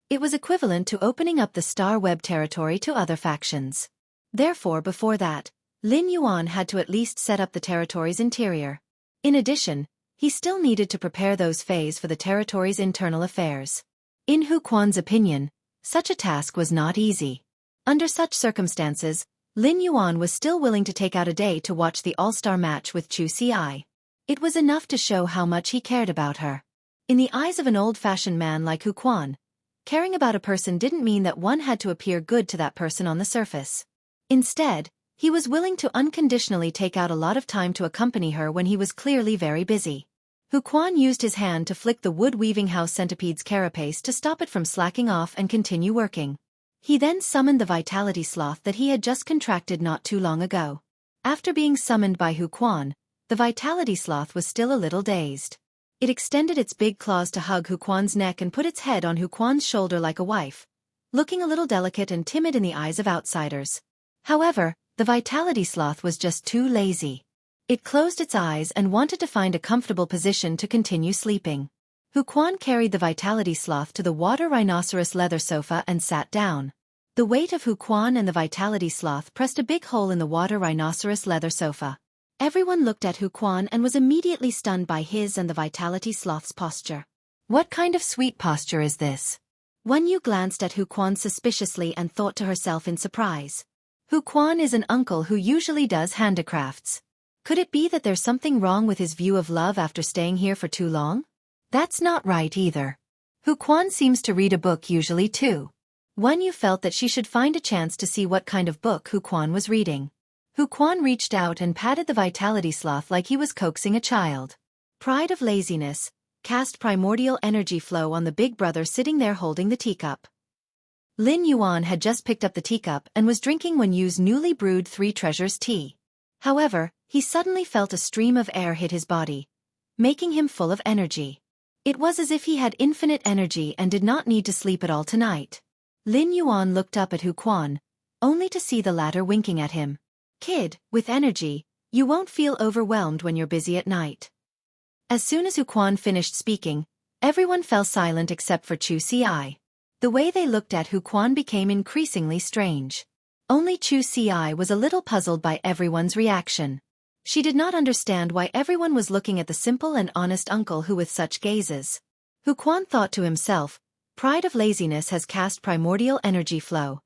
It was equivalent to opening up the Star Web territory to other factions. Therefore, before that, Lin Yuan had to at least set up the territory's interior. In addition, he still needed to prepare those Fays for the territory's internal affairs. In Hu Quan's opinion, such a task was not easy. Under such circumstances, Lin Yuan was still willing to take out a day to watch the all-star match with Xueqi. It was enough to show how much he cared about her. In the eyes of an old-fashioned man like Hu Quan, caring about a person didn't mean that one had to appear good to that person on the surface. Instead, he was willing to unconditionally take out a lot of time to accompany her when he was clearly very busy. Hu Quan used his hand to flick the wood weaving house centipede's carapace to stop it from slacking off and continue working. He then summoned the vitality sloth that he had just contracted not too long ago. After being summoned by Hu Quan, the vitality sloth was still a little dazed. It extended its big claws to hug Hu Quan's neck and put its head on Hu Quan's shoulder like a wife, looking a little delicate and timid in the eyes of outsiders. However, the vitality sloth was just too lazy. It closed its eyes and wanted to find a comfortable position to continue sleeping. Hu Quan carried the vitality sloth to the water rhinoceros leather sofa and sat down. The weight of Hu Quan and the vitality sloth pressed a big hole in the water rhinoceros leather sofa. Everyone looked at Hu Quan and was immediately stunned by his and the vitality sloth's posture. What kind of sweet posture is this? Wen Yu glanced at Hu Quan suspiciously and thought to herself in surprise. Hu Quan is an uncle who usually does handicrafts. Could it be that there's something wrong with his view of love after staying here for too long? That's not right either. Hu Quan seems to read a book usually too. Wen Yu felt that she should find a chance to see what kind of book Hu Quan was reading. Hu Quan reached out and patted the vitality sloth like he was coaxing a child. Pride of laziness, cast primordial energy flow on the big brother sitting there holding the teacup. Lin Yuan had just picked up the teacup and was drinking Wen Yu's newly brewed Three Treasures tea. However, he suddenly felt a stream of air hit his body, making him full of energy. It was as if he had infinite energy and did not need to sleep at all tonight. Lin Yuan looked up at Hu Quan, only to see the latter winking at him. Kid, with energy, you won't feel overwhelmed when you're busy at night. As soon as Hu Quan finished speaking, everyone fell silent except for Xueqi. The way they looked at Hu Quan became increasingly strange. Only Xueqi was a little puzzled by everyone's reaction. She did not understand why everyone was looking at the simple and honest uncle who with such gazes. Hu Quan thought to himself, Pride of laziness has cast primordial energy flow.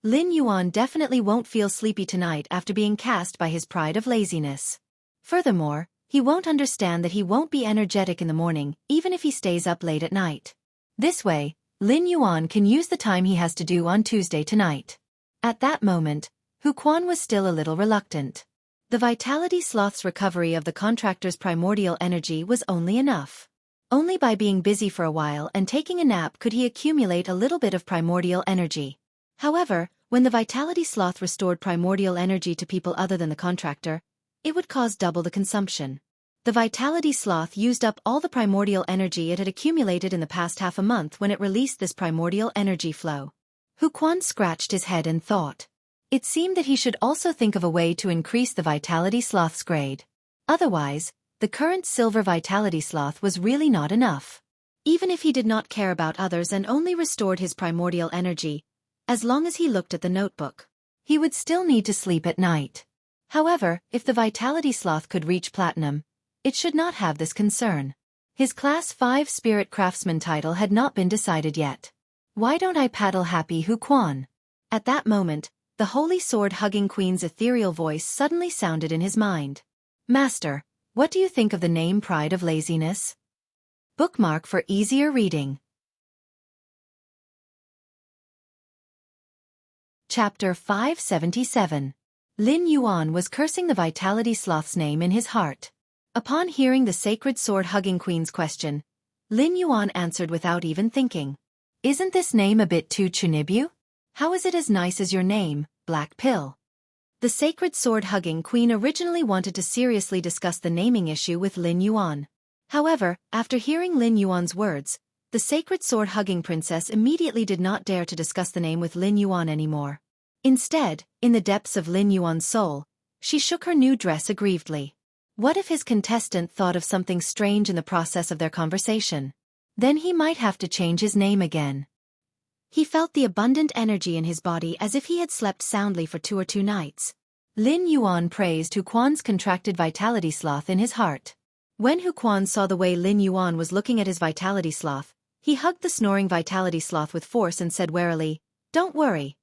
Lin Yuan definitely won't feel sleepy tonight after being cast by his pride of laziness. Furthermore, he won't understand that he won't be energetic in the morning, even if he stays up late at night. This way, Lin Yuan can use the time he has to do on Tuesday tonight. At that moment, Xueqi was still a little reluctant. The Vitality Sloth's recovery of the contractor's primordial energy was only enough. Only by being busy for a while and taking a nap could he accumulate a little bit of primordial energy. However, when the Vitality Sloth restored primordial energy to people other than the contractor, it would cause double the consumption. The Vitality Sloth used up all the primordial energy it had accumulated in the past half a month when it released this primordial energy flow. Xueqi scratched his head and thought. It seemed that he should also think of a way to increase the Vitality Sloth's grade. Otherwise, the current Silver Vitality Sloth was really not enough. Even if he did not care about others and only restored his primordial energy, as long as he looked at the notebook, he would still need to sleep at night. However, if the Vitality Sloth could reach Platinum, it should not have this concern. His Class 5 Spirit Craftsman title had not been decided yet. Why don't I paddle happy Xueqi? At that moment, the Holy Sword-hugging Queen's ethereal voice suddenly sounded in his mind. Master, what do you think of the name Pride of Laziness? Bookmark for easier reading. Chapter 577. Lin Yuan was cursing the Vitality Sloth's name in his heart. Upon hearing the Sacred Sword-hugging Queen's question, Lin Yuan answered without even thinking. Isn't this name a bit too chunibu? How is it as nice as your name, Black Pill? The Sacred Sword-hugging Queen originally wanted to seriously discuss the naming issue with Lin Yuan. However, after hearing Lin Yuan's words, the Sacred Sword-hugging Princess immediately did not dare to discuss the name with Lin Yuan anymore. Instead, in the depths of Lin Yuan's soul, she shook her new dress aggrievedly. What if his contestant thought of something strange in the process of their conversation? Then he might have to change his name again. He felt the abundant energy in his body as if he had slept soundly for 2 nights. Lin Yuan praised Xueqi's contracted Vitality Sloth in his heart. When Xueqi saw the way Lin Yuan was looking at his Vitality Sloth, he hugged the snoring Vitality Sloth with force and said warily, "Don't worry.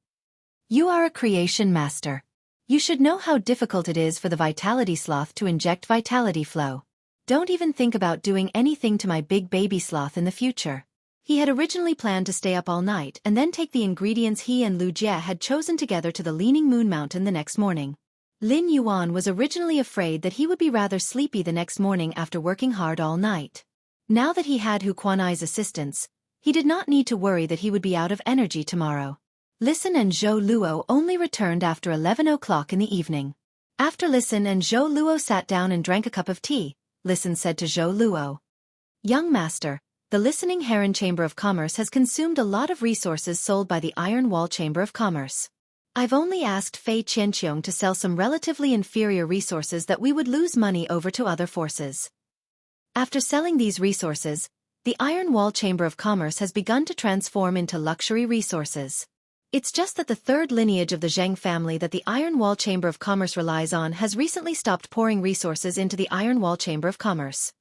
You are a creation master. You should know how difficult it is for the Vitality Sloth to inject vitality flow. Don't even think about doing anything to my big baby sloth in the future." He had originally planned to stay up all night and then take the ingredients he and Lu Jie had chosen together to the Leaning Moon Mountain the next morning. Lin Yuan was originally afraid that he would be rather sleepy the next morning after working hard all night. Now that he had Xueqi's assistance, he did not need to worry that he would be out of energy tomorrow. Listen and Zhou Luo only returned after 11 o'clock in the evening. After Listen and Zhou Luo sat down and drank a cup of tea, Listen said to Zhou Luo, "Young master, the Listening Heron Chamber of Commerce has consumed a lot of resources sold by the Iron Wall Chamber of Commerce. I've only asked Fei Qianqiong to sell some relatively inferior resources that we would lose money over to other forces. After selling these resources, the Iron Wall Chamber of Commerce has begun to transform into luxury resources. It's just that the third lineage of the Zheng family that the Iron Wall Chamber of Commerce relies on has recently stopped pouring resources into the Iron Wall Chamber of Commerce.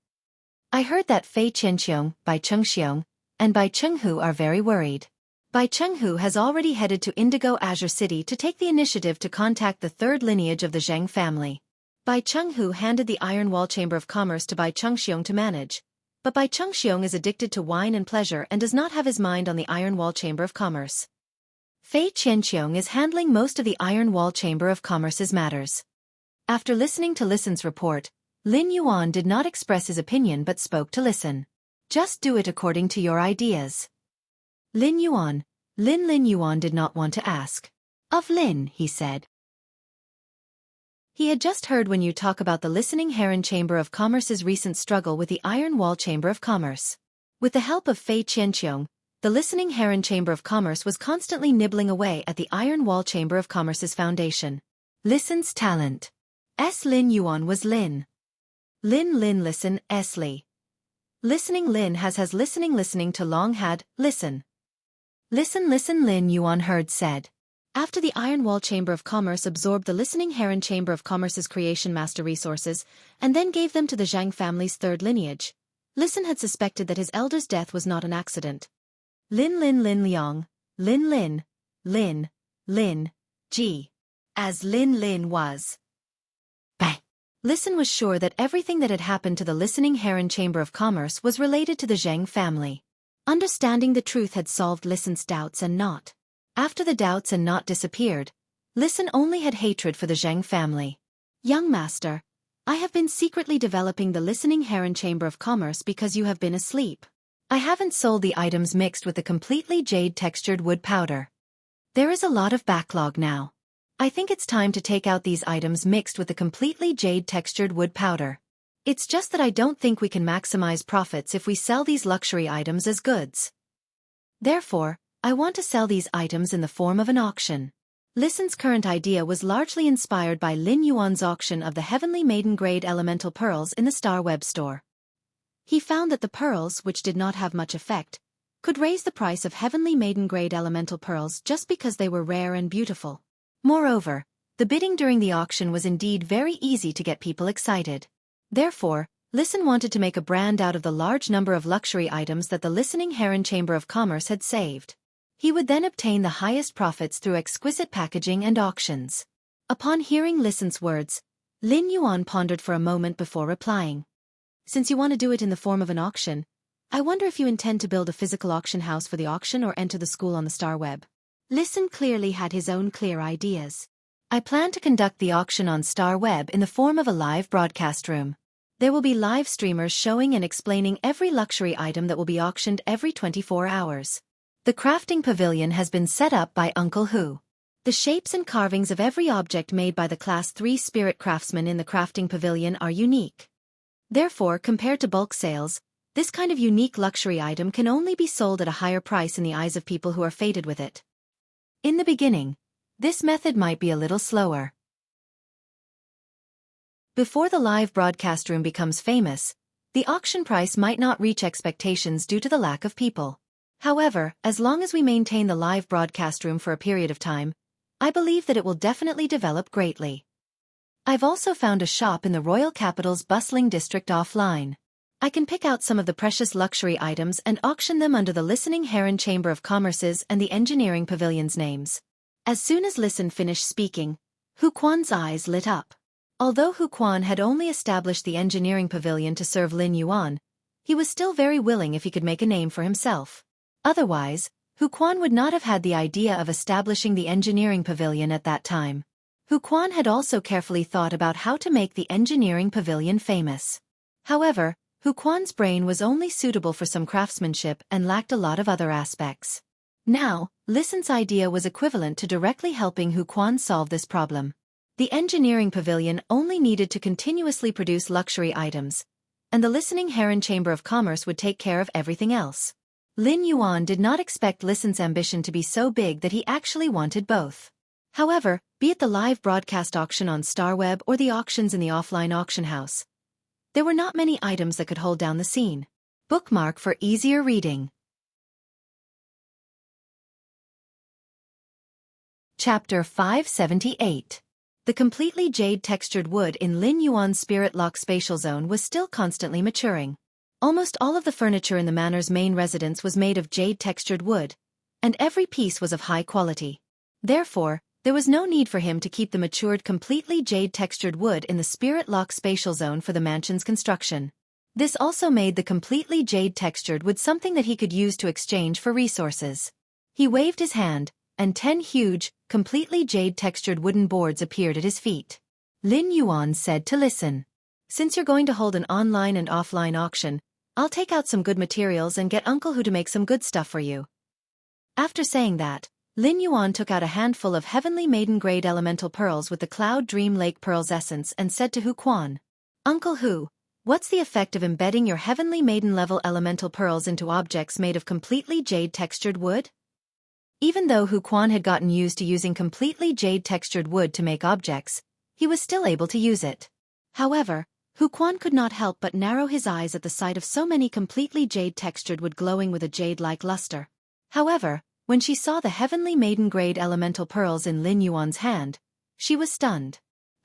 I heard that Fei Qianqiong, Bai Chengxiong, and Bai Chenghu are very worried. Bai Chenghu has already headed to Indigo Azure City to take the initiative to contact the third lineage of the Zheng family. Bai Chenghu handed the Iron Wall Chamber of Commerce to Bai Chengxiong to manage, but Bai Chengxiong is addicted to wine and pleasure and does not have his mind on the Iron Wall Chamber of Commerce. Fei Qianqiong is handling most of the Iron Wall Chamber of Commerce's matters." After listening to Listen's report, Lin Yuan did not express his opinion but spoke to Listen. "Just do it according to your ideas." Lin Yuan did not want to ask. "Of Lin," he said. He had just heard when you talk about the Listening Heron Chamber of Commerce's recent struggle with the Iron Wall Chamber of Commerce. With the help of Fei Qianqiong, the Listening Heron Chamber of Commerce was constantly nibbling away at the Iron Wall Chamber of Commerce's foundation. Listen's talent. Lin Yuan was Lin. Lin Listen Li. Listening Lin has listening to long had listen. Listen Lin Yuan heard said. After the Iron Wall Chamber of Commerce absorbed the Listening Heron Chamber of Commerce's creation master resources and then gave them to the Zhang family's third lineage, Listen had suspected that his elder's death was not an accident. Lin Lin Lin Liang, Lin Lin, Lin, Lin, G. As Lin Lin was. Bang. Listen was sure that everything that had happened to the listening Heron Chamber of Commerce was related to the Zheng family. Understanding the truth had solved Listen's doubts and not. After the doubts and not disappeared, Listen only had hatred for the Zheng family. Young master, I have been secretly developing the listening Heron Chamber of Commerce because you have been asleep. I haven't sold the items mixed with the completely jade-textured wood powder. There is a lot of backlog now. I think it's time to take out these items mixed with the completely jade-textured wood powder. It's just that I don't think we can maximize profits if we sell these luxury items as goods. Therefore, I want to sell these items in the form of an auction. Listen's current idea was largely inspired by Lin Yuan's auction of the Heavenly Maiden Grade Elemental Pearls in the Star Web store. He found that the pearls, which did not have much effect, could raise the price of Heavenly Maiden Grade Elemental Pearls just because they were rare and beautiful. Moreover, the bidding during the auction was indeed very easy to get people excited. Therefore, Listen wanted to make a brand out of the large number of luxury items that the Listening Heron Chamber of Commerce had saved. He would then obtain the highest profits through exquisite packaging and auctions. Upon hearing Listen's words, Lin Yuan pondered for a moment before replying. Since you want to do it in the form of an auction, I wonder if you intend to build a physical auction house for the auction or enter the school on the Star Web. Listen clearly had his own clear ideas. I plan to conduct the auction on Star Web in the form of a live broadcast room. There will be live streamers showing and explaining every luxury item that will be auctioned every 24 hours. The crafting pavilion has been set up by Uncle Hu. The shapes and carvings of every object made by the Class 3 spirit craftsmen in the crafting pavilion are unique. Therefore, compared to bulk sales, this kind of unique luxury item can only be sold at a higher price in the eyes of people who are fated with it. In the beginning, this method might be a little slower. Before the live broadcast room becomes famous, the auction price might not reach expectations due to the lack of people. However, as long as we maintain the live broadcast room for a period of time, I believe that it will definitely develop greatly. I've also found a shop in the royal capital's bustling district offline. I can pick out some of the precious luxury items and auction them under the Listening Heron Chamber of Commerce's and the Engineering Pavilion's names. As soon as Listen finished speaking, Hu Quan's eyes lit up. Although Hu Quan had only established the Engineering Pavilion to serve Lin Yuan, he was still very willing if he could make a name for himself. Otherwise, Hu Quan would not have had the idea of establishing the Engineering Pavilion at that time. Hu Quan had also carefully thought about how to make the Engineering Pavilion famous. However, Hu Quan's brain was only suitable for some craftsmanship and lacked a lot of other aspects. Now, Listen's idea was equivalent to directly helping Hu Quan solve this problem. The Engineering Pavilion only needed to continuously produce luxury items, and the Listening Heron Chamber of Commerce would take care of everything else. Lin Yuan did not expect Listen's ambition to be so big that he actually wanted both. However, be it the live broadcast auction on StarWeb or the auctions in the offline auction house, there were not many items that could hold down the scene. Bookmark for easier reading. Chapter 578. The completely jade-textured wood in Lin Yuan's Spirit Lock Spatial Zone was still constantly maturing. Almost all of the furniture in the manor's main residence was made of jade-textured wood, and every piece was of high quality. Therefore, there was no need for him to keep the matured completely jade-textured wood in the Spirit Lock Spatial Zone for the mansion's construction. This also made the completely jade-textured wood something that he could use to exchange for resources. He waved his hand, and 10 huge, completely jade-textured wooden boards appeared at his feet. Lin Yuan said to Listen. Since you're going to hold an online and offline auction, I'll take out some good materials and get Uncle Hu to make some good stuff for you. After saying that, Lin Yuan took out a handful of Heavenly Maiden Grade Elemental Pearls with the Cloud Dream Lake Pearls essence and said to Hu Quan, Uncle Hu, what's the effect of embedding your Heavenly Maiden level Elemental Pearls into objects made of completely jade-textured wood? Even though Hu Quan had gotten used to using completely jade-textured wood to make objects, he was still able to use it. However, Hu Quan could not help but narrow his eyes at the sight of so many completely jade-textured wood glowing with a jade-like luster. However, when she saw the Heavenly Maiden Grade Elemental Pearls in Lin Yuan's hand, she was stunned.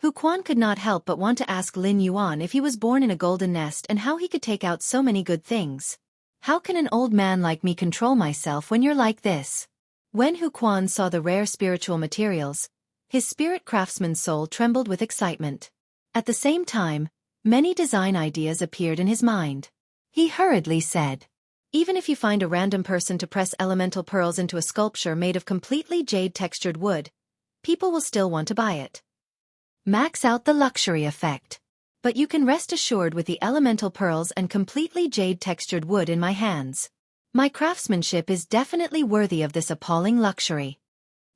Huquan could not help but want to ask Lin Yuan if he was born in a golden nest and how he could take out so many good things. How can an old man like me control myself when you're like this? When Huquan saw the rare spiritual materials, his spirit craftsman's soul trembled with excitement. At the same time, many design ideas appeared in his mind. He hurriedly said, "Even if you find a random person to press elemental pearls into a sculpture made of completely jade-textured wood, people will still want to buy it. Max out the luxury effect. But you can rest assured with the elemental pearls and completely jade-textured wood in my hands. My craftsmanship is definitely worthy of this appalling luxury."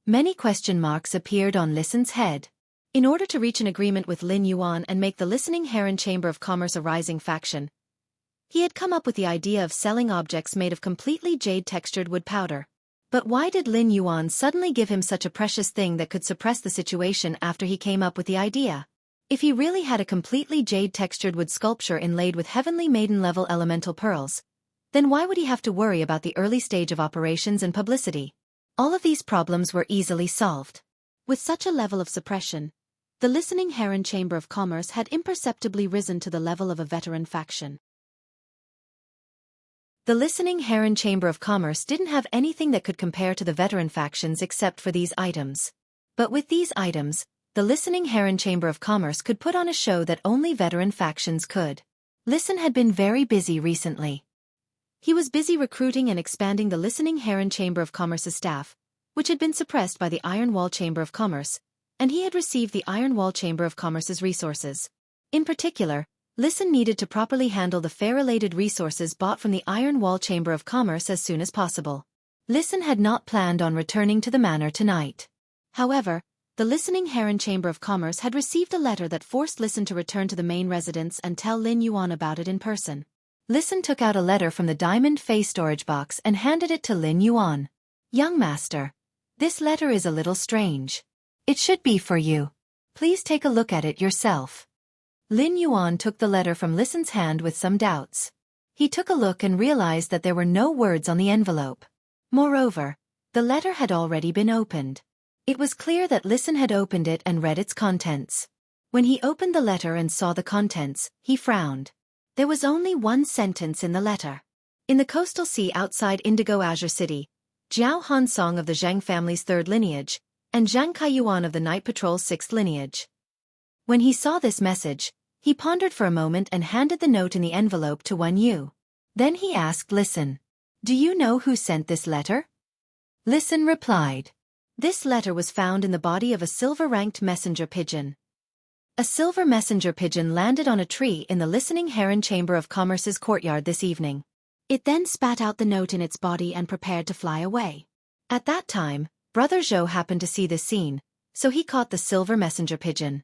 Many question marks appeared on Listen's head. In order to reach an agreement with Lin Yuan and make the Listening Heron Chamber of Commerce a rising faction, he had come up with the idea of selling objects made of completely jade-textured wood powder. But why did Lin Yuan suddenly give him such a precious thing that could suppress the situation after he came up with the idea? If he really had a completely jade-textured wood sculpture inlaid with heavenly maiden-level elemental pearls, then why would he have to worry about the early stage of operations and publicity? All of these problems were easily solved. With such a level of suppression, the Listening Heron Chamber of Commerce had imperceptibly risen to the level of a veteran faction. The Listening Heron Chamber of Commerce didn't have anything that could compare to the veteran factions except for these items. But with these items, the Listening Heron Chamber of Commerce could put on a show that only veteran factions could. Listen had been very busy recently. He was busy recruiting and expanding the Listening Heron Chamber of Commerce's staff, which had been suppressed by the Iron Wall Chamber of Commerce, and he had received the Iron Wall Chamber of Commerce's resources. In particular, Listen needed to properly handle the fair-related resources bought from the Iron Wall Chamber of Commerce as soon as possible. Listen had not planned on returning to the manor tonight. However, the Listening Heron Chamber of Commerce had received a letter that forced Listen to return to the main residence and tell Lin Yuan about it in person. Listen took out a letter from the diamond face storage box and handed it to Lin Yuan. "Young master, this letter is a little strange. It should be for you. Please take a look at it yourself." Lin Yuan took the letter from Listen's hand with some doubts. He took a look and realized that there were no words on the envelope. Moreover, the letter had already been opened. It was clear that Listen had opened it and read its contents. When he opened the letter and saw the contents, he frowned. There was only one sentence in the letter. "In the coastal sea outside Indigo Azure City, Jiao Hansong of the Zhang family's 3rd lineage, and Zhang Kaiyuan of the Night Patrol's 6th lineage." When he saw this message, he pondered for a moment and handed the note in the envelope to Wen Yu. Then he asked Listen, "Do you know who sent this letter?" Listen replied, "This letter was found in the body of a silver-ranked messenger pigeon." A silver messenger pigeon landed on a tree in the Listening Heron Chamber of Commerce's courtyard this evening. It then spat out the note in its body and prepared to fly away. At that time, Brother Zhou happened to see this scene, so he caught the silver messenger pigeon.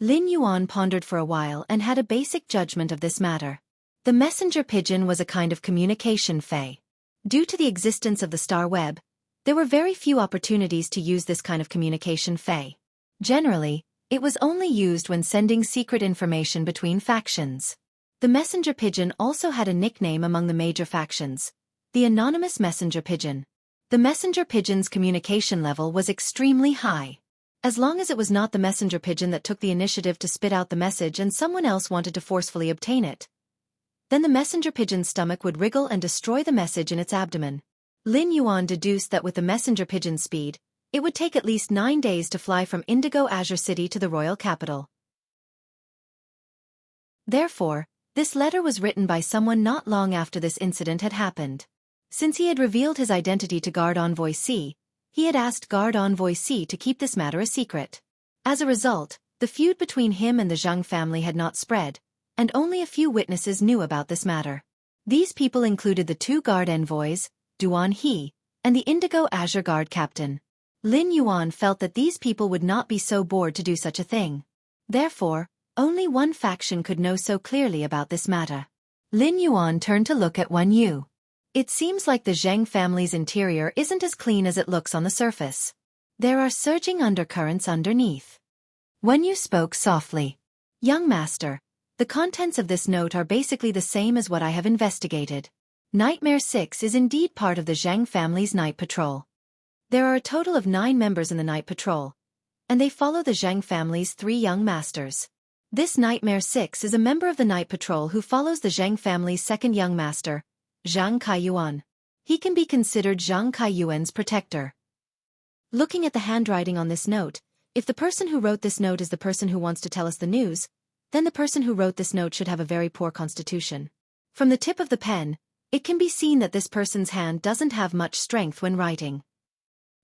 Lin Yuan pondered for a while and had a basic judgment of this matter. The messenger pigeon was a kind of communication fey. Due to the existence of the star web, there were very few opportunities to use this kind of communication fey. Generally, it was only used when sending secret information between factions. The messenger pigeon also had a nickname among the major factions, the anonymous messenger pigeon. The messenger pigeon's communication level was extremely high. As long as it was not the messenger pigeon that took the initiative to spit out the message and someone else wanted to forcefully obtain it, then the messenger pigeon's stomach would wriggle and destroy the message in its abdomen. Lin Yuan deduced that with the messenger pigeon's speed, it would take at least 9 days to fly from Indigo Azure City to the royal capital. Therefore, this letter was written by someone not long after this incident had happened. Since he had revealed his identity to Guard Envoy C, he had asked Guard Envoy C to keep this matter a secret. As a result, the feud between him and the Zhang family had not spread, and only a few witnesses knew about this matter. These people included the 2 Guard Envoys, Duan He, and the Indigo Azure Guard Captain. Lin Yuan felt that these people would not be so bored to do such a thing. Therefore, only one faction could know so clearly about this matter. Lin Yuan turned to look at Wen Yu. It seems like the Zhang family's interior isn't as clean as it looks on the surface. There are surging undercurrents underneath. Wen Yu spoke softly. "Young master, the contents of this note are basically the same as what I have investigated. Nightmare 6 is indeed part of the Zhang family's night patrol. There are a total of 9 members in the night patrol, and they follow the Zhang family's 3 young masters. This Nightmare 6 is a member of the Night Patrol who follows the Zhang family's 2nd young master, Zhang Kaiyuan. He can be considered Zhang Kaiyuan's protector. Looking at the handwriting on this note, if the person who wrote this note is the person who wants to tell us the news, then the person who wrote this note should have a very poor constitution. From the tip of the pen, it can be seen that this person's hand doesn't have much strength when writing.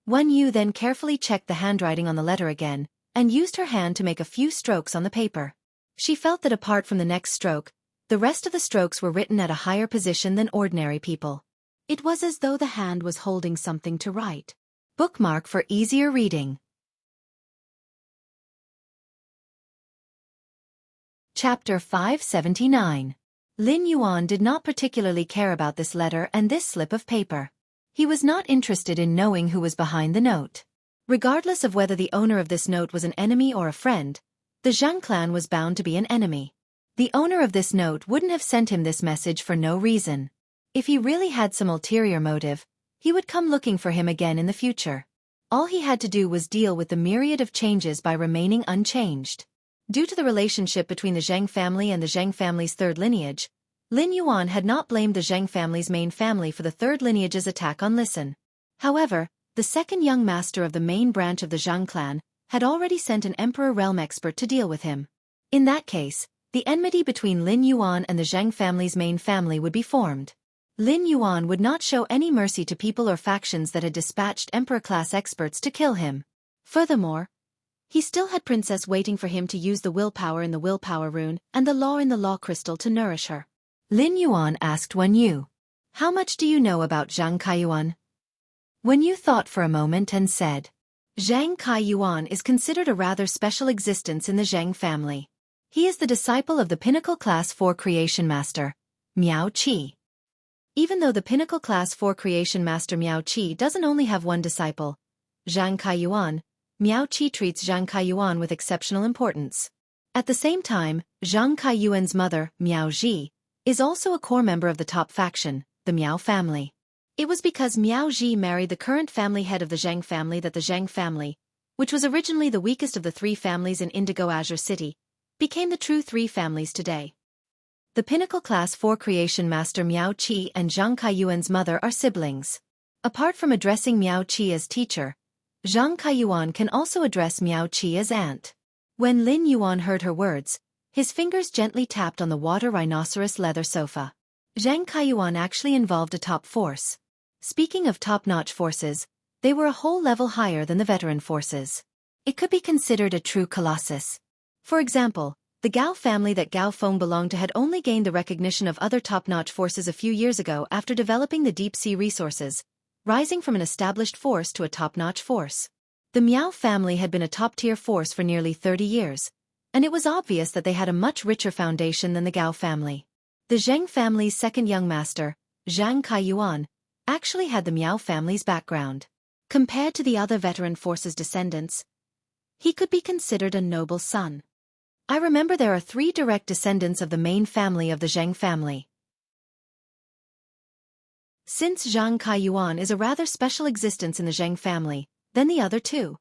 Wen Yu then carefully checked the handwriting on the letter again, and used her hand to make a few strokes on the paper. She felt that apart from the next stroke, the rest of the strokes were written at a higher position than ordinary people. It was as though the hand was holding something to write. Bookmark for easier reading. Chapter 579. Lin Yuan did not particularly care about this letter and this slip of paper. He was not interested in knowing who was behind the note. Regardless of whether the owner of this note was an enemy or a friend, the Zhang clan was bound to be an enemy. The owner of this note wouldn't have sent him this message for no reason. If he really had some ulterior motive, he would come looking for him again in the future. All he had to do was deal with the myriad of changes by remaining unchanged. Due to the relationship between the Zhang family and the Zhang family's 3rd lineage, Lin Yuan had not blamed the Zhang family's main family for the 3rd lineage's attack on Listen. However, the 2nd young master of the main branch of the Zhang clan had already sent an Emperor Realm expert to deal with him. In that case, the enmity between Lin Yuan and the Zhang family's main family would be formed. Lin Yuan would not show any mercy to people or factions that had dispatched Emperor-class experts to kill him. Furthermore, he still had Princess waiting for him to use the willpower in the willpower rune and the law in the law crystal to nourish her. Lin Yuan asked Wen Yu, "How much do you know about Zhang Kaiyuan?" Wen Yu thought for a moment and said, "Zhang Kaiyuan is considered a rather special existence in the Zhang family. He is the disciple of the Pinnacle Class 4 Creation Master, Miao Qi." Even though the Pinnacle Class 4 Creation Master Miao Qi doesn't only have one disciple, Zhang Kaiyuan, Miao Qi treats Zhang Kaiyuan with exceptional importance. At the same time, Zhang Kaiyuan's mother, Miao Ji, is also a core member of the top faction, the Miao family. It was because Miao Ji married the current family head of the Zhang family that the Zhang family, which was originally the weakest of the 3 families in Indigo Azure City, became the true 3 families today. The Pinnacle Class 4 Creation Master Miao Qi and Zhang Kaiyuan's mother are siblings. Apart from addressing Miao Qi as teacher, Zhang Kaiyuan can also address Miao Qi as aunt. When Lin Yuan heard her words, his fingers gently tapped on the water rhinoceros leather sofa. Zhang Kaiyuan actually involved a top force. Speaking of top-notch forces, they were a whole level higher than the veteran forces. It could be considered a true colossus. For example, the Gao family that Gao Feng belonged to had only gained the recognition of other top-notch forces a few years ago after developing the deep-sea resources, rising from an established force to a top-notch force. The Miao family had been a top-tier force for nearly 30 years, and it was obvious that they had a much richer foundation than the Gao family. The Zheng family's 2nd young master, Zhang Kaiyuan, actually had the Miao family's background. Compared to the other veteran force's descendants, he could be considered a noble son. I remember there are 3 direct descendants of the main family of the Zheng family. Since Zhang Kaiyuan is a rather special existence in the Zheng family, then the other 2.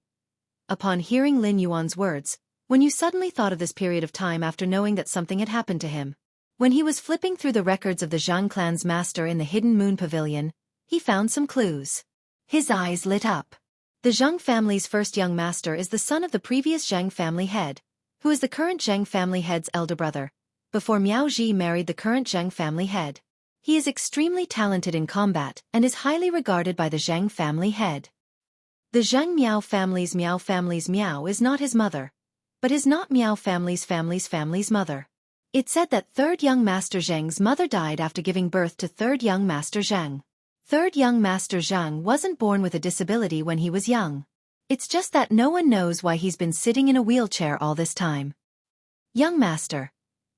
Upon hearing Lin Yuan's words, Wen Yu suddenly thought of this period of time after knowing that something had happened to him. When he was flipping through the records of the Zhang clan's master in the Hidden Moon Pavilion, he found some clues. His eyes lit up. The Zhang family's 1st young master is the son of the previous Zhang family head, who is the current Zhang family head's elder brother, before Miao Ji married the current Zhang family head. He is extremely talented in combat and is highly regarded by the Zhang family head. The Zhang Miao family's Miao is not his mother, but is not Miao family's mother. It said that 3rd young master Zheng's mother died after giving birth to 3rd young master Zhang. 3rd young master Zhang wasn't born with a disability when he was young. It's just that no one knows why he's been sitting in a wheelchair all this time. Young master,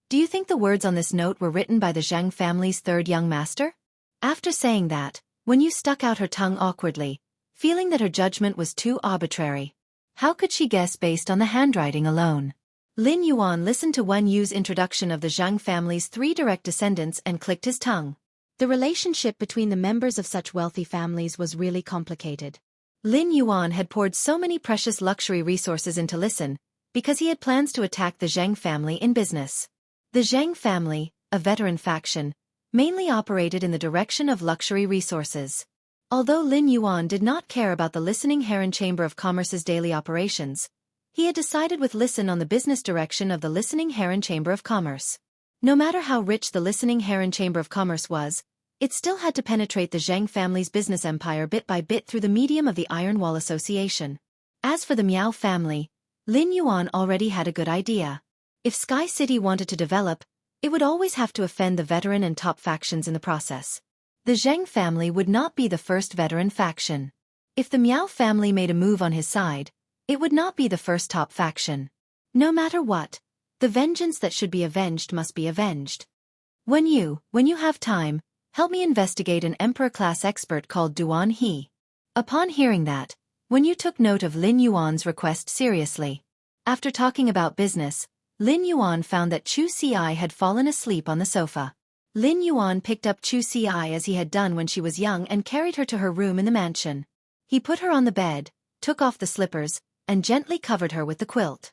do you think the words on this note were written by the Zhang family's 3rd young master? After saying that, Wen Yu stuck out her tongue awkwardly, feeling that her judgment was too arbitrary. How could she guess based on the handwriting alone? Lin Yuan listened to Wen Yu's introduction of the Zhang family's 3 direct descendants and clicked his tongue. The relationship between the members of such wealthy families was really complicated. Lin Yuan had poured so many precious luxury resources into Listen, because he had plans to attack the Zheng family in business. The Zheng family, a veteran faction, mainly operated in the direction of luxury resources. Although Lin Yuan did not care about the Listening Heron Chamber of Commerce's daily operations, he had decided with Listen on the business direction of the Listening Heron Chamber of Commerce. No matter how rich the Listening Heron Chamber of Commerce was, it still had to penetrate the Zheng family's business empire bit by bit through the medium of the Iron Wall Association. As for the Miao family, Lin Yuan already had a good idea. If Sky City wanted to develop, it would always have to offend the veteran and top factions in the process. The Zheng family would not be the first veteran faction. If the Miao family made a move on his side, it would not be the first top faction. No matter what, the vengeance that should be avenged must be avenged. When you have time, help me investigate an emperor-class expert called Duan He. Upon hearing that, Wen Yu took note of Lin Yuan's request seriously. After talking about business, Lin Yuan found that Xueqi had fallen asleep on the sofa. Lin Yuan picked up Xueqi as he had done when she was young and carried her to her room in the mansion. He put her on the bed, took off the slippers, and gently covered her with the quilt.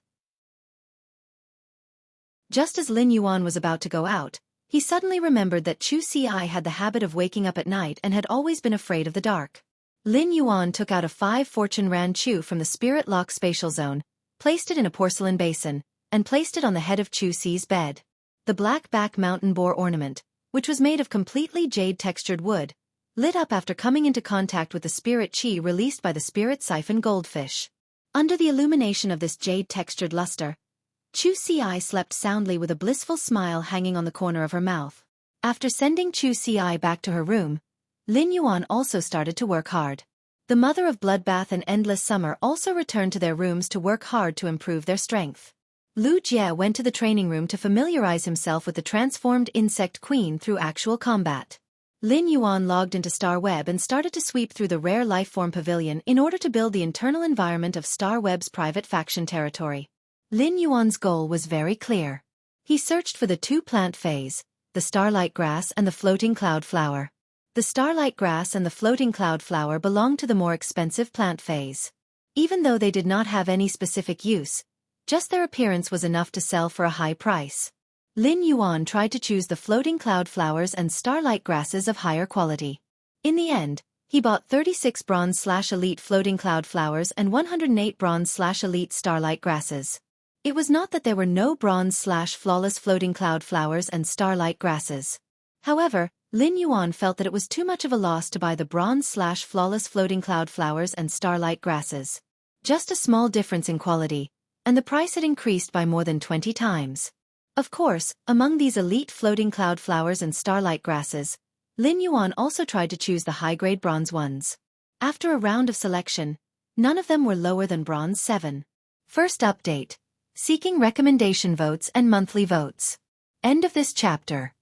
Just as Lin Yuan was about to go out, he suddenly remembered that Xueqi had the habit of waking up at night and had always been afraid of the dark. Lin Yuan took out a 5 fortune ranchu from the spirit lock spatial zone, placed it in a porcelain basin, and placed it on the head of Xueqi's bed. The black back mountain boar ornament, which was made of completely jade-textured wood, lit up after coming into contact with the spirit qi released by the spirit siphon goldfish. Under the illumination of this jade-textured luster, Xueqi slept soundly with a blissful smile hanging on the corner of her mouth. After sending Xueqi back to her room, Lin Yuan also started to work hard. The mother of Bloodbath and Endless Summer also returned to their rooms to work hard to improve their strength. Lu Jie went to the training room to familiarize himself with the transformed insect queen through actual combat. Lin Yuan logged into Star Web and started to sweep through the rare lifeform pavilion in order to build the internal environment of Star Web's private faction territory. Lin Yuan's goal was very clear. He searched for the 2 plant phase, the starlight grass and the floating cloud flower. The starlight grass and the floating cloud flower belonged to the more expensive plant phase. Even though they did not have any specific use, just their appearance was enough to sell for a high price. Lin Yuan tried to choose the floating cloud flowers and starlight grasses of higher quality. In the end, he bought 36 bronze/elite floating cloud flowers and 108 bronze/elite starlight grasses. It was not that there were no bronze/flawless floating cloud flowers and starlight grasses. However, Lin Yuan felt that it was too much of a loss to buy the bronze/flawless floating cloud flowers and starlight grasses. Just a small difference in quality, and the price had increased by more than 20 times. Of course, among these elite floating cloud flowers and starlight grasses, Lin Yuan also tried to choose the high-grade bronze ones. After a round of selection, none of them were lower than bronze 7. First update. Seeking recommendation votes and monthly votes. End of this chapter.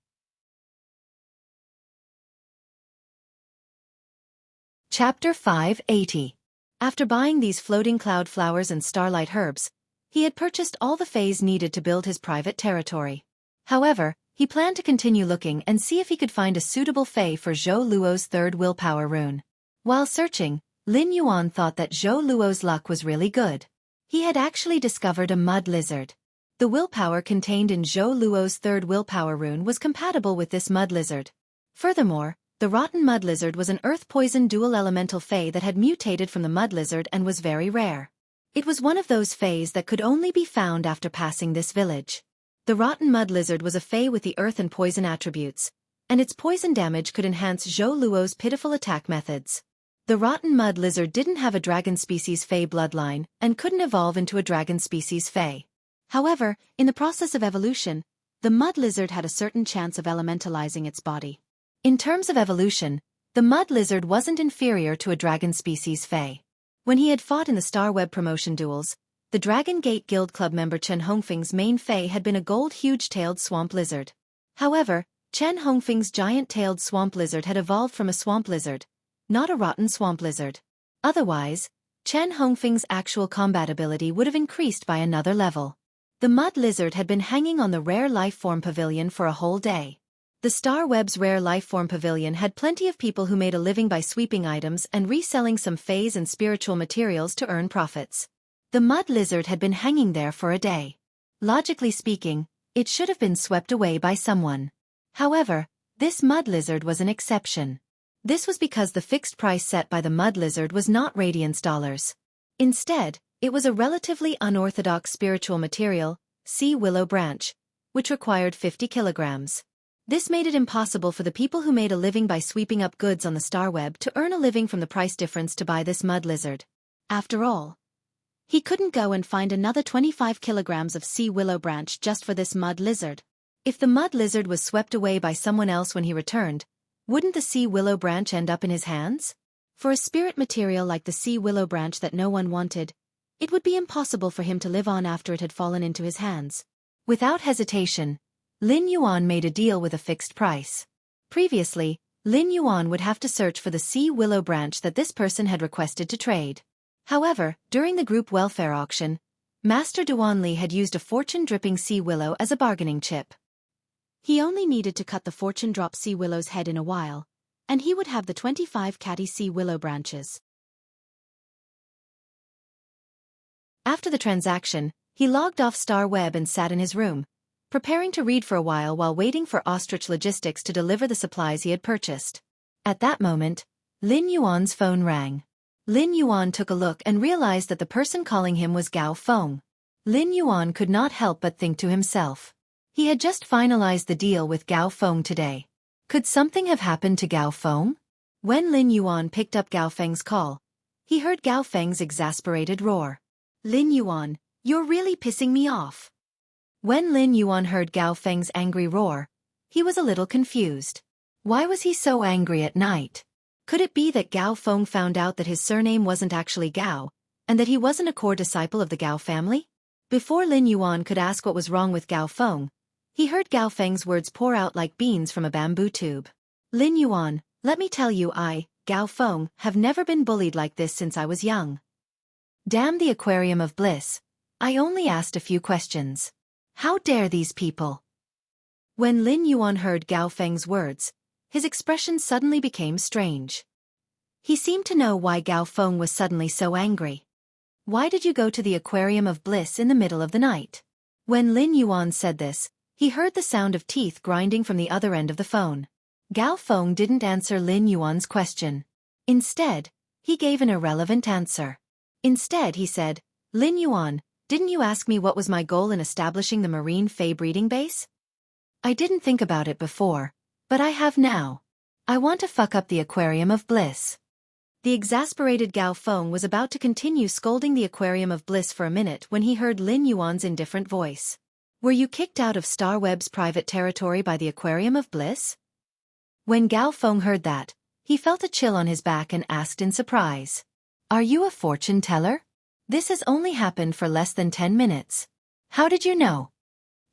Chapter 580. After buying these floating cloud flowers and starlight herbs, he had purchased all the phase needed to build his private territory. However, he planned to continue looking and see if he could find a suitable fae for Zhou Luo's 3rd willpower rune. While searching, Lin Yuan thought that Zhou Luo's luck was really good. He had actually discovered a mud lizard. The willpower contained in Zhou Luo's 3rd willpower rune was compatible with this mud lizard. Furthermore, the rotten mud lizard was an earth-poison dual elemental fae that had mutated from the mud lizard and was very rare. It was one of those faes that could only be found after passing this village. The rotten mud lizard was a fae with the earth and poison attributes, and its poison damage could enhance Zhou Luo's pitiful attack methods. The rotten mud lizard didn't have a dragon species fae bloodline and couldn't evolve into a dragon species fae. However, in the process of evolution, the mud lizard had a certain chance of elementalizing its body. In terms of evolution, the mud lizard wasn't inferior to a dragon species fae. When he had fought in the Star Web promotion duels, the Dragon Gate Guild Club member Chen Hongfeng's main fae had been a gold huge-tailed swamp lizard. However, Chen Hongfeng's giant-tailed swamp lizard had evolved from a swamp lizard, not a rotten swamp lizard. Otherwise, Chen Hongfeng's actual combat ability would have increased by another level. The mud lizard had been hanging on the rare life form pavilion for a whole day. The Star Web's rare lifeform pavilion had plenty of people who made a living by sweeping items and reselling some phase and spiritual materials to earn profits. The mud lizard had been hanging there for a day. Logically speaking, it should have been swept away by someone. However, this mud lizard was an exception. This was because the fixed price set by the mud lizard was not radiance dollars. Instead, it was a relatively unorthodox spiritual material, sea willow branch, which required 50 kilograms. This made it impossible for the people who made a living by sweeping up goods on the Star Web to earn a living from the price difference to buy this mud lizard. After all, he couldn't go and find another 25 kilograms of sea willow branch just for this mud lizard. If the mud lizard was swept away by someone else when he returned, wouldn't the sea willow branch end up in his hands? For a spirit material like the sea willow branch that no one wanted, it would be impossible for him to live on after it had fallen into his hands. Without hesitation, Lin Yuan made a deal with a fixed price. Previously, Lin Yuan would have to search for the sea willow branch that this person had requested to trade. However, during the group welfare auction, Master Duan Li had used a fortune-dripping sea willow as a bargaining chip. He only needed to cut the fortune-drop sea willow's head in a while, and he would have the 25 catty sea willow branches. After the transaction, he logged off Star Web and sat in his room, preparing to read for a while waiting for Ostrich Logistics to deliver the supplies he had purchased. At that moment, Lin Yuan's phone rang. Lin Yuan took a look and realized that the person calling him was Gao Feng. Lin Yuan could not help but think to himself. He had just finalized the deal with Gao Feng today. Could something have happened to Gao Feng? When Lin Yuan picked up Gao Feng's call, he heard Gao Feng's exasperated roar. Lin Yuan, you're really pissing me off. When Lin Yuan heard Gao Feng's angry roar, he was a little confused. Why was he so angry at night? Could it be that Gao Feng found out that his surname wasn't actually Gao, and that he wasn't a core disciple of the Gao family? Before Lin Yuan could ask what was wrong with Gao Feng, he heard Gao Feng's words pour out like beans from a bamboo tube. Lin Yuan, let me tell you Gao Feng, have never been bullied like this since I was young. Damn the aquarium of bliss. I only asked a few questions. How dare these people? When Lin Yuan heard Gao Feng's words, his expression suddenly became strange. He seemed to know why Gao Feng was suddenly so angry. Why did you go to the aquarium of bliss in the middle of the night? When Lin Yuan said this, he heard the sound of teeth grinding from the other end of the phone. Gao Feng didn't answer Lin Yuan's question. Instead, he gave an irrelevant answer. Instead, he said, Lin Yuan, didn't you ask me what was my goal in establishing the marine fae breeding base? I didn't think about it before, but I have now. I want to fuck up the aquarium of bliss. The exasperated Gao Feng was about to continue scolding the aquarium of bliss for a minute when he heard Lin Yuan's indifferent voice. Were you kicked out of Star Web's private territory by the aquarium of bliss? When Gao Feng heard that, he felt a chill on his back and asked in surprise. Are you a fortune teller? This has only happened for less than 10 minutes. How did you know?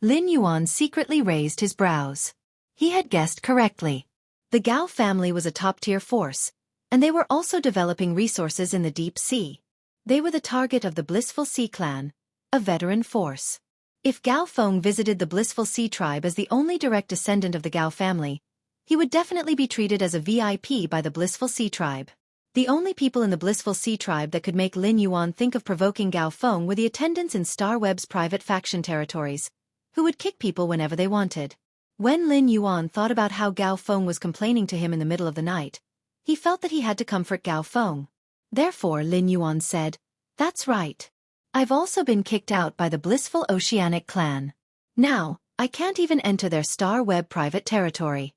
Lin Yuan secretly raised his brows. He had guessed correctly. The Gao family was a top-tier force, and they were also developing resources in the deep sea. They were the target of the Blissful Sea Clan, a veteran force. If Gao Feng visited the Blissful Sea tribe as the only direct descendant of the Gao family, he would definitely be treated as a VIP by the Blissful Sea tribe. The only people in the Blissful Sea tribe that could make Lin Yuan think of provoking Gao Feng were the attendants in Star Web's private faction territories, who would kick people whenever they wanted. When Lin Yuan thought about how Gao Feng was complaining to him in the middle of the night, he felt that he had to comfort Gao Feng. Therefore Lin Yuan said, That's right. I've also been kicked out by the Blissful Oceanic clan. Now, I can't even enter their Star Web private territory.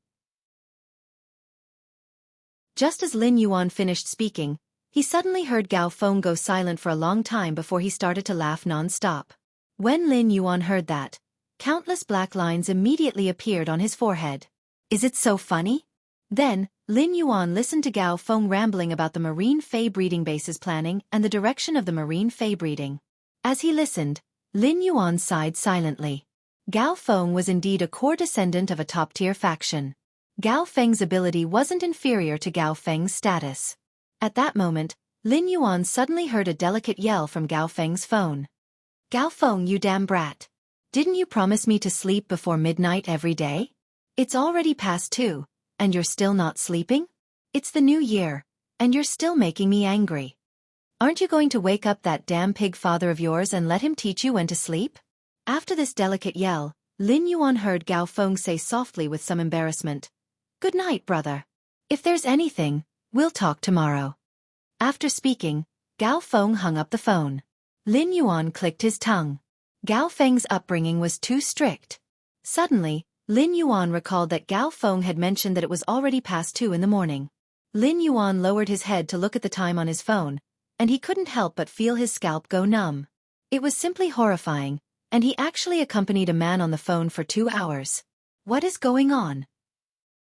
Just as Lin Yuan finished speaking, he suddenly heard Gao Feng go silent for a long time before he started to laugh non-stop. When Lin Yuan heard that, countless black lines immediately appeared on his forehead. Is it so funny? Then, Lin Yuan listened to Gao Feng rambling about the marine fae breeding base's planning and the direction of the marine fae breeding. As he listened, Lin Yuan sighed silently. Gao Feng was indeed a core descendant of a top-tier faction. Gao Feng's ability wasn't inferior to Gao Feng's status. At that moment, Lin Yuan suddenly heard a delicate yell from Gao Feng's phone. Gao Feng, you damn brat. Didn't you promise me to sleep before midnight every day? It's already past 2, and you're still not sleeping? It's the new year, and you're still making me angry. Aren't you going to wake up that damn pig father of yours and let him teach you when to sleep? After this delicate yell, Lin Yuan heard Gao Feng say softly with some embarrassment, "Good night, brother. If there's anything, we'll talk tomorrow." After speaking, Gao Feng hung up the phone. Lin Yuan clicked his tongue. Gao Feng's upbringing was too strict. Suddenly, Lin Yuan recalled that Gao Feng had mentioned that it was already past 2 in the morning. Lin Yuan lowered his head to look at the time on his phone, and he couldn't help but feel his scalp go numb. It was simply horrifying, and he actually accompanied a man on the phone for 2 hours. What is going on?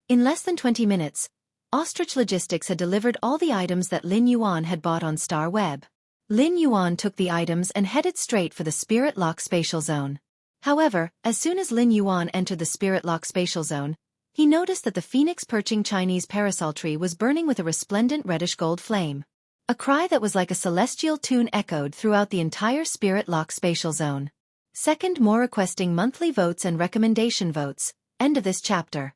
In less than 20 minutes, Ostrich Logistics had delivered all the items that Lin Yuan had bought on Star Web. Lin Yuan took the items and headed straight for the Spirit Lock Spatial Zone. However, as soon as Lin Yuan entered the Spirit Lock Spatial Zone, he noticed that the phoenix-perching Chinese parasol tree was burning with a resplendent reddish-gold flame. A cry that was like a celestial tune echoed throughout the entire Spirit Lock Spatial Zone. Second, more requesting monthly votes and recommendation votes. End of this chapter.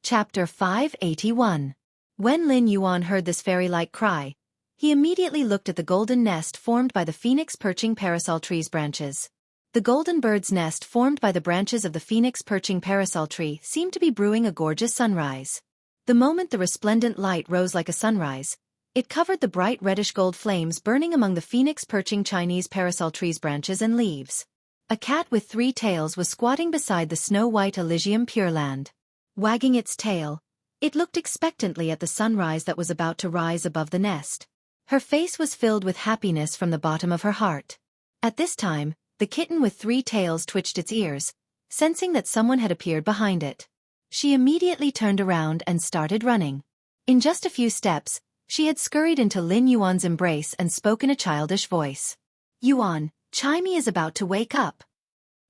Chapter 581. When Lin Yuan heard this fairy-like cry, he immediately looked at the golden nest formed by the phoenix-perching parasol tree's branches. The golden bird's nest formed by the branches of the phoenix-perching parasol tree seemed to be brewing a gorgeous sunrise. The moment the resplendent light rose like a sunrise, it covered the bright reddish-gold flames burning among the phoenix-perching Chinese parasol tree's branches and leaves. A cat with 3 tails was squatting beside the snow-white Elysium Pure Land. Wagging its tail, it looked expectantly at the sunrise that was about to rise above the nest. Her face was filled with happiness from the bottom of her heart. At this time, the kitten with 3 tails twitched its ears, sensing that someone had appeared behind it. She immediately turned around and started running. In just a few steps, she had scurried into Lin Yuan's embrace and spoke in a childish voice. "Yuan, Chimey is about to wake up."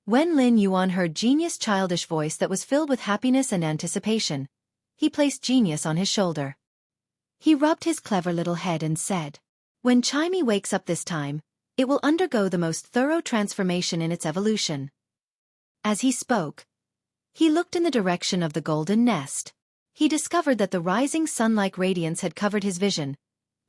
When Lin Yuan heard Genius' childish voice that was filled with happiness and anticipation, he placed Genius on his shoulder. He rubbed his clever little head and said, "When Chimey wakes up this time, it will undergo the most thorough transformation in its evolution." As he spoke, he looked in the direction of the golden nest. He discovered that the rising sun-like radiance had covered his vision,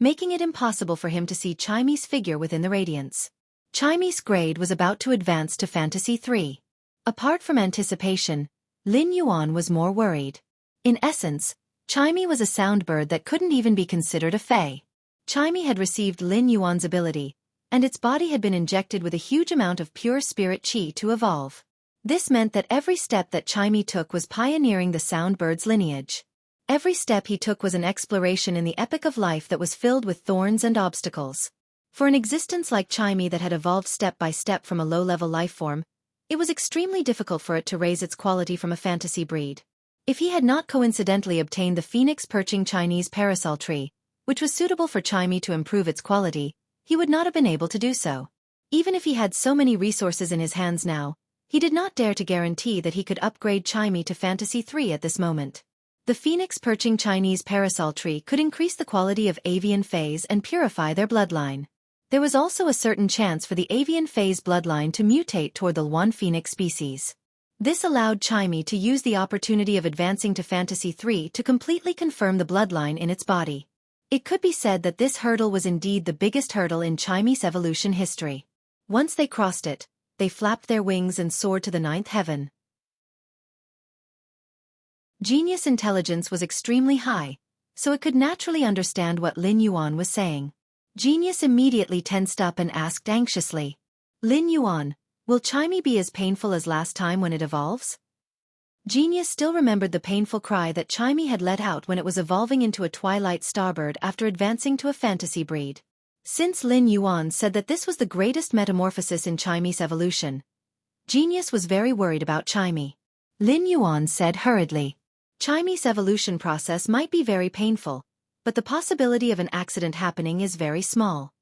making it impossible for him to see Chimey's figure within the radiance. Chimey's grade was about to advance to Fantasy 3. Apart from anticipation, Lin Yuan was more worried. In essence, Chimey was a sound bird that couldn't even be considered a fae. Chimey had received Lin Yuan's ability, and its body had been injected with a huge amount of pure spirit qi to evolve. This meant that every step that Chimey took was pioneering the sound bird's lineage. Every step he took was an exploration in the epic of life that was filled with thorns and obstacles. For an existence like Chimey that had evolved step by step from a low-level life form, it was extremely difficult for it to raise its quality from a fantasy breed. If he had not coincidentally obtained the phoenix-perching Chinese parasol tree, which was suitable for Chimey to improve its quality, he would not have been able to do so. Even if he had so many resources in his hands now, he did not dare to guarantee that he could upgrade Chimey to Fantasy 3 at this moment. The phoenix-perching Chinese parasol tree could increase the quality of avian fays and purify their bloodline. There was also a certain chance for the avian fays bloodline to mutate toward the Luan phoenix species. This allowed Chimey to use the opportunity of advancing to Fantasy 3 to completely confirm the bloodline in its body. It could be said that this hurdle was indeed the biggest hurdle in Chimey's evolution history. Once they crossed it, they flapped their wings and soared to the 9th heaven. Genius intelligence was extremely high, so it could naturally understand what Lin Yuan was saying. Genius immediately tensed up and asked anxiously, "Lin Yuan, will Chimey be as painful as last time when it evolves?" Genius still remembered the painful cry that Chimey had let out when it was evolving into a twilight starbird after advancing to a fantasy breed. Since Lin Yuan said that this was the greatest metamorphosis in Chimey's evolution, Genius was very worried about Chimey. Lin Yuan said hurriedly, "Chimey's evolution process might be very painful, but the possibility of an accident happening is very small.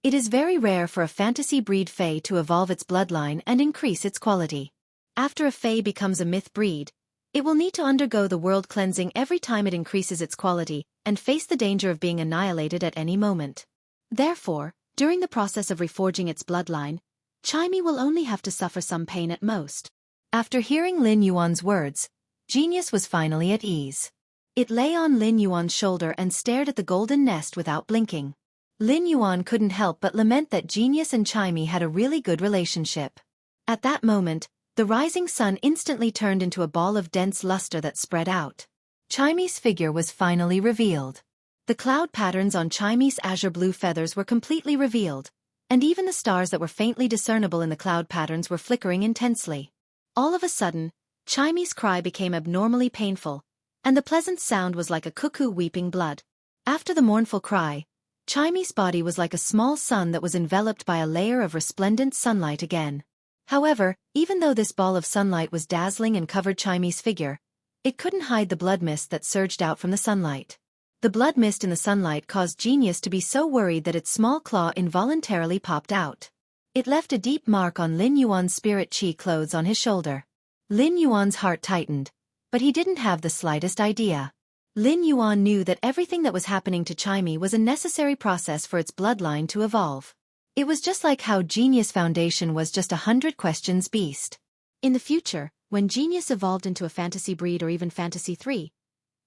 It is very rare for a fantasy breed fae to evolve its bloodline and increase its quality. After a fae becomes a myth breed, it will need to undergo the world cleansing every time it increases its quality and face the danger of being annihilated at any moment. Therefore, during the process of reforging its bloodline, Chimey will only have to suffer some pain at most. After hearing Lin Yuan's words, Genius was finally at ease. It lay on Lin Yuan's shoulder and stared at the golden nest without blinking. Lin Yuan couldn't help but lament that Genius and Chimey had a really good relationship. At that moment, the rising sun instantly turned into a ball of dense luster that spread out. Chimey's figure was finally revealed. The cloud patterns on Chimey's azure blue feathers were completely revealed, and even the stars that were faintly discernible in the cloud patterns were flickering intensely. All of a sudden, Chimey's cry became abnormally painful, and the pleasant sound was like a cuckoo weeping blood. After the mournful cry, Chimey's body was like a small sun that was enveloped by a layer of resplendent sunlight again. However, even though this ball of sunlight was dazzling and covered Chimey's figure, it couldn't hide the blood mist that surged out from the sunlight. The blood mist in the sunlight caused Genius to be so worried that its small claw involuntarily popped out. It left a deep mark on Lin Yuan's spirit chi clothes on his shoulder. Lin Yuan's heart tightened, but he didn't have the slightest idea. Lin Yuan knew that everything that was happening to Chimey was a necessary process for its bloodline to evolve. It was just like how Genius Foundation was just 100 questions beast. In the future, when Genius evolved into a fantasy breed or even fantasy 3,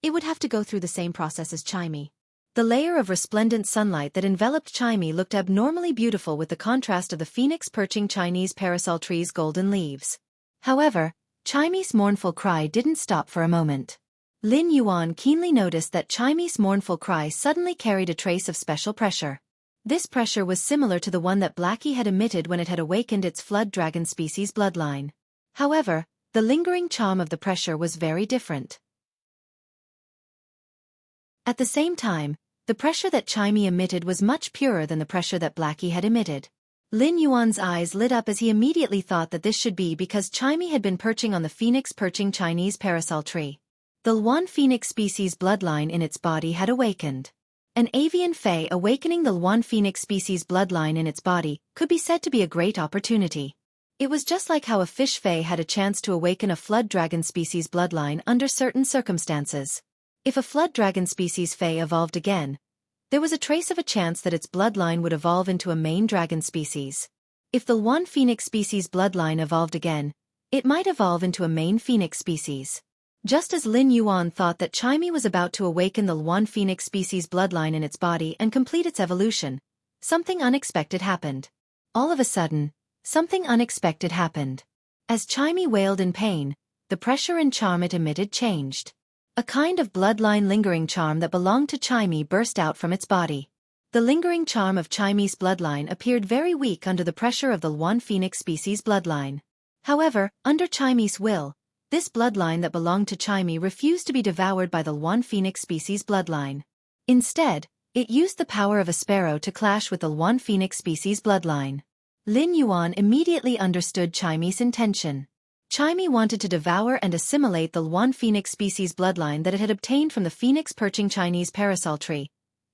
it would have to go through the same process as Chimey. The layer of resplendent sunlight that enveloped Chimey looked abnormally beautiful with the contrast of the phoenix perching Chinese parasol tree's golden leaves. However, Chimey's mournful cry didn't stop for a moment. Lin Yuan keenly noticed that Chimey's mournful cry suddenly carried a trace of special pressure. This pressure was similar to the one that Blackie had emitted when it had awakened its flood dragon species bloodline. However, the lingering charm of the pressure was very different. At the same time, the pressure that Chimey emitted was much purer than the pressure that Blackie had emitted. Lin Yuan's eyes lit up as he immediately thought that this should be because Chimey had been perching on the phoenix perching Chinese parasol tree. The Luan phoenix species bloodline in its body had awakened. An avian fae awakening the Luan phoenix species bloodline in its body could be said to be a great opportunity. It was just like how a fish fae had a chance to awaken a flood dragon species bloodline under certain circumstances. If a flood dragon species fae evolved again, there was a trace of a chance that its bloodline would evolve into a main dragon species. If the Luan phoenix species bloodline evolved again, it might evolve into a main phoenix species. Just as Lin Yuan thought that Chimey was about to awaken the Luan phoenix species bloodline in its body and complete its evolution, something unexpected happened. All of a sudden, something unexpected happened. As Chimey wailed in pain, the pressure and charm it emitted changed. A kind of bloodline lingering charm that belonged to Chimey burst out from its body. The lingering charm of Chimey's bloodline appeared very weak under the pressure of the Luan phoenix species bloodline. However, under Chimey's will, this bloodline that belonged to Chimey refused to be devoured by the Luan phoenix species bloodline. Instead, it used the power of a sparrow to clash with the Luan phoenix species bloodline. Lin Yuan immediately understood Chimey's intention. Chimey wanted to devour and assimilate the Luan phoenix species bloodline that it had obtained from the phoenix perching Chinese parasol tree,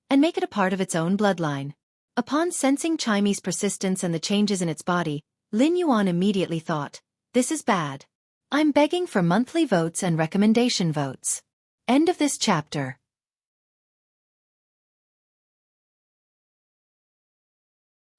and make it a part of its own bloodline. Upon sensing Chimey's persistence and the changes in its body, Lin Yuan immediately thought, "This is bad. I'm begging for monthly votes and recommendation votes." End of this chapter.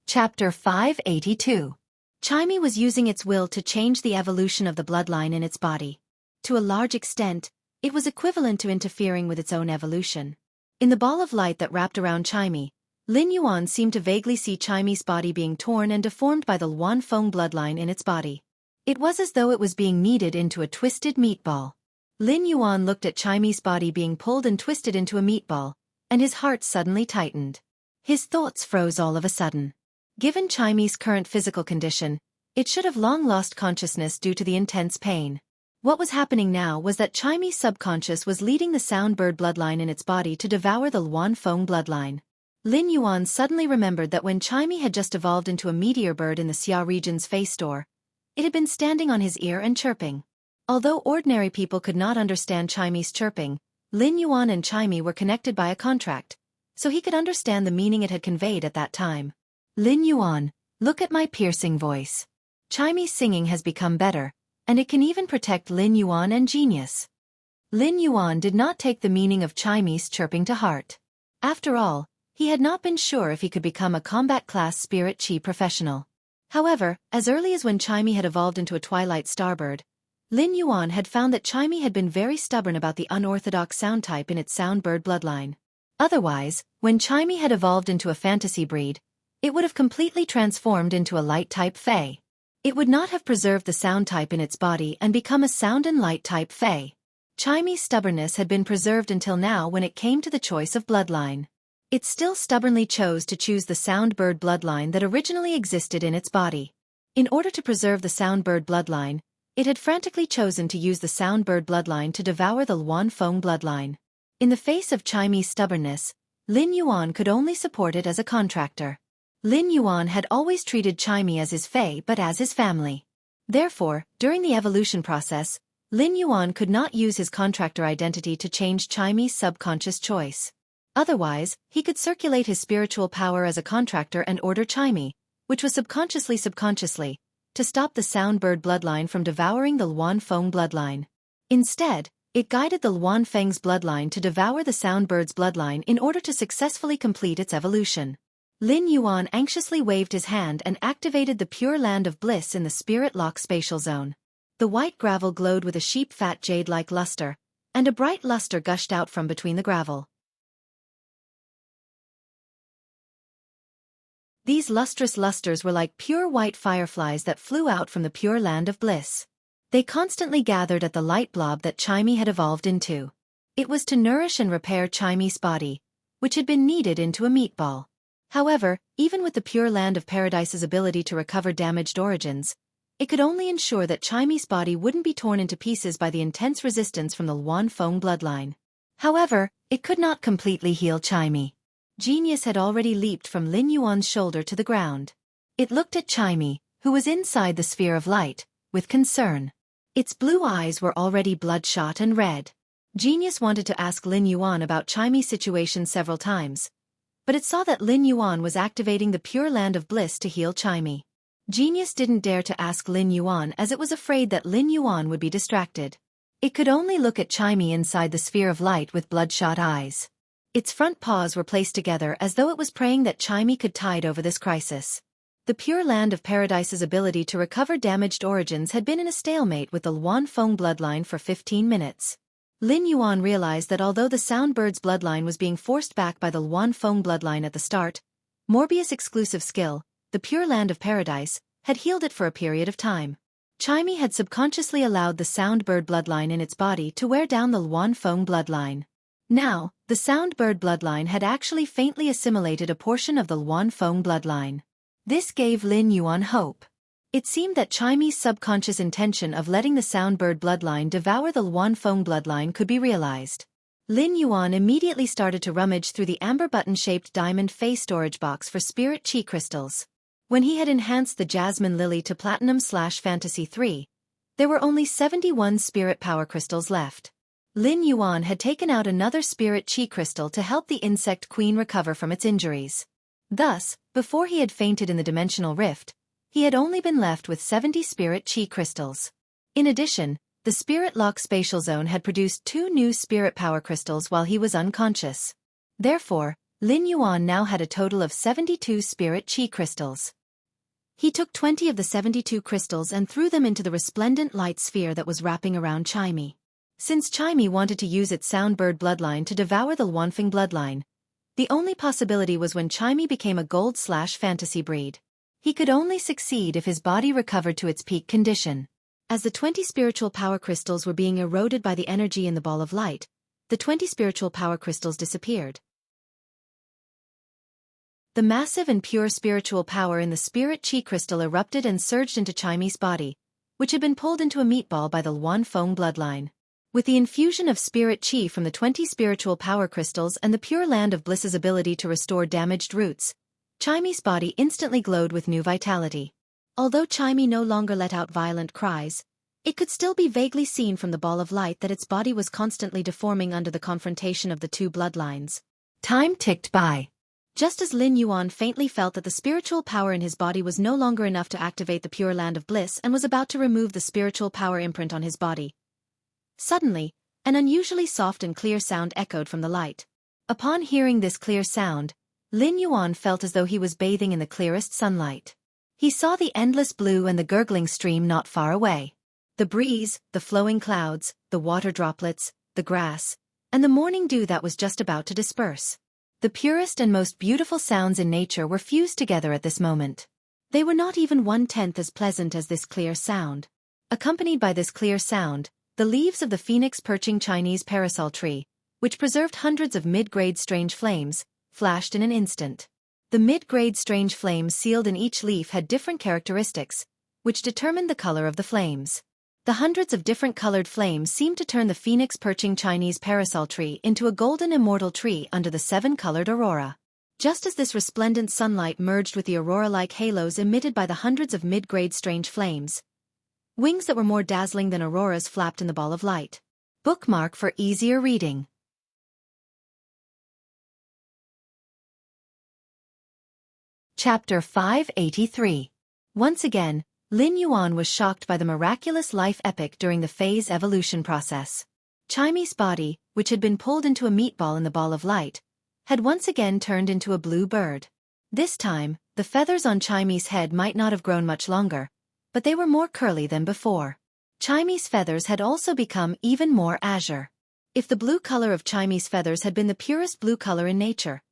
Chapter 582. Chimey was using its will to change the evolution of the bloodline in its body. To a large extent, it was equivalent to interfering with its own evolution. In the ball of light that wrapped around Chimey, Lin Yuan seemed to vaguely see Chimey's body being torn and deformed by the Luan Feng bloodline in its body. It was as though it was being kneaded into a twisted meatball. Lin Yuan looked at Chimey's body being pulled and twisted into a meatball, and his heart suddenly tightened. His thoughts froze all of a sudden. Given Chimey's current physical condition, it should have long lost consciousness due to the intense pain. What was happening now was that Chimey's subconscious was leading the sound bird bloodline in its body to devour the Luan Feng bloodline. Lin Yuan suddenly remembered that when Chimey had just evolved into a meteor bird in the Xia region's face store, it had been standing on his ear and chirping. Although ordinary people could not understand Chimey's chirping, Lin Yuan and Chimey were connected by a contract, so he could understand the meaning it had conveyed at that time. "Lin Yuan, look at my piercing voice. Chimey's singing has become better, and it can even protect Lin Yuan and Genius." Lin Yuan did not take the meaning of Chimey's chirping to heart. After all, he had not been sure if he could become a combat class spirit chi professional. However, as early as when Chimey had evolved into a twilight starbird, Lin Yuan had found that Chimey had been very stubborn about the unorthodox sound type in its soundbird bloodline. Otherwise, when Chimey had evolved into a fantasy breed, it would have completely transformed into a light-type fae. It would not have preserved the sound type in its body and become a sound and light-type fae. Chimey's stubbornness had been preserved until now when it came to the choice of bloodline. It still stubbornly chose to choose the soundbird bloodline that originally existed in its body. In order to preserve the soundbird bloodline, it had frantically chosen to use the soundbird bloodline to devour the Luanfeng bloodline. In the face of Chimey's stubbornness, Lin Yuan could only support it as a contractor. Lin Yuan had always treated Chimey as his fae but as his family. Therefore, during the evolution process, Lin Yuan could not use his contractor identity to change Chimey's subconscious choice. Otherwise, he could circulate his spiritual power as a contractor and order Chimey, which was subconsciously, to stop the soundbird bloodline from devouring the Luanfeng bloodline. Instead, it guided the Luanfeng's bloodline to devour the soundbird's bloodline in order to successfully complete its evolution. Lin Yuan anxiously waved his hand and activated the Pure Land of Bliss in the Spirit Lock spatial zone. The white gravel glowed with a sheep-fat jade-like luster, and a bright luster gushed out from between the gravel. These lustrous lusters were like pure white fireflies that flew out from the Pure Land of Bliss. They constantly gathered at the light blob that Chimey had evolved into. It was to nourish and repair Chimey's body, which had been kneaded into a meatball. However, even with the Pure Land of Paradise's ability to recover damaged origins, it could only ensure that Chimey's body wouldn't be torn into pieces by the intense resistance from the Luanfeng bloodline. However, it could not completely heal Chimey. Genius had already leaped from Lin Yuan's shoulder to the ground. It looked at Chimey, who was inside the sphere of light, with concern. Its blue eyes were already bloodshot and red. Genius wanted to ask Lin Yuan about Chimey's situation several times, but it saw that Lin Yuan was activating the Pure Land of Bliss to heal Chimey. Genius didn't dare to ask Lin Yuan as it was afraid that Lin Yuan would be distracted. It could only look at Chimey inside the sphere of light with bloodshot eyes. Its front paws were placed together as though it was praying that Chimey could tide over this crisis. The Pure Land of Paradise's ability to recover damaged origins had been in a stalemate with the Luanfeng bloodline for 15 minutes. Lin Yuan realized that although the Soundbird's bloodline was being forced back by the Luanfeng bloodline at the start, Morbius' exclusive skill, the Pure Land of Paradise, had healed it for a period of time. Chimey had subconsciously allowed the Soundbird bloodline in its body to wear down the Luanfeng bloodline. Now, the Soundbird bloodline had actually faintly assimilated a portion of the Luanfeng bloodline. This gave Lin Yuan hope. It seemed that Chimey's subconscious intention of letting the Soundbird bloodline devour the Luanfeng bloodline could be realized. Lin Yuan immediately started to rummage through the amber button-shaped diamond face storage box for spirit chi crystals. When he had enhanced the Jasmine Lily to Platinum/Fantasy 3, there were only 71 spirit power crystals left. Lin Yuan had taken out another spirit chi crystal to help the insect queen recover from its injuries. Thus, before he had fainted in the dimensional rift, he had only been left with 70 spirit chi crystals. In addition, the Spirit Lock spatial zone had produced 2 new spirit power crystals while he was unconscious. Therefore, Lin Yuan now had a total of 72 spirit chi crystals. He took 20 of the 72 crystals and threw them into the resplendent light sphere that was wrapping around Chimey. Since Chimey wanted to use its Soundbird bloodline to devour the Luanfeng bloodline, the only possibility was when Chimey became a gold/fantasy breed. He could only succeed if his body recovered to its peak condition. As the 20 spiritual power crystals were being eroded by the energy in the ball of light, the 20 spiritual power crystals disappeared. The massive and pure spiritual power in the spirit chi crystal erupted and surged into Chimey's body, which had been pulled into a meatball by the Luanfeng bloodline. With the infusion of spirit chi from the 20 spiritual power crystals and the Pure Land of Bliss's ability to restore damaged roots, Chimey's body instantly glowed with new vitality. Although Chimey no longer let out violent cries, it could still be vaguely seen from the ball of light that its body was constantly deforming under the confrontation of the two bloodlines. Time ticked by. Just as Lin Yuan faintly felt that the spiritual power in his body was no longer enough to activate the Pure Land of Bliss and was about to remove the spiritual power imprint on his body, suddenly, an unusually soft and clear sound echoed from the light. Upon hearing this clear sound, Lin Yuan felt as though he was bathing in the clearest sunlight. He saw the endless blue and the gurgling stream not far away. The breeze, the flowing clouds, the water droplets, the grass, and the morning dew that was just about to disperse. The purest and most beautiful sounds in nature were fused together at this moment. They were not even 1/10 as pleasant as this clear sound. Accompanied by this clear sound, the leaves of the phoenix-perching Chinese parasol tree, which preserved hundreds of mid-grade strange flames, flashed in an instant. The mid-grade strange flames sealed in each leaf had different characteristics, which determined the color of the flames. The hundreds of different colored flames seemed to turn the phoenix-perching Chinese parasol tree into a golden immortal tree under the seven-colored aurora. Just as this resplendent sunlight merged with the aurora-like halos emitted by the hundreds of mid-grade strange flames, wings that were more dazzling than auroras flapped in the ball of light. Bookmark for easier reading. Chapter 583. Once again, Lin Yuan was shocked by the miraculous life epic during the phase evolution process. Chimi's body, which had been pulled into a meatball in the ball of light, had once again turned into a blue bird. This time, the feathers on Chimi's head might not have grown much longer, but they were more curly than before. Chimi's feathers had also become even more azure. If the blue color of Chimi's feathers had been the purest blue color in nature,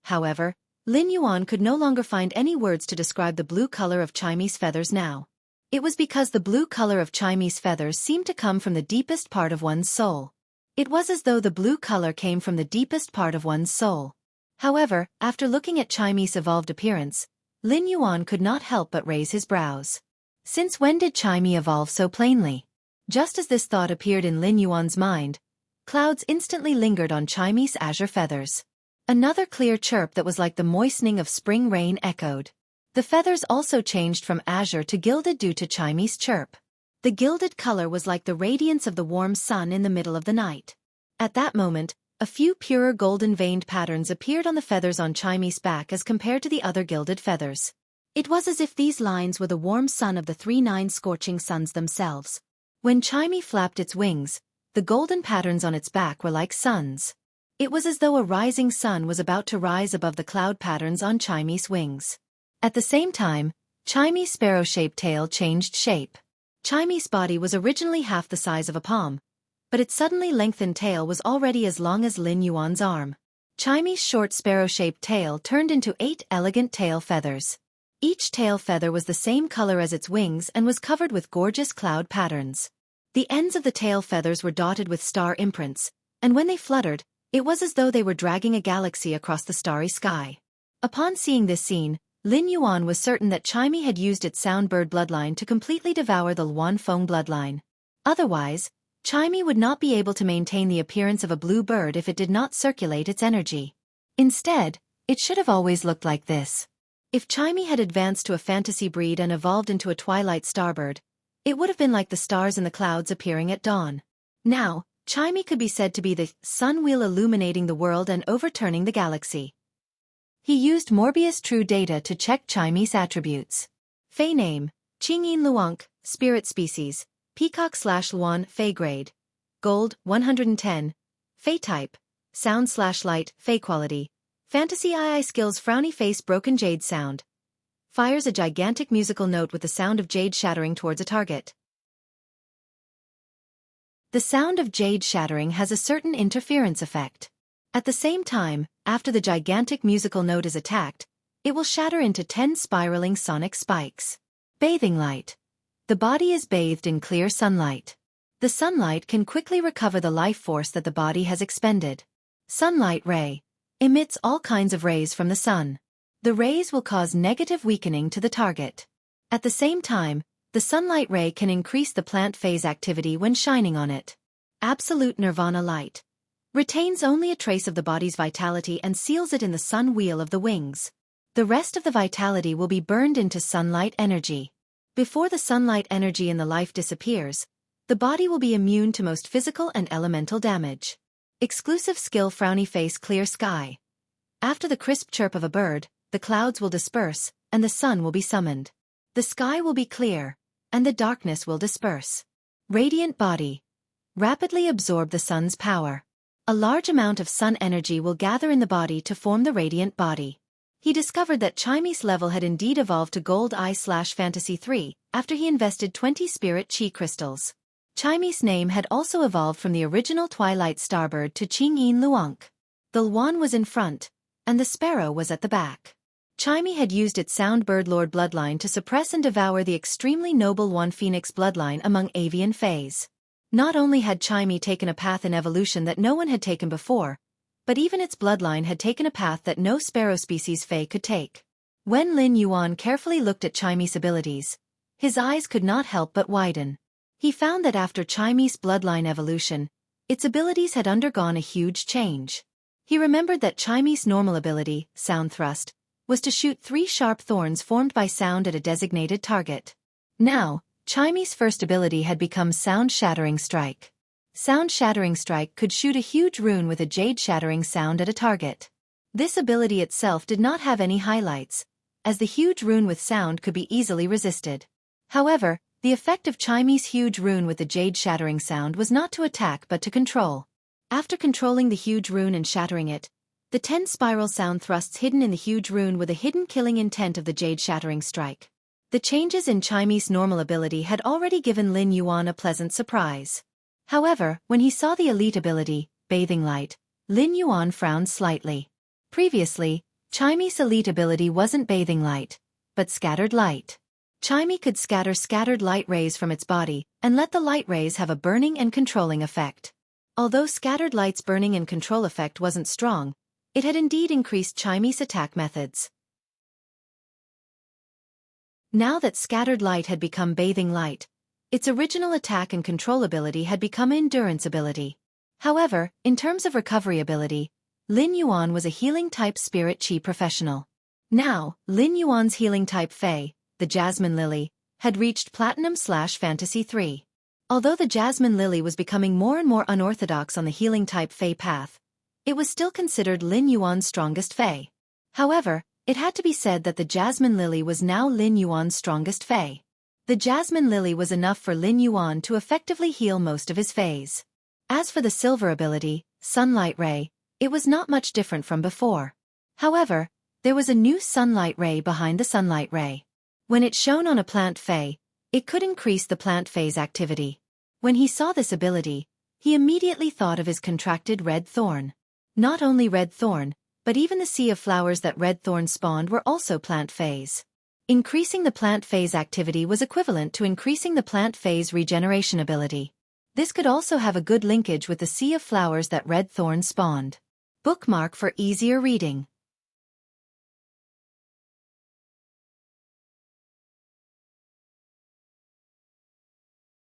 however, Lin Yuan could no longer find any words to describe the blue color of Chimi's feathers now. It was because the blue color of Chimi's feathers seemed to come from the deepest part of one's soul. It was as though the blue color came from the deepest part of one's soul. However, after looking at Chimi's evolved appearance, Lin Yuan could not help but raise his brows. Since when did Chimi evolve so plainly? Just as this thought appeared in Lin Yuan's mind, clouds instantly lingered on Chimi's azure feathers. Another clear chirp that was like the moistening of spring rain echoed. The feathers also changed from azure to gilded due to Chimi's chirp. The gilded color was like the radiance of the warm sun in the middle of the night. At that moment, a few purer golden-veined patterns appeared on the feathers on Chimi's back as compared to the other gilded feathers. It was as if these lines were the warm sun of the 3/9 scorching suns themselves. When Chimi flapped its wings, the golden patterns on its back were like suns. It was as though a rising sun was about to rise above the cloud patterns on Chimi's wings. At the same time, Chimi's sparrow-shaped tail changed shape. Chimi's body was originally half the size of a palm, but its suddenly lengthened tail was already as long as Lin Yuan's arm. Chimi's short sparrow-shaped tail turned into 8 elegant tail feathers. Each tail feather was the same color as its wings and was covered with gorgeous cloud patterns. The ends of the tail feathers were dotted with star imprints, and when they fluttered, it was as though they were dragging a galaxy across the starry sky. Upon seeing this scene, Lin Yuan was certain that Chimi had used its sound bird bloodline to completely devour the Luanfeng bloodline. Otherwise, Chimi would not be able to maintain the appearance of a blue bird if it did not circulate its energy. Instead, it should have always looked like this. If Chimi had advanced to a fantasy breed and evolved into a twilight starbird, it would have been like the stars in the clouds appearing at dawn. Now, Chimi could be said to be the sun wheel illuminating the world and overturning the galaxy. He used Morbius True Data to check Chimi's attributes. Fey name, Qingyin Luank, spirit species, Peacock/Luan, Fey grade. Gold, 110. Fey type, sound/light, Fey quality. Fantasy II skills frowny face broken jade sound. Fires a gigantic musical note with the sound of jade shattering towards a target. The sound of jade shattering has a certain interference effect. At the same time, after the gigantic musical note is attacked, it will shatter into 10 spiraling sonic spikes. Bathing light. The body is bathed in clear sunlight. The sunlight can quickly recover the life force that the body has expended. Sunlight ray. Emits all kinds of rays from the sun. The rays will cause negative weakening to the target. At the same time, the sunlight ray can increase the plant phase activity when shining on it. Absolute nirvana light. Retains only a trace of the body's vitality and seals it in the sun wheel of the wings. The rest of the vitality will be burned into sunlight energy. Before the sunlight energy in the life disappears, the body will be immune to most physical and elemental damage. Exclusive skill frowny face clear sky. After the crisp chirp of a bird, the clouds will disperse, and the sun will be summoned. The sky will be clear, and the darkness will disperse. Radiant body. Rapidly absorb the sun's power. A large amount of sun energy will gather in the body to form the radiant body. He discovered that Chaime's level had indeed evolved to Gold Eye/Fantasy 3 after he invested 20 Spirit Chi crystals. Chaime's name had also evolved from the original Twilight Starbird to Qingyin Luonk. The Luan was in front, and the sparrow was at the back. Chaime had used its Sound Bird Lord bloodline to suppress and devour the extremely noble One Phoenix bloodline among avian fays. Not only had Chaime taken a path in evolution that no one had taken before, but even its bloodline had taken a path that no sparrow species fae could take. When Lin Yuan carefully looked at Chaime's abilities, his eyes could not help but widen. He found that after Chaime's bloodline evolution, its abilities had undergone a huge change. He remembered that Chaime's normal ability, Sound Thrust, was to shoot 3 sharp thorns formed by sound at a designated target. Now, Chaime's first ability had become Sound Shattering Strike. Sound Shattering Strike could shoot a huge rune with a jade-shattering sound at a target. This ability itself did not have any highlights, as the huge rune with sound could be easily resisted. However, the effect of Chaime's huge rune with the jade-shattering sound was not to attack but to control. After controlling the huge rune and shattering it, the 10 spiral sound thrusts hidden in the huge rune with a hidden killing intent of the jade-shattering strike. The changes in Chaime's normal ability had already given Lin Yuan a pleasant surprise. However, when he saw the elite ability, Bathing Light, Lin Yuan frowned slightly. Previously, Chaime's elite ability wasn't Bathing Light, but Scattered Light. Chaime could scatter scattered light rays from its body and let the light rays have a burning and controlling effect. Although Scattered Light's burning and control effect wasn't strong, it had indeed increased Chaime's attack methods. Now that Scattered Light had become Bathing Light, its original attack and control ability had become Endurance ability. However, in terms of recovery ability, Lin Yuan was a healing-type Spirit Chi professional. Now, Lin Yuan's healing-type Fae, the Jasmine Lily, had reached Platinum/Fantasy 3. Although the Jasmine Lily was becoming more and more unorthodox on the healing-type Fae path, it was still considered Lin Yuan's strongest Fae. However, it had to be said that the Jasmine Lily was now Lin Yuan's strongest Fae. The Jasmine Lily was enough for Lin Yuan to effectively heal most of his Faes. As for the silver ability, Sunlight Ray, it was not much different from before. However, there was a new Sunlight Ray behind the Sunlight Ray. When it shone on a plant Fae, it could increase the plant Fae's activity. When he saw this ability, he immediately thought of his contracted Red Thorn. Not only Red Thorn, but even the sea of flowers that Red Thorn spawned were also plant Faes. Increasing the plant Fae's activity was equivalent to increasing the plant Fae's regeneration ability. This could also have a good linkage with the sea of flowers that Red Thorn spawned. Bookmark for easier reading.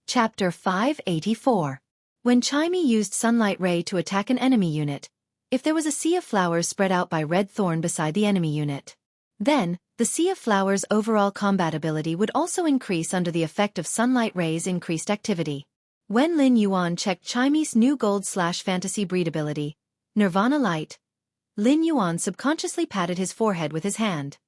Chapter 584. When Chaime used Sunlight Ray to attack an enemy unit, if there was a sea of flowers spread out by Red Thorn beside the enemy unit, then, the sea of flowers' overall combat ability would also increase under the effect of Sunlight Ray's increased activity. When Lin Yuan checked Chaime's new Gold/Fantasy breed ability, Nirvana Light, Lin Yuan subconsciously patted his forehead with his hand.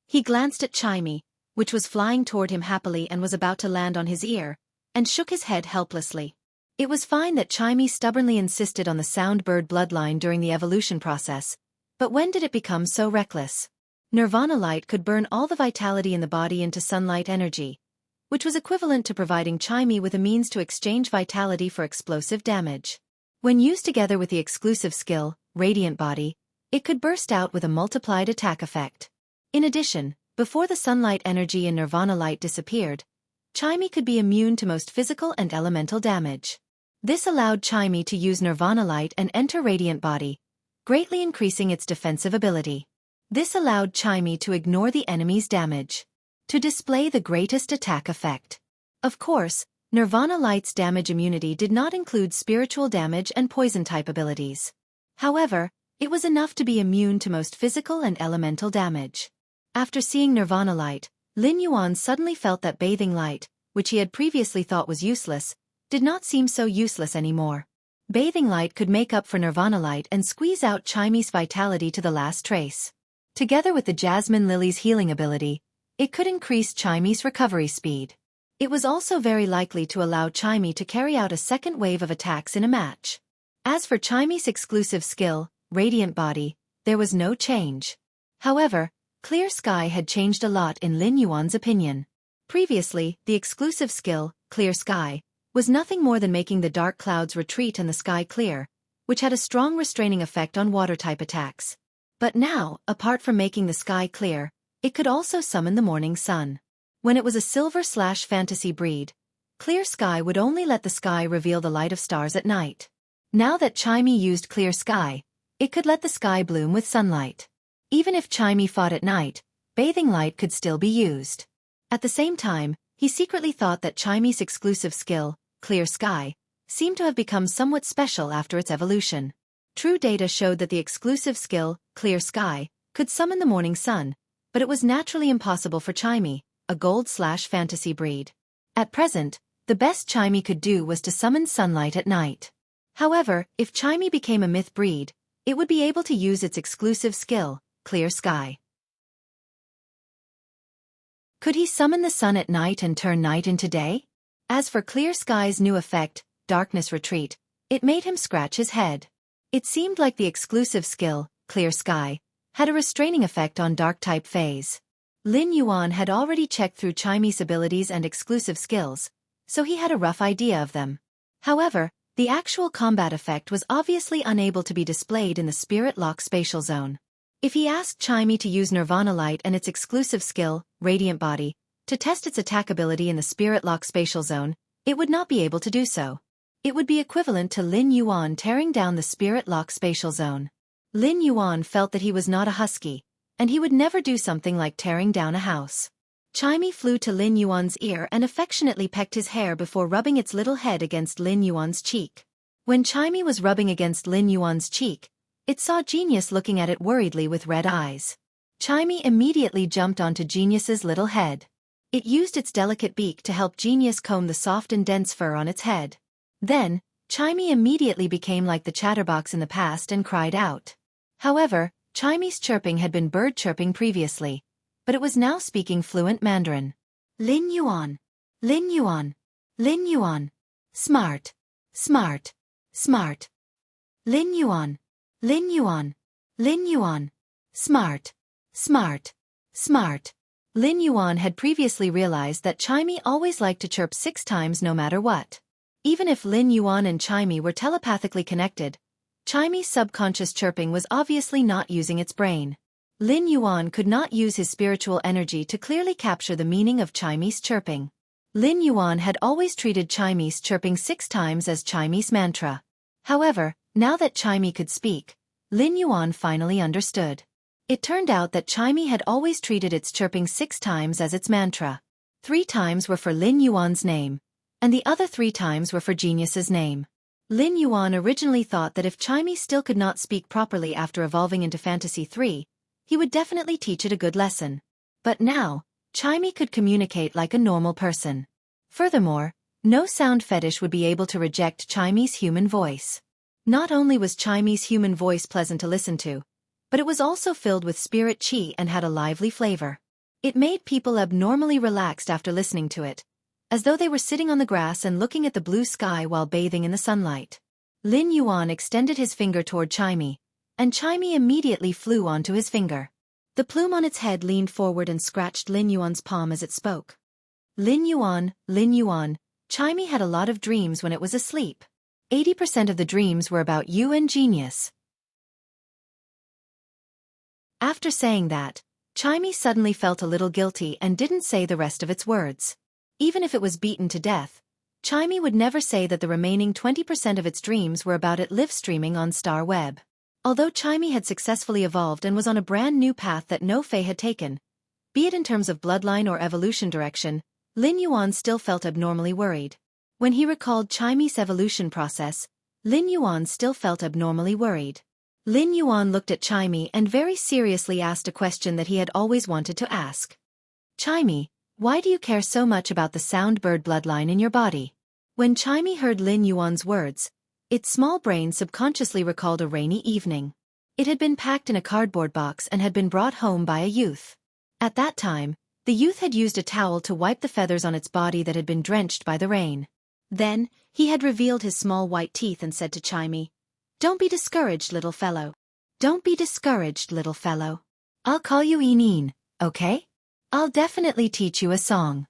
He glanced at Chaime, which was flying toward him happily and was about to land on his ear, and shook his head helplessly. It was fine that Chaime stubbornly insisted on the Sound Bird bloodline during the evolution process, but when did it become so reckless? Nirvana Light could burn all the vitality in the body into sunlight energy, which was equivalent to providing Chaime with a means to exchange vitality for explosive damage. When used together with the exclusive skill, Radiant Body, it could burst out with a multiplied attack effect. In addition, before the sunlight energy in Nirvana Light disappeared, Chaime could be immune to most physical and elemental damage. This allowed Chaime to use Nirvana Light and enter Radiant Body, greatly increasing its defensive ability. This allowed Chaime to ignore the enemy's damage, to display the greatest attack effect. Of course, Nirvana Light's damage immunity did not include spiritual damage and poison-type abilities. However, it was enough to be immune to most physical and elemental damage. After seeing Nirvana Light, Lin Yuan suddenly felt that Bathing Light, which he had previously thought was useless, did not seem so useless anymore. Bathing Light could make up for Nirvana Light and squeeze out Chaime's vitality to the last trace. Together with the Jasmine Lily's healing ability, it could increase Chaime's recovery speed. It was also very likely to allow Chaime to carry out a second wave of attacks in a match. As for Chaime's exclusive skill, Radiant Body, there was no change. However, Clear Sky had changed a lot in Lin Yuan's opinion. Previously, the exclusive skill, Clear Sky, was nothing more than making the dark clouds retreat and the sky clear, which had a strong restraining effect on water-type attacks. But now, apart from making the sky clear, it could also summon the morning sun. When it was a silver/fantasy breed, Clear Sky would only let the sky reveal the light of stars at night. Now that Xueqi used Clear Sky, it could let the sky bloom with sunlight. Even if Xueqi fought at night, bathing light could still be used. At the same time, he secretly thought that Xueqi's exclusive skill, Clear Sky, seemed to have become somewhat special after its evolution. True data showed that the exclusive skill, Clear Sky, could summon the morning sun, but it was naturally impossible for Xueqi, a gold/fantasy breed. At present, the best Xueqi could do was to summon sunlight at night. However, if Xueqi became a myth breed, it would be able to use its exclusive skill, Clear Sky. Could he summon the sun at night and turn night into day? As for Clear Sky's new effect, Darkness Retreat, it made him scratch his head. It seemed like the exclusive skill, Clear Sky, had a restraining effect on dark-type phase. Lin Yuan had already checked through Xueqi's abilities and exclusive skills, so he had a rough idea of them. However, the actual combat effect was obviously unable to be displayed in the Spirit Lock spatial zone. If he asked Xueqi to use Nirvana Light and its exclusive skill, Radiant Body, to test its attack ability in the Spirit Lock spatial zone, it would not be able to do so. It would be equivalent to Lin Yuan tearing down the Spirit Lock spatial zone. Lin Yuan felt that he was not a husky, and he would never do something like tearing down a house. Xueqi flew to Lin Yuan's ear and affectionately pecked his hair before rubbing its little head against Lin Yuan's cheek. When Xueqi was rubbing against Lin Yuan's cheek, it saw Genius looking at it worriedly with red eyes. Xueqi immediately jumped onto Genius's little head. It used its delicate beak to help Genius comb the soft and dense fur on its head. Then, Xueqi immediately became like the chatterbox in the past and cried out. However, Xueqi's chirping had been bird chirping previously, but it was now speaking fluent Mandarin. Lin Yuan. Lin Yuan. Lin Yuan. Smart. Smart. Smart. Lin Yuan. Lin Yuan. Lin Yuan. Smart. Smart. Smart. Lin Yuan had previously realized that Xueqi always liked to chirp 6 times no matter what. Even if Lin Yuan and Xueqi were telepathically connected, Xueqi's subconscious chirping was obviously not using its brain. Lin Yuan could not use his spiritual energy to clearly capture the meaning of Xueqi's chirping. Lin Yuan had always treated Xueqi's chirping 6 times as Xueqi's mantra. However, now that Xueqi could speak, Lin Yuan finally understood. It turned out that Xueqi had always treated its chirping 6 times as its mantra. 3 times were for Lin Yuan's name, and the other 3 times were for Genius's name. Lin Yuan originally thought that if Xueqi still could not speak properly after evolving into Fantasy 3, he would definitely teach it a good lesson. But now, Xueqi could communicate like a normal person. Furthermore, no sound fetish would be able to reject Xueqi's human voice. Not only was Xueqi's human voice pleasant to listen to, but it was also filled with spirit qi and had a lively flavor. It made people abnormally relaxed after listening to it, as though they were sitting on the grass and looking at the blue sky while bathing in the sunlight. Lin Yuan extended his finger toward Xueqi, and Xueqi immediately flew onto his finger. The plume on its head leaned forward and scratched Lin Yuan's palm as it spoke. Lin Yuan, Xueqi had a lot of dreams when it was asleep. 80% of the dreams were about you and Genius. After saying that, Xueqi suddenly felt a little guilty and didn't say the rest of its words. Even if it was beaten to death, Xueqi would never say that the remaining 20% of its dreams were about it live streaming on Star Web. Although Xueqi had successfully evolved and was on a brand new path that no Fae had taken, be it in terms of bloodline or evolution direction, Lin Yuan still felt abnormally worried. When he recalled Xueqi's evolution process, Lin Yuan still felt abnormally worried. Lin Yuan looked at Xueqi and very seriously asked a question that he had always wanted to ask. Xueqi, why do you care so much about the sound bird bloodline in your body? When Xueqi heard Lin Yuan's words, its small brain subconsciously recalled a rainy evening. It had been packed in a cardboard box and had been brought home by a youth. At that time, the youth had used a towel to wipe the feathers on its body that had been drenched by the rain. Then, he had revealed his small white teeth and said to Xueqi, "Don't be discouraged, little fellow. Don't be discouraged, little fellow. I'll call you Eneen, okay? I'll definitely teach you a song.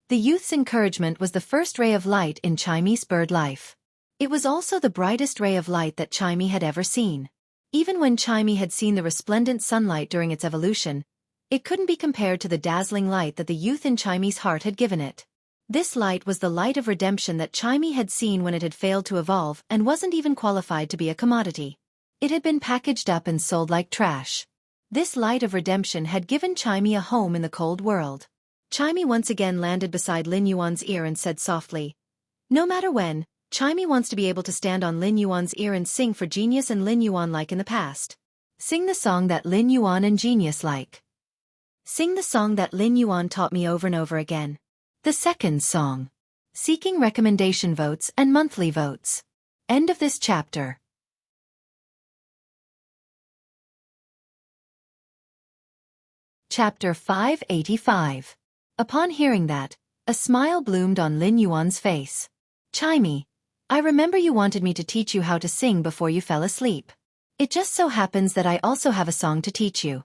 The youth's encouragement was the first ray of light in Chime's bird life. It was also the brightest ray of light that Chime had ever seen. Even when Chime had seen the resplendent sunlight during its evolution, it couldn't be compared to the dazzling light that the youth in Chime's heart had given it. This light was the light of redemption that Chime had seen when it had failed to evolve and wasn't even qualified to be a commodity. It had been packaged up and sold like trash. This light of redemption had given Chime a home in the cold world. Chime once again landed beside Lin Yuan's ear and said softly, "No matter when, Chime wants to be able to stand on Lin Yuan's ear and sing for Genius and Lin Yuan like in the past. Sing the song that Lin Yuan and Genius like. Sing the song that Lin Yuan taught me over and over again." The second song. Seeking recommendation votes and monthly votes. End of this chapter. Chapter 585. Upon hearing that, a smile bloomed on Lin Yuan's face. "Chime, I remember you wanted me to teach you how to sing before you fell asleep. It just so happens that I also have a song to teach you."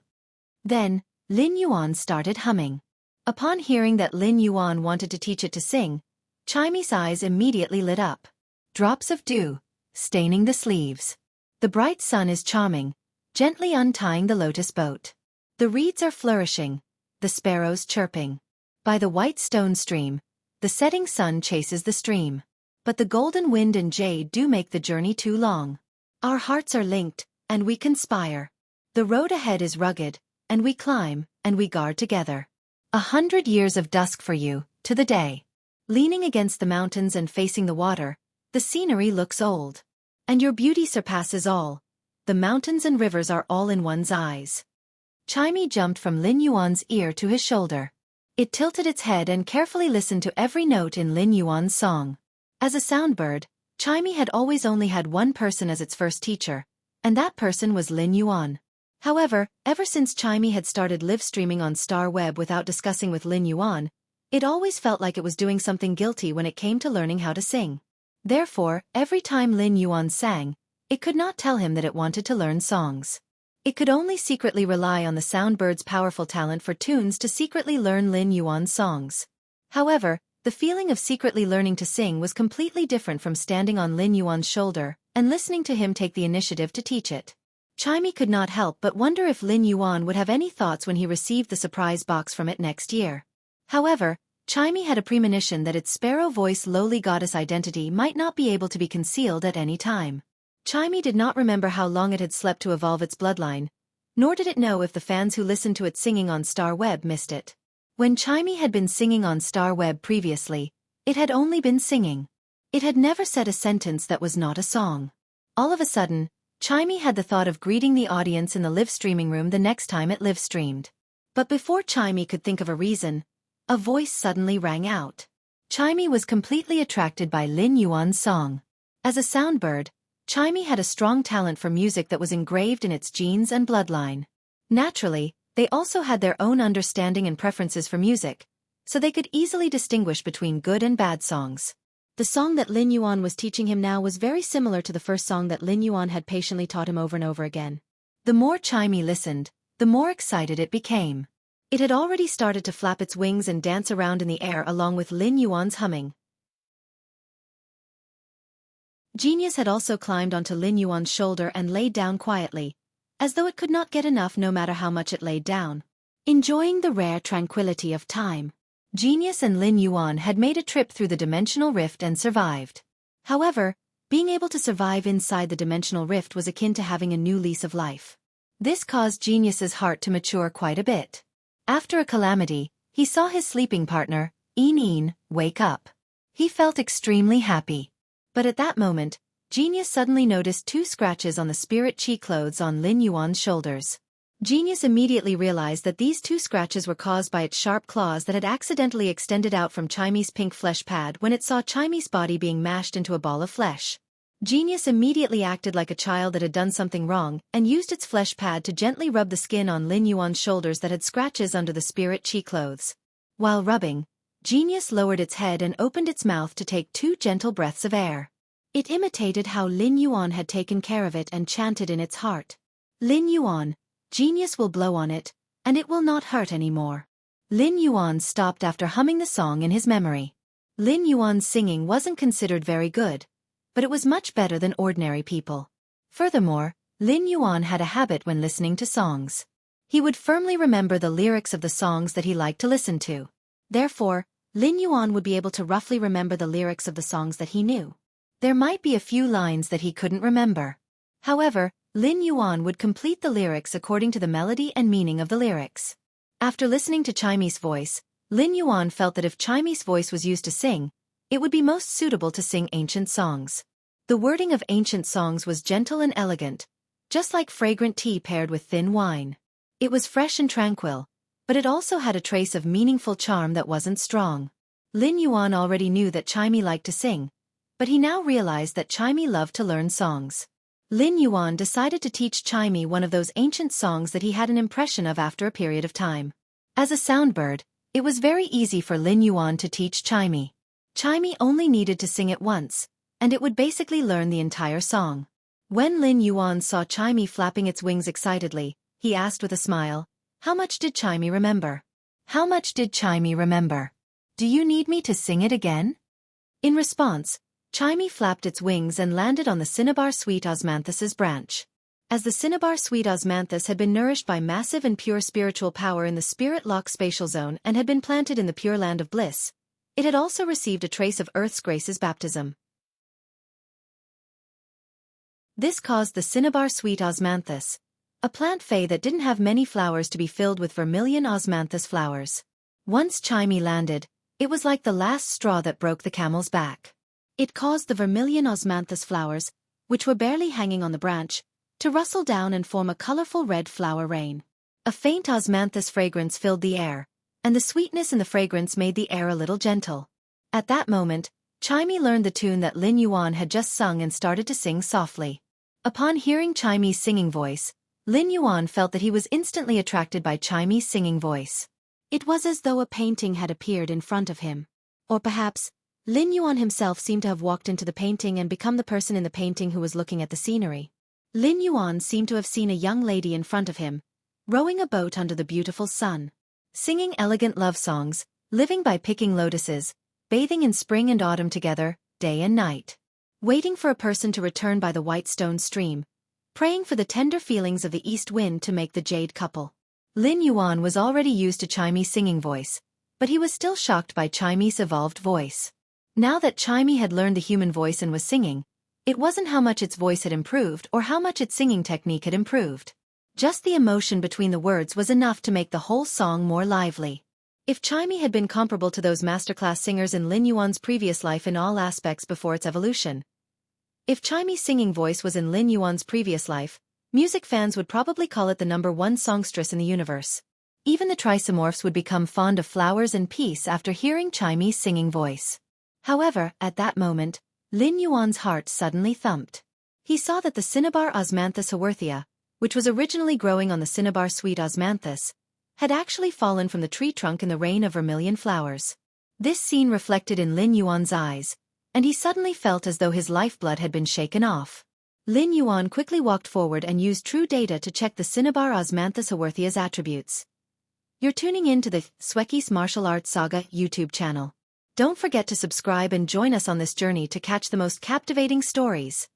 Then, Lin Yuan started humming. Upon hearing that Lin Yuan wanted to teach it to sing, Chime's eyes immediately lit up. Drops of dew, staining the sleeves. The bright sun is charming, gently untying the lotus boat. The reeds are flourishing, the sparrows chirping. By the white stone stream, the setting sun chases the stream. But the golden wind and jade do make the journey too long. Our hearts are linked, and we conspire. The road ahead is rugged, and we climb, and we guard together. 100 years of dusk for you, to the day. Leaning against the mountains and facing the water, the scenery looks old. And your beauty surpasses all. The mountains and rivers are all in one's eyes. Chime jumped from Lin Yuan's ear to his shoulder. It tilted its head and carefully listened to every note in Lin Yuan's song. As a soundbird, Chime had always only had one person as its first teacher, and that person was Lin Yuan. However, ever since Chime had started live streaming on Star Web without discussing with Lin Yuan, it always felt like it was doing something guilty when it came to learning how to sing. Therefore, every time Lin Yuan sang, it could not tell him that it wanted to learn songs. It could only secretly rely on the soundbird's powerful talent for tunes to secretly learn Lin Yuan's songs. However, the feeling of secretly learning to sing was completely different from standing on Lin Yuan's shoulder and listening to him take the initiative to teach it. Chime could not help but wonder if Lin Yuan would have any thoughts when he received the surprise box from it next year. However, Chime had a premonition that its sparrow voice lowly goddess identity might not be able to be concealed at any time. Chime did not remember how long it had slept to evolve its bloodline, nor did it know if the fans who listened to it singing on Star Web missed it. When Chime had been singing on Star Web previously, it had only been singing. It had never said a sentence that was not a song. All of a sudden, Chime had the thought of greeting the audience in the live streaming room the next time it live streamed. But before Chime could think of a reason, a voice suddenly rang out. Chime was completely attracted by Lin Yuan's song. As a soundbird, Chime had a strong talent for music that was engraved in its genes and bloodline. Naturally, they also had their own understanding and preferences for music, so they could easily distinguish between good and bad songs. The song that Lin Yuan was teaching him now was very similar to the first song that Lin Yuan had patiently taught him over and over again. The more Chime listened, the more excited it became. It had already started to flap its wings and dance around in the air along with Lin Yuan's humming. Genius had also climbed onto Lin Yuan's shoulder and laid down quietly, as though it could not get enough no matter how much it laid down. Enjoying the rare tranquility of time, Genius and Lin Yuan had made a trip through the dimensional rift and survived. However, being able to survive inside the dimensional rift was akin to having a new lease of life. This caused Genius's heart to mature quite a bit. After a calamity, he saw his sleeping partner, Eneen, wake up. He felt extremely happy. But at that moment, Genius suddenly noticed 2 scratches on the spirit chi clothes on Lin Yuan's shoulders. Genius immediately realized that these 2 scratches were caused by its sharp claws that had accidentally extended out from Chime's pink flesh pad when it saw Chime's body being mashed into a ball of flesh. Genius immediately acted like a child that had done something wrong and used its flesh pad to gently rub the skin on Lin Yuan's shoulders that had scratches under the spirit chi clothes. While rubbing, Genius lowered its head and opened its mouth to take 2 gentle breaths of air. It imitated how Lin Yuan had taken care of it and chanted in its heart. "Lin Yuan, Genius will blow on it, and it will not hurt anymore. Lin Yuan stopped after humming the song in his memory. Lin Yuan's singing wasn't considered very good, but it was much better than ordinary people. Furthermore, Lin Yuan had a habit when listening to songs. He would firmly remember the lyrics of the songs that he liked to listen to. Therefore, Lin Yuan would be able to roughly remember the lyrics of the songs that he knew. There might be a few lines that he couldn't remember. However, Lin Yuan would complete the lyrics according to the melody and meaning of the lyrics. After listening to Chimi's voice, Lin Yuan felt that if Chimi's voice was used to sing, it would be most suitable to sing ancient songs. The wording of ancient songs was gentle and elegant, just like fragrant tea paired with thin wine. It was fresh and tranquil, but it also had a trace of meaningful charm that wasn't strong. Lin Yuan already knew that Chimi liked to sing, but he now realized that Chimi loved to learn songs. Lin Yuan decided to teach Chimi one of those ancient songs that he had an impression of after a period of time. As a soundbird, it was very easy for Lin Yuan to teach Chimi. Chimi only needed to sing it once, and it would basically learn the entire song. When Lin Yuan saw Chimi flapping its wings excitedly, he asked with a smile, "How much did Chimi remember? How much did Chimi remember? Do you need me to sing it again?" In response, Chimi flapped its wings and landed on the cinnabar sweet osmanthus's branch. As the cinnabar sweet osmanthus had been nourished by massive and pure spiritual power in the spirit lock spatial zone and had been planted in the pure land of bliss, it had also received a trace of Earth's grace's baptism. This caused the cinnabar sweet osmanthus, a plant fey that didn't have many flowers, to be filled with vermilion osmanthus flowers. Once Chimi landed, it was like the last straw that broke the camel's back. It caused the vermilion osmanthus flowers, which were barely hanging on the branch, to rustle down and form a colorful red flower rain. A faint osmanthus fragrance filled the air, and the sweetness in the fragrance made the air a little gentle. At that moment, Chimi learned the tune that Lin Yuan had just sung and started to sing softly. Upon hearing Chimi's singing voice, Lin Yuan felt that he was instantly attracted by Chimi's singing voice. It was as though a painting had appeared in front of him. Or perhaps, Lin Yuan himself seemed to have walked into the painting and become the person in the painting who was looking at the scenery. Lin Yuan seemed to have seen a young lady in front of him, rowing a boat under the beautiful sun, singing elegant love songs, living by picking lotuses, bathing in spring and autumn together, day and night, waiting for a person to return by the white stone stream, praying for the tender feelings of the east wind to make the jade couple. Lin Yuan was already used to Chimi's singing voice, but he was still shocked by Chimi's evolved voice. Now that Chimi had learned the human voice and was singing, it wasn't how much its voice had improved or how much its singing technique had improved. Just the emotion between the words was enough to make the whole song more lively. If Chimi had been comparable to those masterclass singers in Lin Yuan's previous life in all aspects before its evolution. If Chimi's singing voice was in Lin Yuan's previous life, music fans would probably call it the #1 songstress in the universe. Even the trisomorphs would become fond of flowers and peace after hearing Chimi's singing voice. However, at that moment, Lin Yuan's heart suddenly thumped. He saw that the cinnabar osmanthus haworthia, which was originally growing on the cinnabar sweet osmanthus, had actually fallen from the tree trunk in the rain of vermilion flowers. This scene reflected in Lin Yuan's eyes, and he suddenly felt as though his lifeblood had been shaken off. Lin Yuan quickly walked forward and used true data to check the cinnabar osmanthus haworthia's attributes. You're tuning in to the Xueqi's Martial Arts Saga YouTube channel. Don't forget to subscribe and join us on this journey to catch the most captivating stories.